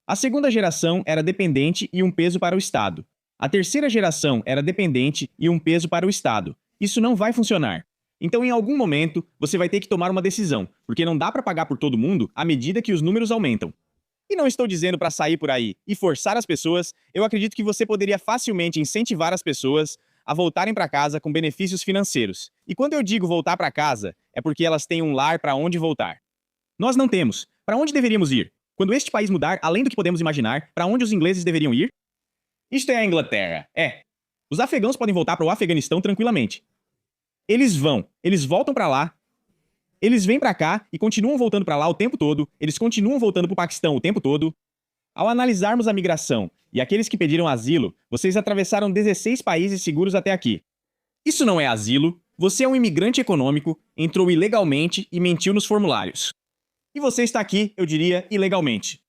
A segunda geração era dependente e um peso para o Estado. A terceira geração era dependente e um peso para o Estado. Isso não vai funcionar. Então, em algum momento, você vai ter que tomar uma decisão, porque não dá para pagar por todo mundo à medida que os números aumentam. E não estou dizendo para sair por aí e forçar as pessoas, eu acredito que você poderia facilmente incentivar as pessoas a voltarem para casa com benefícios financeiros. E quando eu digo voltar para casa, é porque elas têm um lar para onde voltar. Nós não temos. Para onde deveríamos ir? Quando este país mudar, além do que podemos imaginar, para onde os ingleses deveriam ir? Isto é a Inglaterra. Os afegãos podem voltar para o Afeganistão tranquilamente. Eles voltam para lá, eles vêm para cá e continuam voltando para lá o tempo todo, eles continuam voltando para o Paquistão o tempo todo. Ao analisarmos a migração e aqueles que pediram asilo, vocês atravessaram 16 países seguros até aqui. Isso não é asilo, você é um imigrante econômico, entrou ilegalmente e mentiu nos formulários. E você está aqui, eu diria, ilegalmente.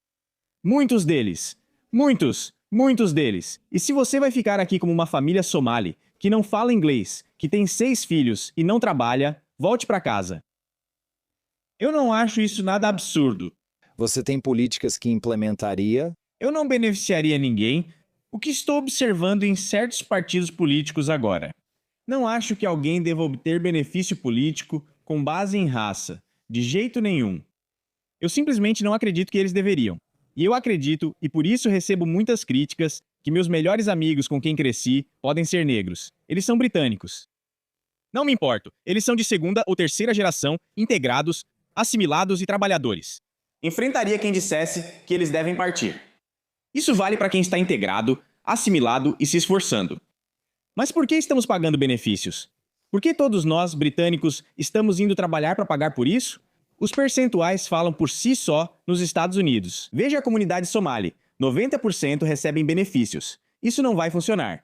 Muitos deles. Muitos deles. E se você vai ficar aqui como uma família somali, que não fala inglês, que tem 6 filhos e não trabalha, volte para casa. Eu não acho isso nada absurdo. Você tem políticas que implementaria? Eu não beneficiaria ninguém, o que estou observando em certos partidos políticos agora. Não acho que alguém deva obter benefício político com base em raça, de jeito nenhum. Eu simplesmente não acredito que eles deveriam. E eu acredito, e por isso recebo muitas críticas, que meus melhores amigos com quem cresci podem ser negros. Eles são britânicos. Não me importo, eles são de segunda ou terceira geração, integrados, assimilados e trabalhadores. Enfrentaria quem dissesse que eles devem partir. Isso vale para quem está integrado, assimilado e se esforçando. Mas por que estamos pagando benefícios? Por que todos nós, britânicos, estamos indo trabalhar para pagar por isso? Os percentuais falam por si só nos Estados Unidos. Veja a comunidade somali. 90% recebem benefícios. Isso não vai funcionar.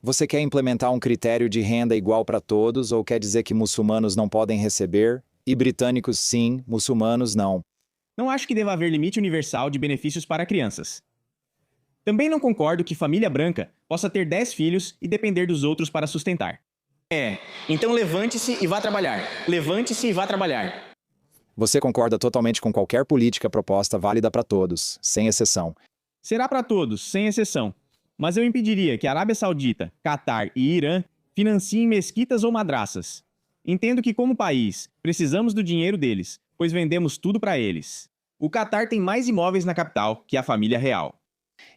Você quer implementar um critério de renda igual para todos ou quer dizer que muçulmanos não podem receber? E britânicos sim, muçulmanos não. Não acho que deva haver limite universal de benefícios para crianças. Também não concordo que família branca possa ter 10 filhos e depender dos outros para sustentar. Então levante-se e vá trabalhar. Levante-se e vá trabalhar. Você concorda totalmente com qualquer política proposta válida para todos, sem exceção. Será para todos, sem exceção. Mas eu impediria que a Arábia Saudita, Catar e Irã financiem mesquitas ou madraças. Entendo que, como país, precisamos do dinheiro deles, pois vendemos tudo para eles. O Catar tem mais imóveis na capital que a família real.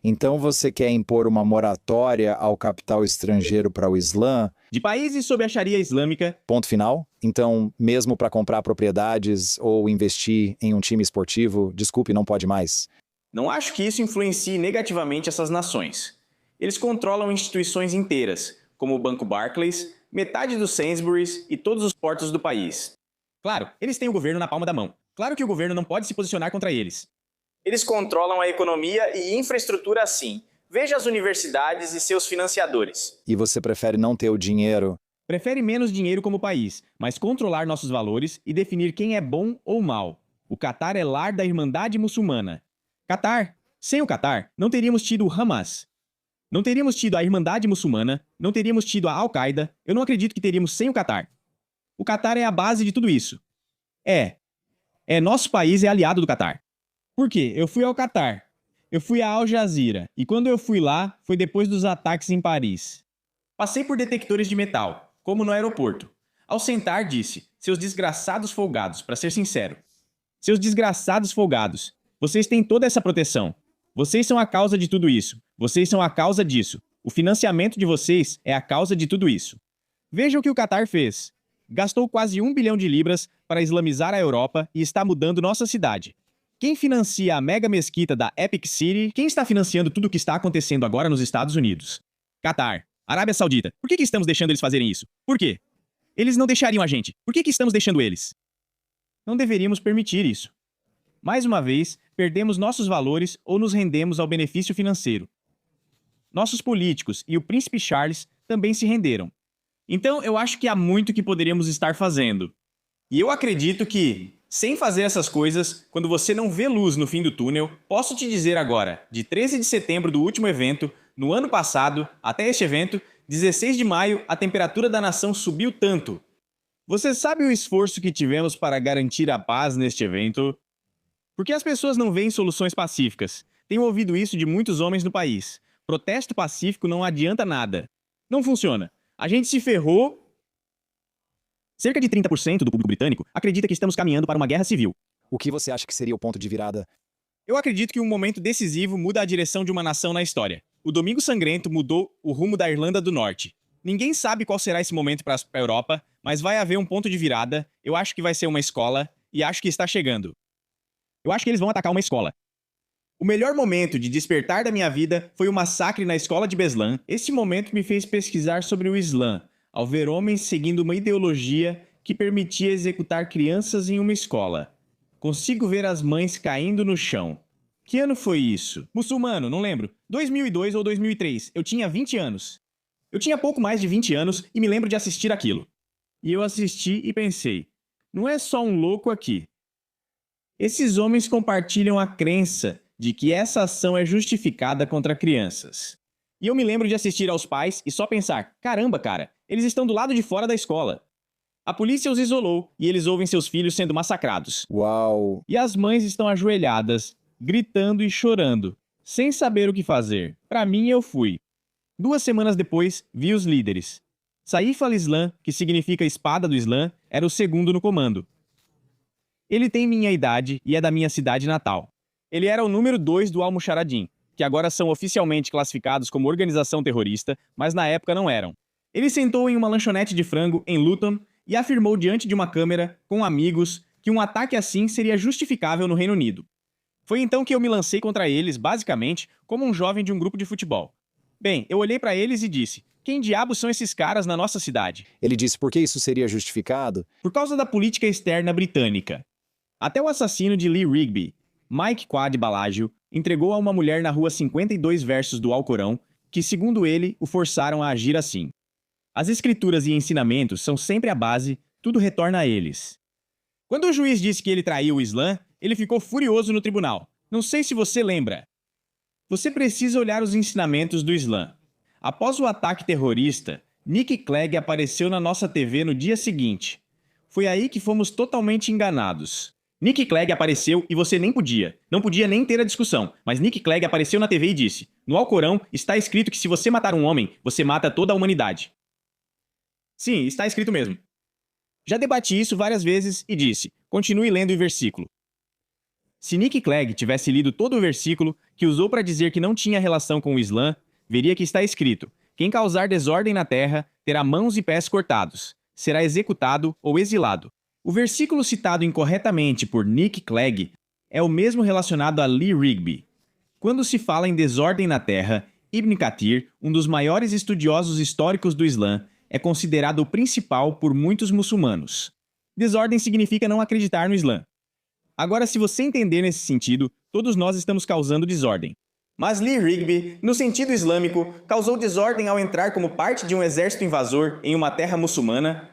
Então você quer impor uma moratória ao capital estrangeiro para o Islã? De países sob a Sharia islâmica, Ponto final? Então, mesmo para comprar propriedades ou investir em um time esportivo, desculpe, não pode mais. não acho que isso influencie negativamente essas nações. Eles controlam instituições inteiras, como o Banco Barclays, metade dos Sainsbury's e todos os portos do país. Claro, eles têm o governo na palma da mão. Claro que o governo não pode se posicionar contra eles. Eles controlam a economia e infraestrutura assim. Veja as universidades e seus financiadores. E você prefere não ter o dinheiro? Prefere menos dinheiro como país, mas controlar nossos valores e definir quem é bom ou mal. O Catar é lar da Irmandade Muçulmana. Catar. Sem o Catar, não teríamos tido o Hamas. Não teríamos tido a Irmandade Muçulmana, não teríamos tido a Al-Qaeda. Eu não acredito que teríamos sem o Catar. O Catar é a base de tudo isso. Nosso país é aliado do Catar. Por quê? Eu fui ao Catar. Eu fui a Al Jazeera. E quando eu fui lá, foi depois dos ataques em Paris. Passei por detectores de metal, como no aeroporto. Ao sentar, disse, seus desgraçados folgados, para ser sincero. Seus desgraçados folgados. Vocês têm toda essa proteção. Vocês são a causa de tudo isso. Vocês são a causa disso. O financiamento de vocês é a causa de tudo isso. Veja o que o Catar fez. Gastou quase 1 bilhão de libras para islamizar a Europa e está mudando nossa cidade. Quem financia a mega mesquita da Epic City? Quem está financiando tudo o que está acontecendo agora nos Estados Unidos? Catar. Arábia Saudita. Por que estamos deixando eles fazerem isso? Por quê? Eles não deixariam a gente. Por que estamos deixando eles? Não deveríamos permitir isso. Mais uma vez, perdemos nossos valores ou nos rendemos ao benefício financeiro. Nossos políticos e o príncipe Charles também se renderam. Então, eu acho que há muito que poderíamos estar fazendo. E eu acredito que, sem fazer essas coisas, quando você não vê luz no fim do túnel, posso te dizer agora, de 13 de setembro do último evento, no ano passado, até este evento, 16 de maio, a temperatura da nação subiu tanto. Você sabe o esforço que tivemos para garantir a paz neste evento? Porque as pessoas não veem soluções pacíficas. Tenho ouvido isso de muitos homens no país. Protesto pacífico não adianta nada. Não funciona. A gente se ferrou. Cerca de 30% do público britânico acredita que estamos caminhando para uma guerra civil. O que você acha que seria o ponto de virada? Eu acredito que um momento decisivo muda a direção de uma nação na história. O Domingo Sangrento mudou o rumo da Irlanda do Norte. Ninguém sabe qual será esse momento para a Europa, mas vai haver um ponto de virada. Eu acho que vai ser uma escola e acho que está chegando. Eu acho que eles vão atacar uma escola. O melhor momento de despertar da minha vida foi o massacre na escola de Beslan. Esse momento me fez pesquisar sobre o Islã, ao ver homens seguindo uma ideologia que permitia executar crianças em uma escola. Consigo ver as mães caindo no chão. Que ano foi isso? Muçulmano, não lembro. 2002 ou 2003. Eu tinha 20 anos. Eu tinha pouco mais de 20 anos e me lembro de assistir aquilo. E eu assisti e pensei, não é só um louco aqui. Esses homens compartilham a crença de que essa ação é justificada contra crianças. E eu me lembro de assistir aos pais e só pensar, caramba, cara, eles estão do lado de fora da escola. A polícia os isolou e eles ouvem seus filhos sendo massacrados. Uau! E as mães estão ajoelhadas, gritando e chorando, sem saber o que fazer. Para mim, eu fui. 2 semanas depois, vi os líderes. Saif al-Islam, que significa espada do Islã, era o segundo no comando. Ele tem minha idade e é da minha cidade natal. Ele era o número 2 do Al-Musharadim, que agora são oficialmente classificados como organização terrorista, mas na época não eram. Ele sentou em uma lanchonete de frango em Luton e afirmou diante de uma câmera, com amigos, que um ataque assim seria justificável no Reino Unido. Foi então que eu me lancei contra eles, basicamente, como um jovem de um grupo de futebol. Bem, eu olhei para eles e disse, quem diabos são esses caras na nossa cidade? Ele disse por que isso seria justificado? Por causa da política externa britânica. Até o assassino de Lee Rigby, Mike Quad Balaggio, entregou a uma mulher na rua 52 versos do Alcorão, que, segundo ele, o forçaram a agir assim. As escrituras e ensinamentos são sempre a base, tudo retorna a eles. Quando o juiz disse que ele traiu o Islã, ele ficou furioso no tribunal. Não sei se você lembra. Você precisa olhar os ensinamentos do Islã. Após o ataque terrorista, Nick Clegg apareceu na nossa TV no dia seguinte. Foi aí que fomos totalmente enganados. Nick Clegg apareceu e você nem podia. Não podia nem ter a discussão, mas Nick Clegg apareceu na TV e disse, no Alcorão está escrito que se você matar um homem, você mata toda a humanidade. Sim, está escrito mesmo. Já debati isso várias vezes e disse, continue lendo o versículo. Se Nick Clegg tivesse lido todo o versículo, que usou para dizer que não tinha relação com o Islã, veria que está escrito, quem causar desordem na terra terá mãos e pés cortados, será executado ou exilado. O versículo citado incorretamente por Nick Clegg é o mesmo relacionado a Lee Rigby. Quando se fala em desordem na terra, Ibn Kathir, um dos maiores estudiosos históricos do Islã, é considerado o principal por muitos muçulmanos. Desordem significa não acreditar no Islã. Agora, se você entender nesse sentido, todos nós estamos causando desordem. Mas Lee Rigby, no sentido islâmico, causou desordem ao entrar como parte de um exército invasor em uma terra muçulmana.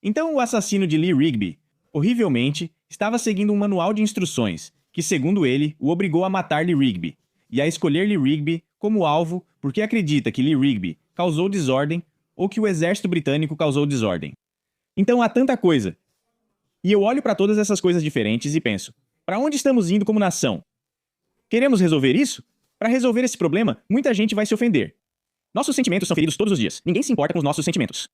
Então o assassino de Lee Rigby, horrivelmente, estava seguindo um manual de instruções, que segundo ele, o obrigou a matar Lee Rigby, e a escolher Lee Rigby como alvo porque acredita que Lee Rigby causou desordem ou que o exército britânico causou desordem. Então há tanta coisa. E eu olho para todas essas coisas diferentes e penso, para onde estamos indo como nação? Queremos resolver isso? Para resolver esse problema, muita gente vai se ofender. Nossos sentimentos são feridos todos os dias. Ninguém se importa com os nossos sentimentos.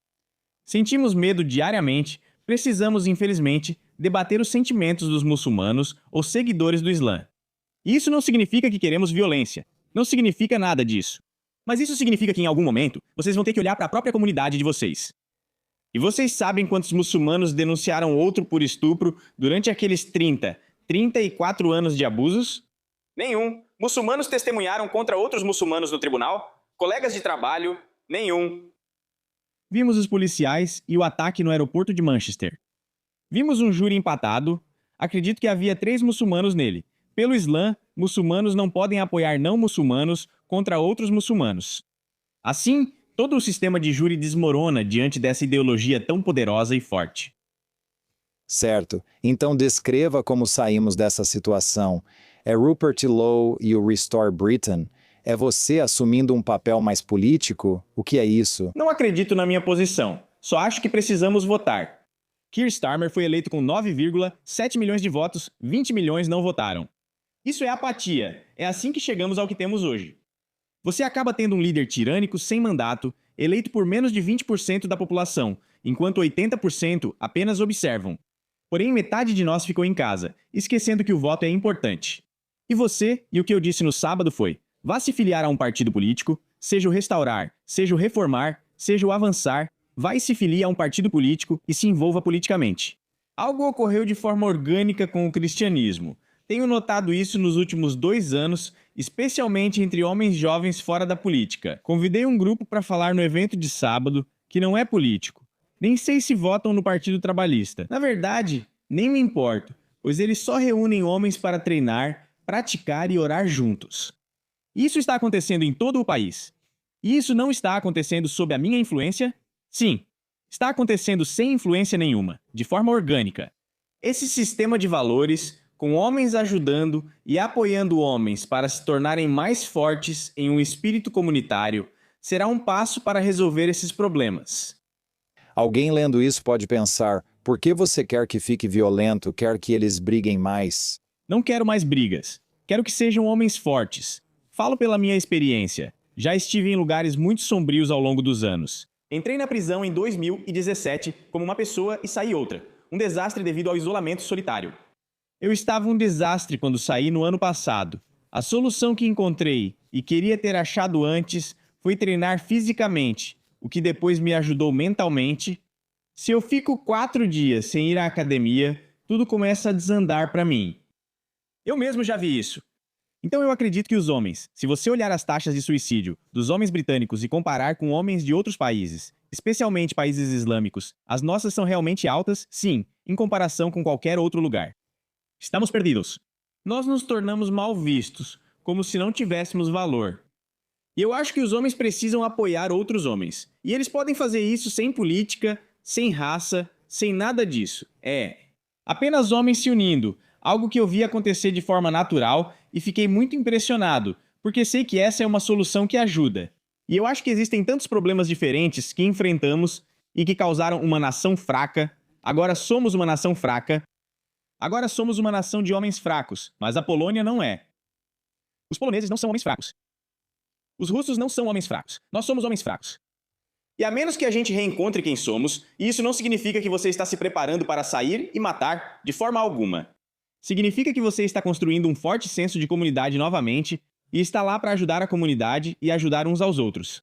Sentimos medo diariamente. Precisamos, infelizmente, debater os sentimentos dos muçulmanos ou seguidores do Islã. E isso não significa que queremos violência. Não significa nada disso. Mas isso significa que em algum momento, vocês vão ter que olhar para a própria comunidade de vocês. E vocês sabem quantos muçulmanos denunciaram outro por estupro durante aqueles 34 anos de abusos? Nenhum. Muçulmanos testemunharam contra outros muçulmanos no tribunal? Colegas de trabalho? Nenhum. Vimos os policiais e o ataque no aeroporto de Manchester. Vimos um júri empatado. Acredito que havia 3 muçulmanos nele. Pelo Islã, muçulmanos não podem apoiar não muçulmanos contra outros muçulmanos. Assim, todo o sistema de júri desmorona diante dessa ideologia tão poderosa e forte. Certo. Então descreva como saímos dessa situação. É Rupert Lowe e o Restore Britain? É você assumindo um papel mais político? O que é isso? Não acredito na minha posição. Só acho que precisamos votar. Keir Starmer foi eleito com 9,7 milhões de votos, 20 milhões não votaram. Isso é apatia. É assim que chegamos ao que temos hoje. Você acaba tendo um líder tirânico sem mandato, eleito por menos de 20% da população, enquanto 80% apenas observam. Porém, metade de nós ficou em casa, esquecendo que o voto é importante. E você, e o que eu disse no sábado foi, vá se filiar a um partido político, seja o restaurar, seja o reformar, seja o avançar, vá e se filie a um partido político e se envolva politicamente. Algo ocorreu de forma orgânica com o cristianismo. Tenho notado isso nos últimos 2 anos, especialmente entre homens jovens fora da política. Convidei um grupo para falar no evento de sábado, que não é político. Nem sei se votam no Partido Trabalhista. Na verdade, nem me importo, pois eles só reúnem homens para treinar, praticar e orar juntos. Isso está acontecendo em todo o país. E isso não está acontecendo sob a minha influência? Sim, está acontecendo sem influência nenhuma, de forma orgânica. Esse sistema de valores, com homens ajudando e apoiando homens para se tornarem mais fortes em um espírito comunitário, será um passo para resolver esses problemas. Alguém lendo isso pode pensar, por que você quer que fique violento, quer que eles briguem mais? Não quero mais brigas. Quero que sejam homens fortes. Falo pela minha experiência. Já estive em lugares muito sombrios ao longo dos anos. Entrei na prisão em 2017 como uma pessoa e saí outra. Um desastre devido ao isolamento solitário. Eu estava um desastre quando saí no ano passado. A solução que encontrei e queria ter achado antes foi treinar fisicamente, o que depois me ajudou mentalmente. Se eu fico 4 dias sem ir à academia, tudo começa a desandar para mim. Eu mesmo já vi isso. Então eu acredito que os homens, se você olhar as taxas de suicídio dos homens britânicos e comparar com homens de outros países, especialmente países islâmicos, as nossas são realmente altas, sim, em comparação com qualquer outro lugar. Estamos perdidos. Nós nos tornamos mal vistos, como se não tivéssemos valor. E eu acho que os homens precisam apoiar outros homens. E eles podem fazer isso sem política, sem raça, sem nada disso. Apenas homens se unindo, algo que eu vi acontecer de forma natural e fiquei muito impressionado, porque sei que essa é uma solução que ajuda. E eu acho que existem tantos problemas diferentes que enfrentamos e que causaram uma nação fraca. Agora somos uma nação fraca. Agora somos uma nação de homens fracos, mas a Polônia não é. Os poloneses não são homens fracos. Os russos não são homens fracos. Nós somos homens fracos. E a menos que a gente reencontre quem somos, e isso não significa que você está se preparando para sair e matar de forma alguma. Significa que você está construindo um forte senso de comunidade novamente e está lá para ajudar a comunidade e ajudar uns aos outros.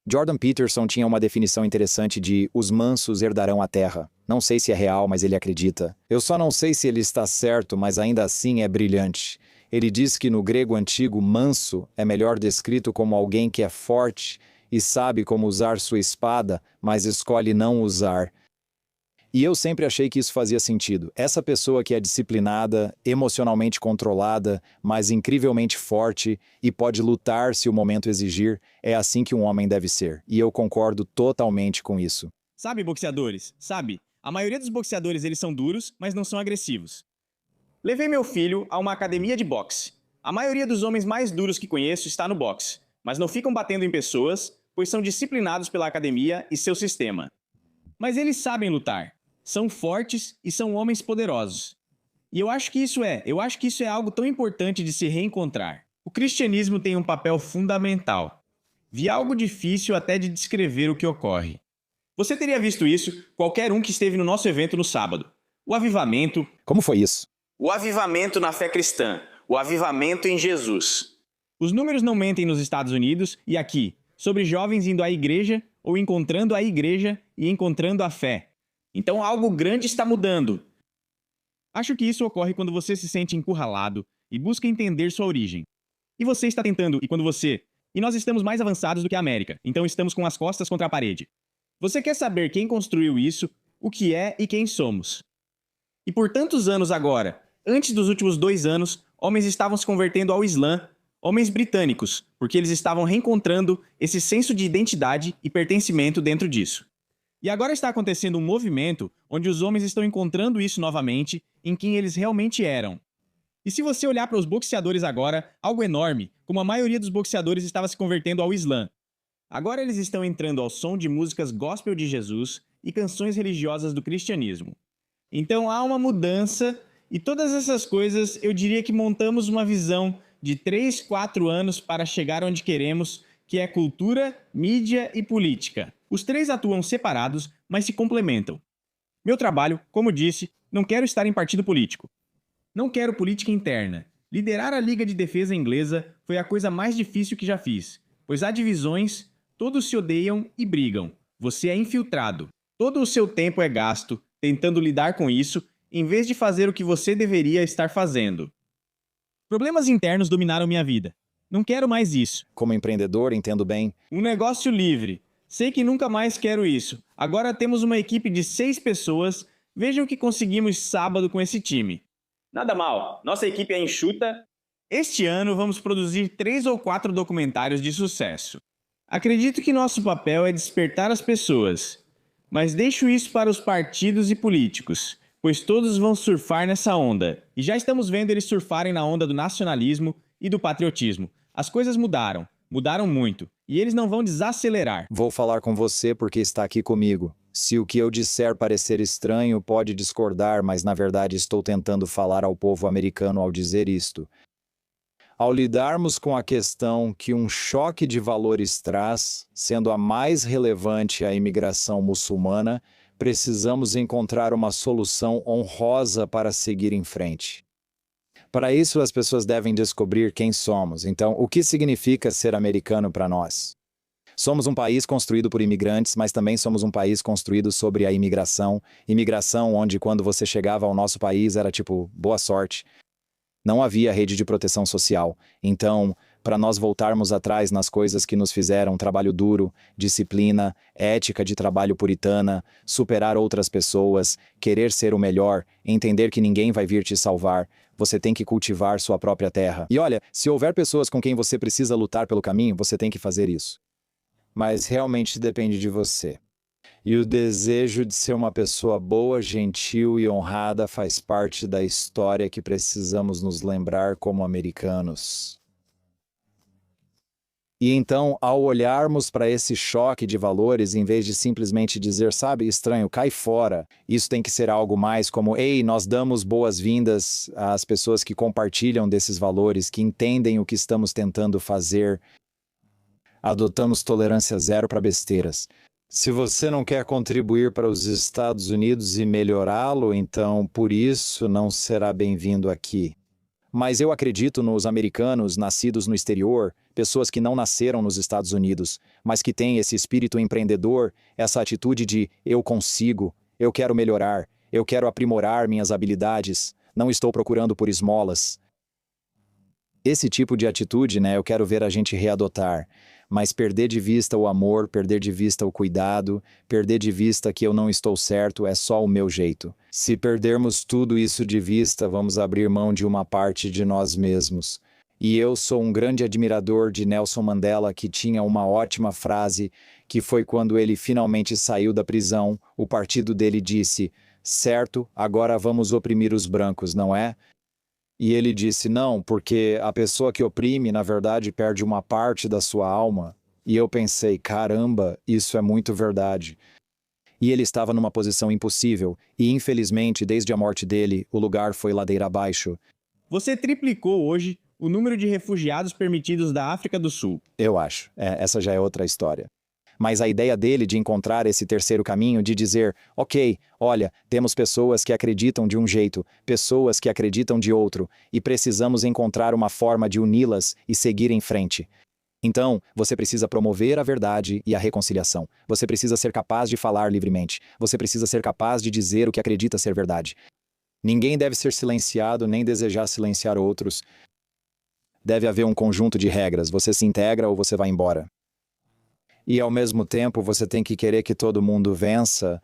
Jordan Peterson tinha uma definição interessante de os mansos herdarão a terra. Não sei se é real, mas ele acredita. Eu só não sei se ele está certo, mas ainda assim é brilhante. Ele diz que no grego antigo, manso é melhor descrito como alguém que é forte e sabe como usar sua espada, mas escolhe não usar. E eu sempre achei que isso fazia sentido. Essa pessoa que é disciplinada, emocionalmente controlada, mas incrivelmente forte e pode lutar se o momento exigir, é assim que um homem deve ser. E eu concordo totalmente com isso. Sabe, boxeadores? Sabe, a maioria dos boxeadores eles são duros, mas não são agressivos. Levei meu filho a uma academia de boxe. A maioria dos homens mais duros que conheço está no boxe, mas não ficam batendo em pessoas, pois são disciplinados pela academia e seu sistema. Mas eles sabem lutar. São fortes e são homens poderosos. E eu acho que isso é algo tão importante de se reencontrar. O cristianismo tem um papel fundamental. Vi algo difícil até de descrever o que ocorre. Você teria visto isso, qualquer um que esteve no nosso evento no sábado. O avivamento. Como foi isso? O avivamento na fé cristã. O avivamento em Jesus. Os números não mentem nos Estados Unidos e aqui, sobre jovens indo à igreja ou encontrando a igreja e encontrando a fé. Então algo grande está mudando. Acho que isso ocorre quando você se sente encurralado e busca entender sua origem. E você está tentando, e nós estamos mais avançados do que a América, então estamos com as costas contra a parede. Você quer saber quem construiu isso, o que é e quem somos. E por tantos anos agora, antes dos últimos 2 anos, homens estavam se convertendo ao Islã, homens britânicos, porque eles estavam reencontrando esse senso de identidade e pertencimento dentro disso. E agora está acontecendo um movimento onde os homens estão encontrando isso novamente em quem eles realmente eram. E se você olhar para os boxeadores agora, algo enorme, como a maioria dos boxeadores estava se convertendo ao Islã. Agora eles estão entrando ao som de músicas gospel de Jesus e canções religiosas do cristianismo. Então há uma mudança e todas essas coisas eu diria que montamos uma visão de 3, 4 anos para chegar onde queremos, que é cultura, mídia e política. Os 3 atuam separados, mas se complementam. Meu trabalho, como disse, não quero estar em partido político. Não quero política interna. Liderar a Liga de Defesa Inglesa foi a coisa mais difícil que já fiz, pois há divisões, todos se odeiam e brigam. Você é infiltrado. Todo o seu tempo é gasto tentando lidar com isso, em vez de fazer o que você deveria estar fazendo. Problemas internos dominaram minha vida. Não quero mais isso. Como empreendedor, entendo bem. Um negócio livre. Sei que nunca mais quero isso. Agora temos uma equipe de 6 pessoas. Vejam o que conseguimos sábado com esse time. Nada mal. Nossa equipe é enxuta. Este ano vamos produzir 3 ou 4 documentários de sucesso. Acredito que nosso papel é despertar as pessoas. Mas deixo isso para os partidos e políticos, pois todos vão surfar nessa onda. E já estamos vendo eles surfarem na onda do nacionalismo e do patriotismo. As coisas mudaram. Mudaram muito. E eles não vão desacelerar. Vou falar com você porque está aqui comigo. Se o que eu disser parecer estranho, pode discordar, mas na verdade estou tentando falar ao povo americano ao dizer isto. Ao lidarmos com a questão que um choque de valores traz, sendo a mais relevante a imigração muçulmana, precisamos encontrar uma solução honrosa para seguir em frente. Para isso, as pessoas devem descobrir quem somos. Então, o que significa ser americano para nós? Somos um país construído por imigrantes, mas também somos um país construído sobre a imigração. Imigração onde, quando você chegava ao nosso país, era tipo, boa sorte. Não havia rede de proteção social. Então, para nós voltarmos atrás nas coisas que nos fizeram trabalho duro, disciplina, ética de trabalho puritana, superar outras pessoas, querer ser o melhor, entender que ninguém vai vir te salvar, você tem que cultivar sua própria terra. E olha, se houver pessoas com quem você precisa lutar pelo caminho, você tem que fazer isso. Mas realmente depende de você. E o desejo de ser uma pessoa boa, gentil e honrada faz parte da história que precisamos nos lembrar como americanos. E então, ao olharmos para esse choque de valores, em vez de simplesmente dizer, sabe, estranho, cai fora, isso tem que ser algo mais como, ei, nós damos boas-vindas às pessoas que compartilham desses valores, que entendem o que estamos tentando fazer. Adotamos tolerância zero para besteiras. Se você não quer contribuir para os Estados Unidos e melhorá-lo, então por isso não será bem-vindo aqui. Mas eu acredito nos americanos nascidos no exterior, pessoas que não nasceram nos Estados Unidos, mas que têm esse espírito empreendedor, essa atitude de eu consigo, eu quero melhorar, eu quero aprimorar minhas habilidades, não estou procurando por esmolas. Esse tipo de atitude, eu quero ver a gente readotar. Mas perder de vista o amor, perder de vista o cuidado, perder de vista que eu não estou certo é só o meu jeito. Se perdermos tudo isso de vista, vamos abrir mão de uma parte de nós mesmos. E eu sou um grande admirador de Nelson Mandela, que tinha uma ótima frase, que foi quando ele finalmente saiu da prisão, o partido dele disse: certo, agora vamos oprimir os brancos, não é? E ele disse, não, porque a pessoa que oprime, na verdade, perde uma parte da sua alma. E eu pensei, caramba, isso é muito verdade. E ele estava numa posição impossível, e infelizmente, desde a morte dele, o lugar foi ladeira abaixo. Você triplicou hoje o número de refugiados permitidos da África do Sul. Eu acho. Essa já é outra história. Mas a ideia dele de encontrar esse terceiro caminho, de dizer, ok, olha, temos pessoas que acreditam de um jeito, pessoas que acreditam de outro, e precisamos encontrar uma forma de uni-las e seguir em frente. Então, você precisa promover a verdade e a reconciliação. Você precisa ser capaz de falar livremente. Você precisa ser capaz de dizer o que acredita ser verdade. Ninguém deve ser silenciado nem desejar silenciar outros. Deve haver um conjunto de regras. Você se integra ou você vai embora. E ao mesmo tempo você tem que querer que todo mundo vença.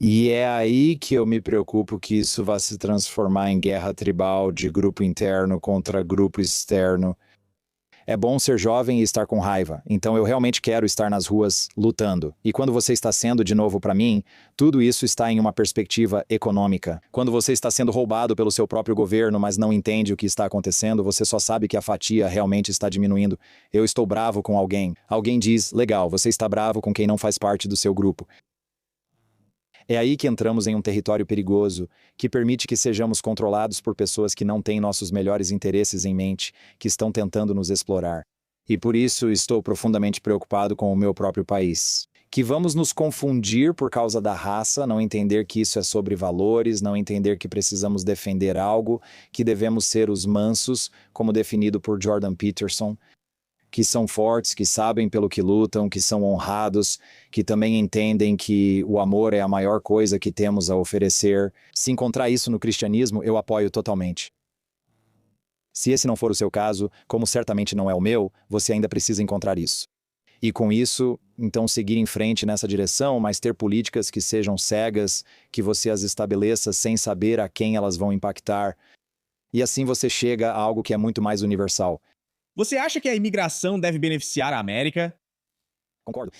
E é aí que eu me preocupo que isso vá se transformar em guerra tribal de grupo interno contra grupo externo. É bom ser jovem e estar com raiva, então eu realmente quero estar nas ruas lutando. E quando você está sendo de novo para mim, tudo isso está em uma perspectiva econômica. Quando você está sendo roubado pelo seu próprio governo, mas não entende o que está acontecendo, você só sabe que a fatia realmente está diminuindo. Eu estou bravo com alguém. Alguém diz, legal, você está bravo com quem não faz parte do seu grupo. É aí que entramos em um território perigoso, que permite que sejamos controlados por pessoas que não têm nossos melhores interesses em mente, que estão tentando nos explorar. E por isso estou profundamente preocupado com o meu próprio país. Que vamos nos confundir por causa da raça, não entender que isso é sobre valores, não entender que precisamos defender algo, que devemos ser os mansos, como definido por Jordan Peterson, que são fortes, que sabem pelo que lutam, que são honrados, que também entendem que o amor é a maior coisa que temos a oferecer. Se encontrar isso no cristianismo, eu apoio totalmente. Se esse não for o seu caso, como certamente não é o meu, você ainda precisa encontrar isso. E com isso, então seguir em frente nessa direção, mas ter políticas que sejam cegas, que você as estabeleça sem saber a quem elas vão impactar. E assim você chega a algo que é muito mais universal. Você acha que a imigração deve beneficiar a América? Concordo.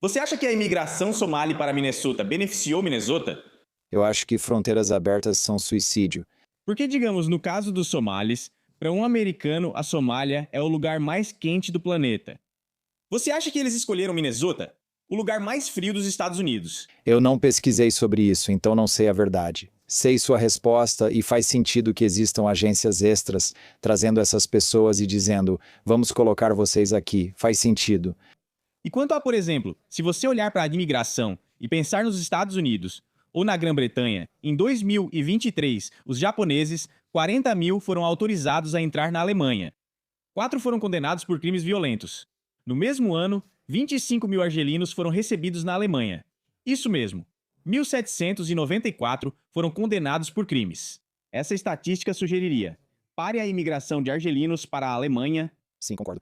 Você acha que a imigração somali para Minnesota beneficiou Minnesota? Eu acho que fronteiras abertas são suicídio. Porque, digamos, no caso dos somalis, para um americano, a Somália é o lugar mais quente do planeta. Você acha que eles escolheram Minnesota? O lugar mais frio dos Estados Unidos. Eu não pesquisei sobre isso, então não sei a verdade. Sei sua resposta e faz sentido que existam agências extras trazendo essas pessoas e dizendo, vamos colocar vocês aqui. Faz sentido. E quanto a, por exemplo, se você olhar para a imigração e pensar nos Estados Unidos ou na Grã-Bretanha, em 2023, os japoneses, 40 mil foram autorizados a entrar na Alemanha. 4 foram condenados por crimes violentos. No mesmo ano, 25 mil argelinos foram recebidos na Alemanha. Isso mesmo. 1.794 foram condenados por crimes. Essa estatística sugeriria: pare a imigração de argelinos para a Alemanha. Sim, concordo.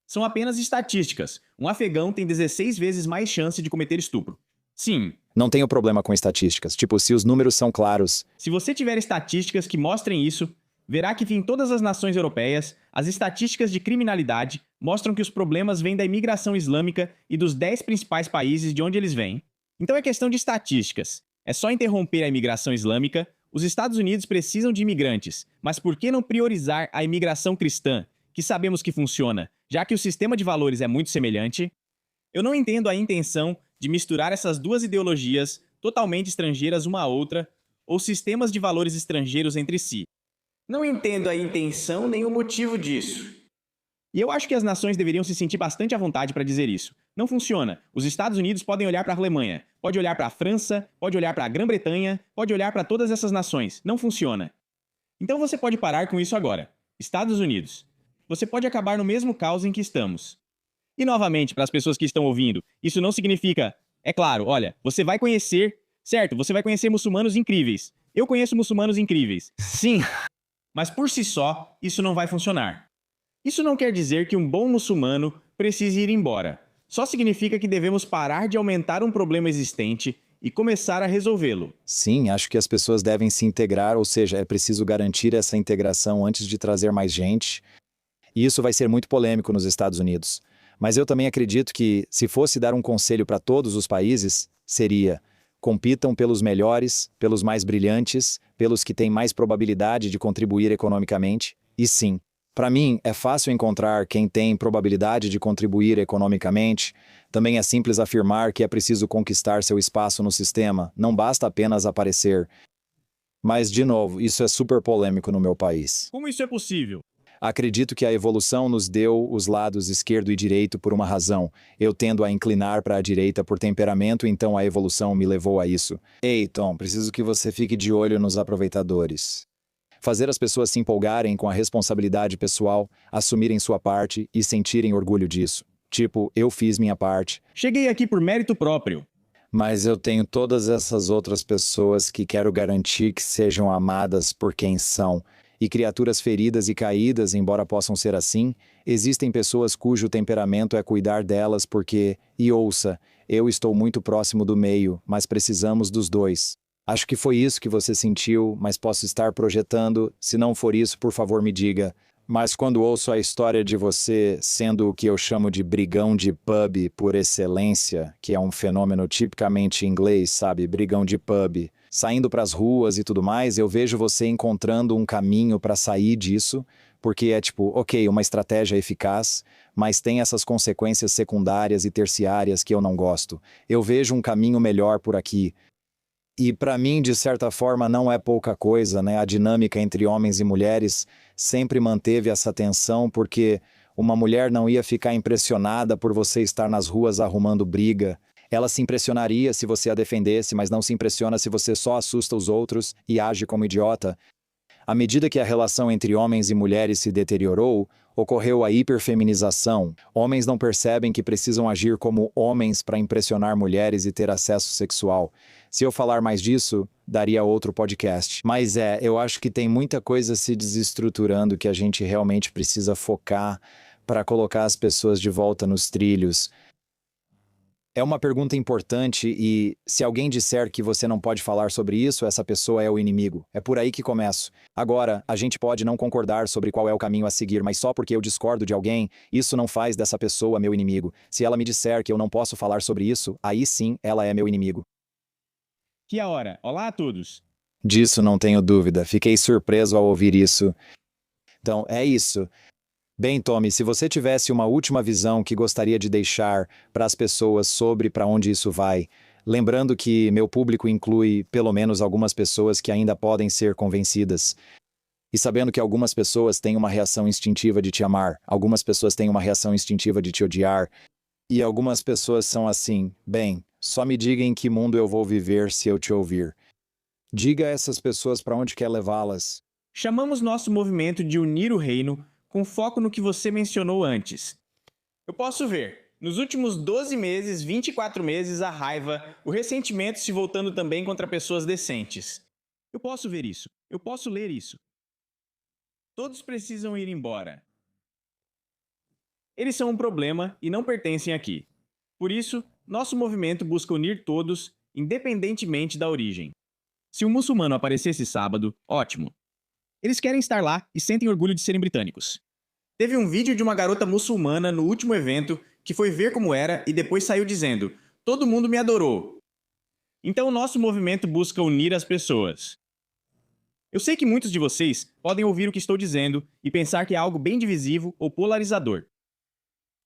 São apenas estatísticas. Um afegão tem 16 vezes mais chance de cometer estupro. Sim. Não tenho problema com estatísticas. Tipo, se os números são claros. Se você tiver estatísticas que mostrem isso, verá que em todas as nações europeias, as estatísticas de criminalidade mostram que os problemas vêm da imigração islâmica e dos 10 principais países de onde eles vêm. Então é questão de estatísticas. É só interromper a imigração islâmica. Os Estados Unidos precisam de imigrantes, mas por que não priorizar a imigração cristã, que sabemos que funciona, já que o sistema de valores é muito semelhante? Eu não entendo a intenção de misturar essas duas ideologias totalmente estrangeiras uma à outra, ou sistemas de valores estrangeiros entre si. Não entendo a intenção nem o motivo disso. E eu acho que as nações deveriam se sentir bastante à vontade para dizer isso. Não funciona. Os Estados Unidos podem olhar para a Alemanha, pode olhar para a França, pode olhar para a Grã-Bretanha, pode olhar para todas essas nações. Não funciona. Então você pode parar com isso agora. Estados Unidos. Você pode acabar no mesmo caos em que estamos. E novamente, para as pessoas que estão ouvindo, isso não significa... É claro, olha, você vai conhecer... Certo, você vai conhecer muçulmanos incríveis. Eu conheço muçulmanos incríveis. Sim. Mas por si só, isso não vai funcionar. Isso não quer dizer que um bom muçulmano precise ir embora. Só significa que devemos parar de aumentar um problema existente e começar a resolvê-lo. Sim, acho que as pessoas devem se integrar, ou seja, é preciso garantir essa integração antes de trazer mais gente. E isso vai ser muito polêmico nos Estados Unidos. Mas eu também acredito que, se fosse dar um conselho para todos os países, seria: compitam pelos melhores, pelos mais brilhantes, pelos que têm mais probabilidade de contribuir economicamente. E sim, para mim, é fácil encontrar quem tem probabilidade de contribuir economicamente. Também é simples afirmar que é preciso conquistar seu espaço no sistema, não basta apenas aparecer. Mas, de novo, isso é super polêmico no meu país. Como isso é possível? Acredito que a evolução nos deu os lados esquerdo e direito por uma razão. Eu tendo a inclinar para a direita por temperamento, então a evolução me levou a isso. Ei, Tom, preciso que você fique de olho nos aproveitadores. Fazer as pessoas se empolgarem com a responsabilidade pessoal, assumirem sua parte e sentirem orgulho disso. Tipo, eu fiz minha parte. Cheguei aqui por mérito próprio. Mas eu tenho todas essas outras pessoas que quero garantir que sejam amadas por quem são. E criaturas feridas e caídas, embora possam ser assim, existem pessoas cujo temperamento é cuidar delas porque, e ouça, eu estou muito próximo do meio, mas precisamos dos dois. Acho que foi isso que você sentiu, mas posso estar projetando. Se não for isso, por favor, me diga. Mas quando ouço a história de você sendo o que eu chamo de brigão de pub por excelência, que é um fenômeno tipicamente inglês, sabe? Brigão de pub, saindo para as ruas e tudo mais, eu vejo você encontrando um caminho para sair disso, porque é tipo, ok, uma estratégia eficaz, mas tem essas consequências secundárias e terciárias que eu não gosto. Eu vejo um caminho melhor por aqui. E para mim, de certa forma, não é pouca coisa, né? A dinâmica entre homens e mulheres sempre manteve essa tensão, porque uma mulher não ia ficar impressionada por você estar nas ruas arrumando briga. Ela se impressionaria se você a defendesse, mas não se impressiona se você só assusta os outros e age como idiota. À medida que a relação entre homens e mulheres se deteriorou, ocorreu a hiperfeminização. Homens não percebem que precisam agir como homens para impressionar mulheres e ter acesso sexual. Se eu falar mais disso, daria outro podcast. Mas eu acho que tem muita coisa se desestruturando que a gente realmente precisa focar para colocar as pessoas de volta nos trilhos. É uma pergunta importante e, se alguém disser que você não pode falar sobre isso, essa pessoa é o inimigo. É por aí que começo. Agora, a gente pode não concordar sobre qual é o caminho a seguir, mas só porque eu discordo de alguém, isso não faz dessa pessoa meu inimigo. Se ela me disser que eu não posso falar sobre isso, aí sim ela é meu inimigo. Que a hora. Olá a todos. Disso não tenho dúvida. Fiquei surpreso ao ouvir isso. Então, é isso. Bem, Tommy, se você tivesse uma última visão que gostaria de deixar para as pessoas sobre para onde isso vai, lembrando que meu público inclui pelo menos algumas pessoas que ainda podem ser convencidas, e sabendo que algumas pessoas têm uma reação instintiva de te amar, algumas pessoas têm uma reação instintiva de te odiar, e algumas pessoas são assim: bem, só me diga em que mundo eu vou viver se eu te ouvir. Diga a essas pessoas para onde quer levá-las. Chamamos nosso movimento de unir o reino com foco no que você mencionou antes. Eu posso ver, nos últimos 12 meses, 24 meses, a raiva, o ressentimento se voltando também contra pessoas decentes. Eu posso ver isso. Eu posso ler isso. Todos precisam ir embora. Eles são um problema e não pertencem aqui. Por isso, nosso movimento busca unir todos, independentemente da origem. Se um muçulmano aparecesse sábado, ótimo. Eles querem estar lá e sentem orgulho de serem britânicos. Teve um vídeo de uma garota muçulmana no último evento que foi ver como era e depois saiu dizendo: "Todo mundo me adorou". Então nosso movimento busca unir as pessoas. Eu sei que muitos de vocês podem ouvir o que estou dizendo e pensar que é algo bem divisivo ou polarizador.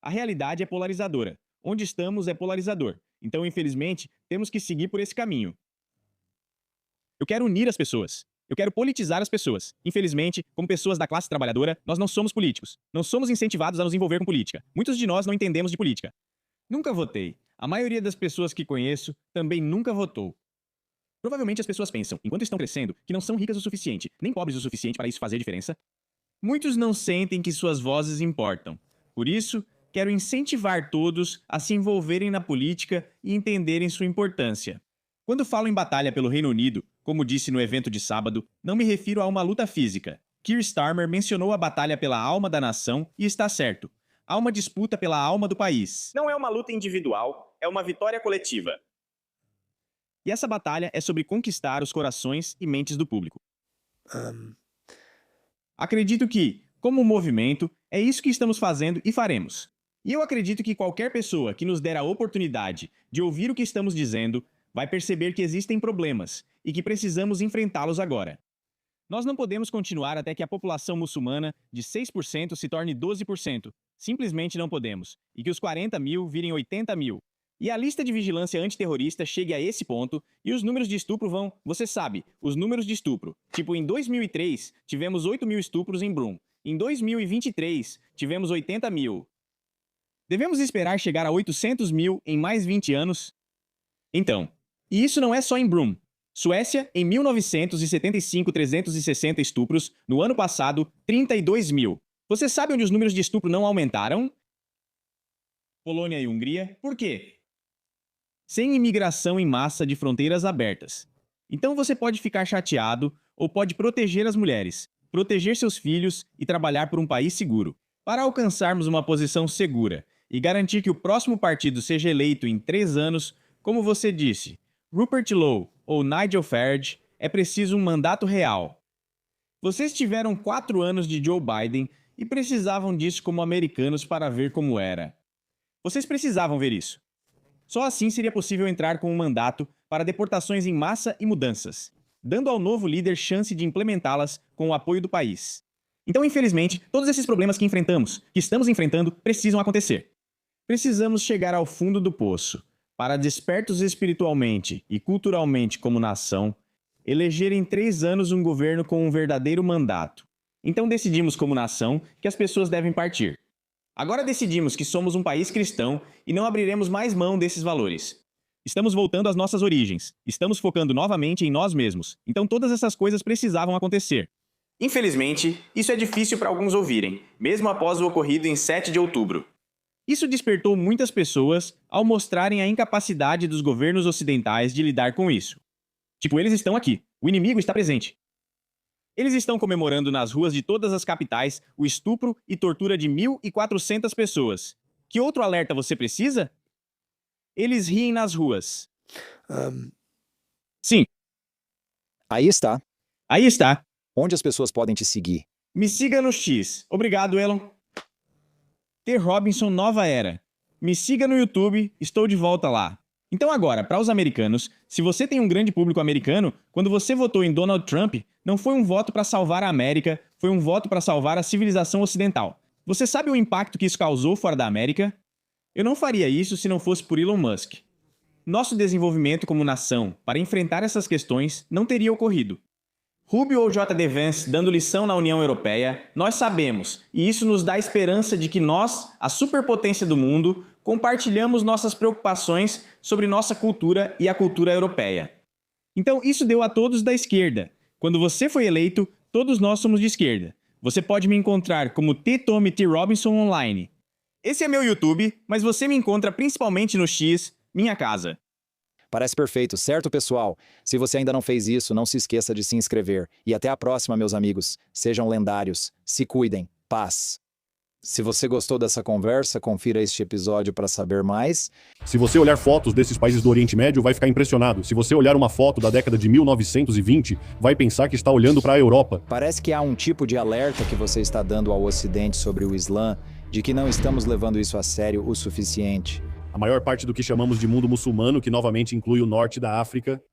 A realidade é polarizadora. Onde estamos é polarizador. Então, infelizmente, temos que seguir por esse caminho. Eu quero unir as pessoas. Eu quero politizar as pessoas. Infelizmente, como pessoas da classe trabalhadora, nós não somos políticos. Não somos incentivados a nos envolver com política. Muitos de nós não entendemos de política. Nunca votei. A maioria das pessoas que conheço também nunca votou. Provavelmente as pessoas pensam, enquanto estão crescendo, que não são ricas o suficiente, nem pobres o suficiente para isso fazer diferença. Muitos não sentem que suas vozes importam. Por isso, quero incentivar todos a se envolverem na política e entenderem sua importância. Quando falo em batalha pelo Reino Unido, como disse no evento de sábado, não me refiro a uma luta física. Keir Starmer mencionou a batalha pela alma da nação e está certo. Há uma disputa pela alma do país. Não é uma luta individual, é uma vitória coletiva. E essa batalha é sobre conquistar os corações e mentes do público. Acredito que, como movimento, é isso que estamos fazendo e faremos. E eu acredito que qualquer pessoa que nos der a oportunidade de ouvir o que estamos dizendo vai perceber que existem problemas e que precisamos enfrentá-los agora. Nós não podemos continuar até que a população muçulmana de 6% se torne 12%. Simplesmente não podemos. E que os 40 mil virem 80 mil. E a lista de vigilância antiterrorista chegue a esse ponto e os números de estupro vão... Você sabe, os números de estupro. Tipo, em 2003, tivemos 8 mil estupros em Broome. Em 2023, tivemos 80 mil. Devemos esperar chegar a 800 mil em mais 20 anos? Então, e isso não é só em Broome. Suécia, em 1975, 360 estupros. No ano passado, 32 mil. Você sabe onde os números de estupro não aumentaram? Polônia e Hungria. Por quê? Sem imigração em massa de fronteiras abertas. Então você pode ficar chateado ou pode proteger as mulheres, proteger seus filhos e trabalhar por um país seguro. Para alcançarmos uma posição segura e garantir que o próximo partido seja eleito em 3 anos, como você disse, Rupert Lowe ou Nigel Farage, é preciso um mandato real. Vocês tiveram 4 anos de Joe Biden e precisavam disso como americanos para ver como era. Vocês precisavam ver isso. Só assim seria possível entrar com um mandato para deportações em massa e mudanças, dando ao novo líder chance de implementá-las com o apoio do país. Então, infelizmente, todos esses problemas que enfrentamos, que estamos enfrentando, precisam acontecer. Precisamos chegar ao fundo do poço, para despertos espiritualmente e culturalmente como nação, eleger em 3 anos um governo com um verdadeiro mandato. Então decidimos como nação que as pessoas devem partir. Agora decidimos que somos um país cristão e não abriremos mais mão desses valores. Estamos voltando às nossas origens. Estamos focando novamente em nós mesmos. Então todas essas coisas precisavam acontecer. Infelizmente, isso é difícil para alguns ouvirem, mesmo após o ocorrido em 7 de outubro. Isso despertou muitas pessoas ao mostrarem a incapacidade dos governos ocidentais de lidar com isso. Tipo, eles estão aqui. O inimigo está presente. Eles estão comemorando nas ruas de todas as capitais o estupro e tortura de 1.400 pessoas. Que outro alerta você precisa? Eles riem nas ruas. Sim. Aí está. Aí está. Onde as pessoas podem te seguir? Me siga no X. Obrigado, Elon. T. Robinson Nova Era. Me siga no YouTube, estou de volta lá. Então agora, para os americanos, se você tem um grande público americano, quando você votou em Donald Trump, não foi um voto para salvar a América, foi um voto para salvar a civilização ocidental. Você sabe o impacto que isso causou fora da América? Eu não faria isso se não fosse por Elon Musk. Nosso desenvolvimento como nação para enfrentar essas questões não teria ocorrido. Rubio ou J.D. Vance dando lição na União Europeia, nós sabemos, e isso nos dá esperança de que nós, a superpotência do mundo, compartilhamos nossas preocupações sobre nossa cultura e a cultura europeia. Então isso deu a todos da esquerda. Quando você foi eleito, todos nós somos de esquerda. Você pode me encontrar como T. Tommy T. Robinson online. Esse é meu YouTube, mas você me encontra principalmente no X, minha casa. Parece perfeito, certo, pessoal? Se você ainda não fez isso, não se esqueça de se inscrever. E até a próxima, meus amigos. Sejam lendários. Se cuidem. Paz. Se você gostou dessa conversa, confira este episódio para saber mais. Se você olhar fotos desses países do Oriente Médio, vai ficar impressionado. Se você olhar uma foto da década de 1920, vai pensar que está olhando para a Europa. Parece que há um tipo de alerta que você está dando ao Ocidente sobre o Islã, de que não estamos levando isso a sério o suficiente. A maior parte do que chamamos de mundo muçulmano, que novamente inclui o norte da África,